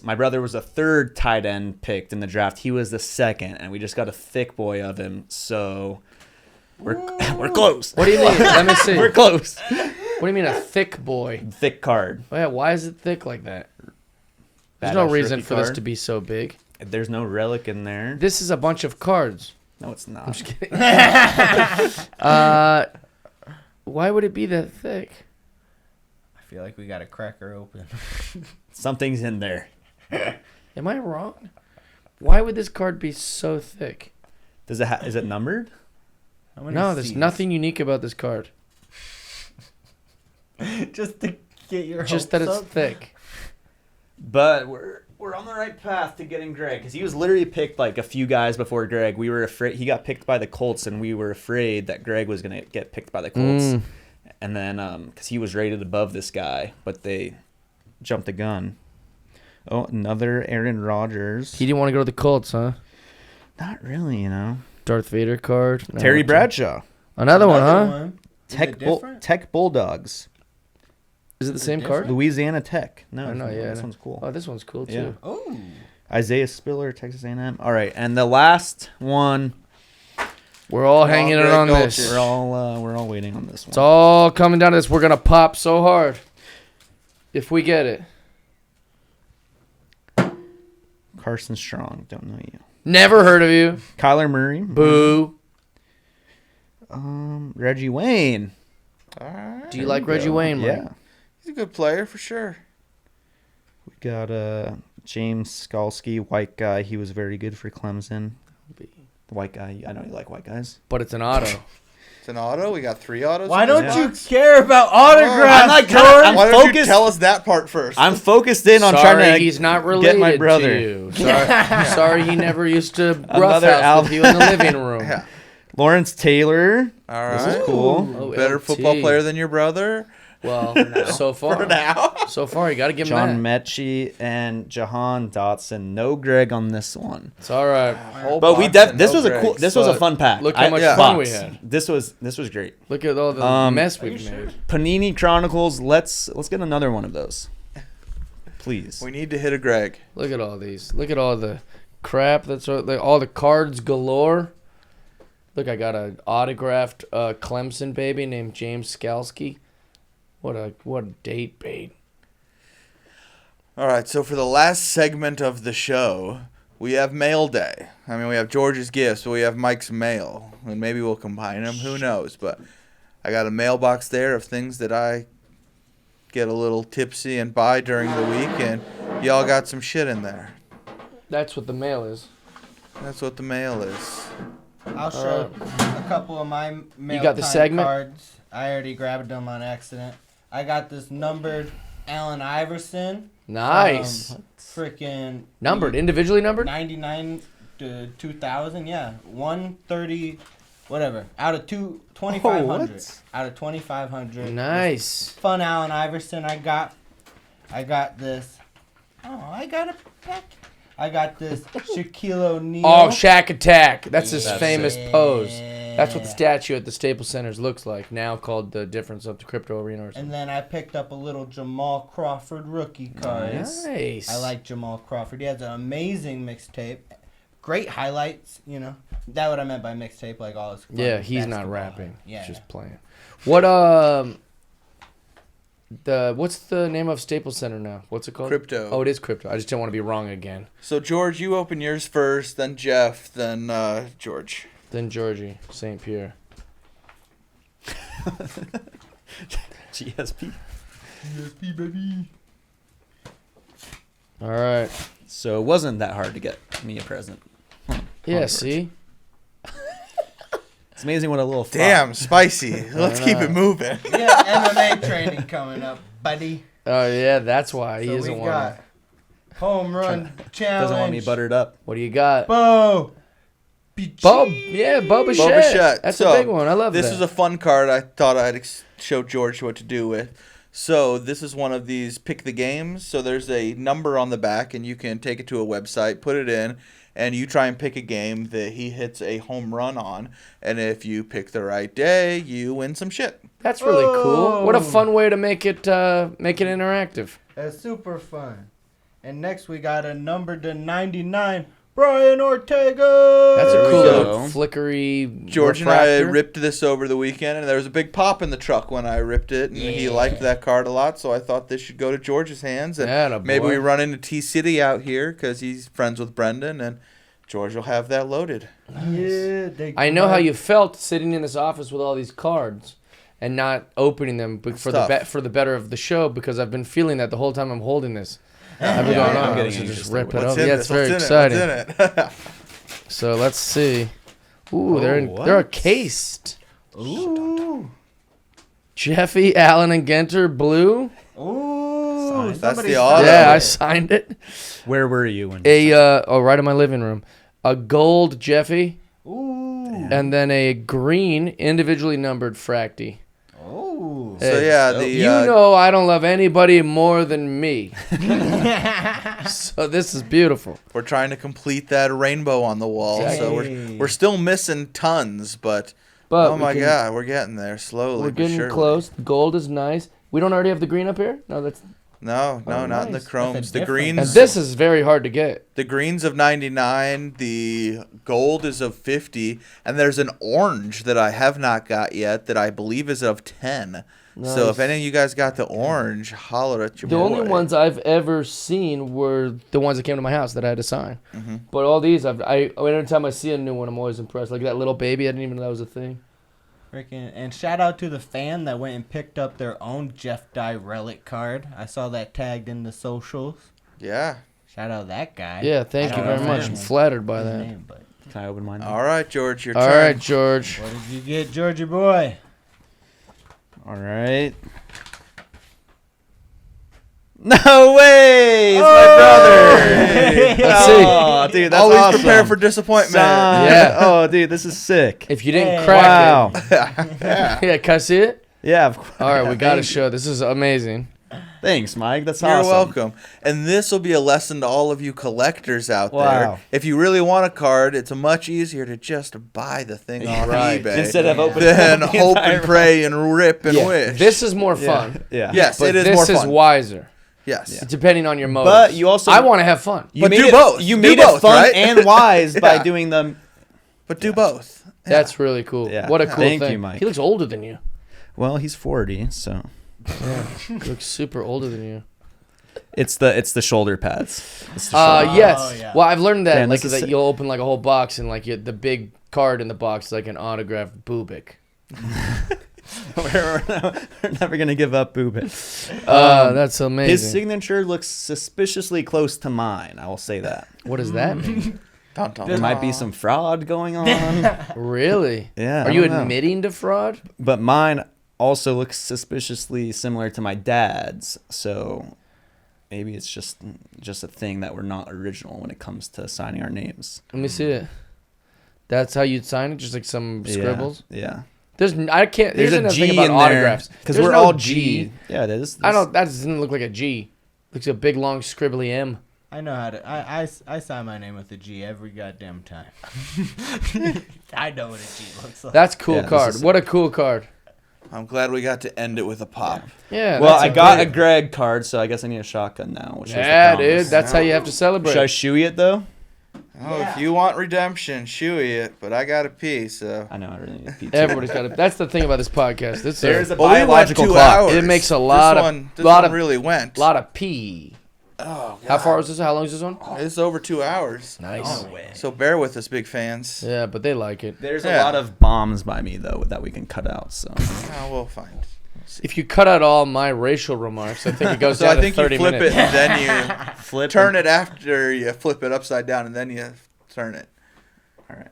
my brother was the third tight end picked in the draft. He was the second, and we just got a thick boy of him. So we're close. What do you mean? Let me see. We're close. What do you mean a thick boy? Thick card. Oh, yeah, why is it thick like that? There's Badass no reason rookie for this card. to be so big. There's no relic in there. This is a bunch of cards. No, it's not. I'm just kidding. Why would it be that thick? I feel like we got a cracker open. Something's in there. Am I wrong? Why would this card be so thick? Does it? Is it numbered? How many No, there's Cs? nothing unique about this card. Just to get your Just that hopes it's up. thick. But we're on the right path to getting Greg, because he was literally picked like a few guys before Greg. We were afraid he got picked by the Colts, and we were afraid that Greg was gonna get picked by the Colts. And then because he was rated above this guy, but they jumped the gun. Oh, another Aaron Rodgers. He didn't want to go to the Colts, huh? Not really, Darth Vader card. No, Terry okay. Bradshaw. Another one, huh? One. Is it different? Tech Bulldogs. Is it the same different? card? Louisiana Tech. No, I know, yeah. this one's cool. Oh, this one's cool too. Yeah. Oh. Isaiah Spiller, Texas A&M. All right, and the last one. We're all hanging Greg on Dulcich. this. We're all waiting on this one. It's all coming down to this. We're gonna pop so hard. If we get it. Carson Strong, don't know you. Never heard of you. Kyler Murray. Boo. Reggie Wayne. All right. Do you like Reggie Wayne, Mike? Yeah. He's a good player for sure. We got James Skalski, white guy. He was very good for Clemson. The white guy. I know you like white guys. But it's an auto. It's an auto. We got 3 autos. Why in this don't you box? care about autographs, I'm like, George? I'm Why don't you focused. tell us that part first? I'm focused in on Sorry, trying to he's not related get my brother. to you. Sorry, he never used to Another roughhouse Al- with you in the living room. Yeah. Lawrence Taylor. All right. This is cool. Oh, Better LT. football player than your brother. Well, so far. For now. So far, you got to give him John that. Mechie and Jahan Dotson. No Greg on this one. It's all right. Whole But we box and this no was a Gregs. cool. This was a But fun pack. look how much yeah. fun we box. had. This was great. Look at all the mess we've sure? made. Panini Chronicles. Let's get another one of those, please. We need to hit a Greg. Look at all these. Look at all the crap. That's all the cards galore. Look, I got an autographed Clemson baby named James Skalski. What a date bait. All right, so for the last segment of the show, we have mail day. I mean, we have George's gifts, but we have Mike's mail, and maybe we'll combine them. Who knows? But I got a mailbox there of things that I get a little tipsy and buy during the week, and y'all got some shit in there. That's what the mail is. That's what the mail is. I'll show a couple of my mail got the time segment? cards. I already grabbed them on accident. I got this numbered Allen Iverson. Nice. Freaking Numbered, individually numbered? 99 to 2000, yeah. 130, whatever. Out of 2,500. what? Out of 2,500. Nice. Fun Allen Iverson I got this. Oh, I got a pack. I got this Shaquille O'Neal. Oh, Shaq Attack. That's his That's famous it. pose. That's what the statue at the Staples Center looks like, now called the difference of the Crypto Arena or something. And then I picked up a little Jamal Crawford rookie card. Nice. I like Jamal Crawford. He has an amazing mixtape. Great highlights, you know. That's what I meant by mixtape, like all his fun Yeah, he's not basketball. rapping. Yeah. He's just playing. What what's the name of Staples Center now? What's it called? Crypto. Oh, it is Crypto. I just didn't want to be wrong again. So, George, you open yours first, then Jeff, then George. Then Georgie, St. Pierre. GSP. GSP, baby. All right. So it wasn't that hard to get me a present. Yeah, see? It's amazing what a little Damn, spicy. Let's keep it moving. Yeah, MMA training coming up, buddy. Oh, yeah, that's why. He So doesn't we want got home run challenge. doesn't want me buttered up. What do you got? Bo. Yeah, Boba Boba Fett. Fett. That's So, a big one. I love this that. is a fun card. I thought I'd show George what to do with. So this is one of these pick the games. So there's a number on the back, and you can take it to a website, put it in, and you try and pick a game that he hits a home run on. And if you pick the right day, you win some shit. That's really cool. What a fun way to make it interactive. That's super fun. And next we got a number to 99, Brian Ortega. That's a There we cool go. little flickery George and I refractor. ripped this over the weekend, and there was a big pop in the truck when I ripped it, and he liked that card a lot, so I thought this should go to George's hands. And Atta maybe boy. we run into T-City out here because he's friends with Brendan, and George will have that loaded. Yeah, I know how you felt sitting in this office with all these cards and not opening them for tough. the better of the show, because I've been feeling that the whole time I'm holding this. I've been going I'm on. getting So anxious just a rip it little over. in Yeah, this? it's very What's exciting. In it? What's in it? So let's see. Ooh, what? they're cased. Ooh. Jeffy, Allen, and Genter, blue. Ooh. That's somebody the signed auto. Yeah, I it. signed it. Where were you when? Right in my living room. A gold Jeffy, Ooh. and then a green individually numbered Fracty. Ooh. So yeah, the You know I don't love anybody more than me. So this is beautiful. we're trying to complete that rainbow on the wall, so Hey. we're still missing tons, but But oh my god, we're getting there slowly. we're but getting surely. close. Gold is nice. We don't already have the green up here? No, that's No, Oh, not in the nice. chromes. That's a The difference. greens. and this is very hard to get. The greens of 99, the gold is of 50, and there's an orange that I have not got yet that I believe is of 10. So if any of you guys got the orange, holler at your The boy. only ones I've ever seen were the ones that came to my house that I had to sign. Mm-hmm. But all these, every time I see a new one, I'm always impressed. Like that little baby, I didn't even know that was a thing. Freaking, and shout out to the fan that went and picked up their own Jeff Dye relic card. I saw that tagged in the socials. Yeah. Shout out that guy. Yeah, thank you very much. I'm flattered by that. Name, but... Can I open mine? All right, George, your All turn. right, George. What did you get, Georgie boy? All right. No way! It's my brother. Let's see. Oh, dude, that's Always awesome. prepare for disappointment. Yeah. Oh, dude, this is sick. If you didn't Hey. crack Wow. it. Yeah, can I see it? Yeah, of course. All right, we got to show. This is amazing. Thanks, Mike. That's You're awesome. welcome. And this will be a lesson to all of you collectors out Wow. there. If you really want a card, it's much easier to just buy the thing off Right. eBay Instead of opening than the hope entire and pray and rip and Yeah, wish. this is more fun. Yeah. Yes, But it is this more is fun. wiser, Yes. depending on your motives. But you also- I want to have fun. You But made do it, both. You Do made both, it fun right? and wise by Yeah. doing them. But do both. That's really cool. Yeah. What a cool Thank thing. you, Mike. He looks older than you. Well, he's 40, so He looks super older than you. it's the shoulder pads. It's the shoulder. Yes. Oh, yeah. Well, I've learned that Damn, like this is that sick. you'll open like a whole box and like the big card in the box is like an autographed Bubik. we're never gonna give up Boobin. That's amazing. His signature looks suspiciously close to mine. I will say that. What does that mean? Dun, dun, There dun. might be some fraud going on. Really? Yeah, Are I you don't know. admitting to fraud? But mine also looks suspiciously similar to my dad's, so maybe it's just a thing that we're not original when it comes to signing our names. Let me see it. That's how you'd sign it, just like some scribbles. Yeah. There's I can't. There's Here's a another G thing in about there autographs because There's we're no all G. Yeah, it is. I don't. That doesn't look like a G. Looks like a big long scribbly M. I know how to. I sign my name with a G every goddamn time. I know what a G looks like. That's a cool Yeah, this card. is- What a cool card. I'm glad we got to end it with a pop. Yeah. Well, that's I got great- a Greg card, so I guess I need a shotgun now. Which Yeah, is the dude. promise. That's how you have to celebrate. Should I shoey it though? Oh, if you want redemption, shoey it. But I got a pee, so. I know I really need a PT. Everybody's got it. That's the thing about this podcast. It's There's a Well, we went biological 2 clock. hours. It makes a lot this of- one, this lot one of- really went. lot of pee. Oh, How far is this? How long is this one? It's over 2 hours. Nice. So bear with us, big fans. Yeah, but they like it. There's Yeah. a lot of bombs by me though that we can cut out. So Oh, we'll find. If you cut out all my racial remarks, I think it goes So down I think to you 30 flip minutes. it and then you flip. turn it after you flip it upside down and then you turn it. All right.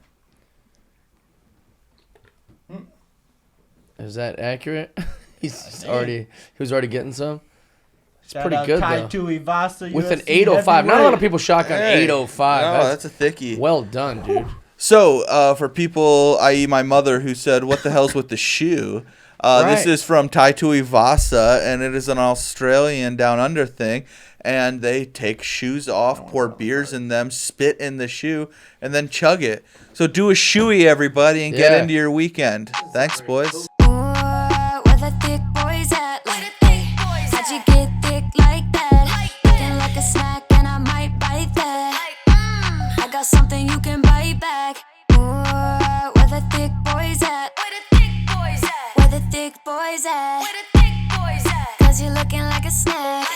Is that accurate? He was already getting some. It's Shout pretty out good Tai though. Tuivasa, With an UFC 805. Not a lot of heavyweight. people shotgun 805. Oh, that's a thickie. well done, dude. So, for people, i.e. my mother, who said, what the hell's with the shoe? This Right. is from Tai Tuivasa, and it is an Australian down under thing. And they take shoes off, pour beers in them, spit in the shoe, and then chug it. So do a shoey, everybody, and get Yeah. into your weekend. Thanks, boys. Where the thick boys at? Like, ay, how'd you get thick like that? Looking like a snack, and I might bite that. I got something you can bite back. Where the thick boys at? Where the thick boys at? Where the thick boys at? Where the thick boys at? 'Cause you're looking like a snack.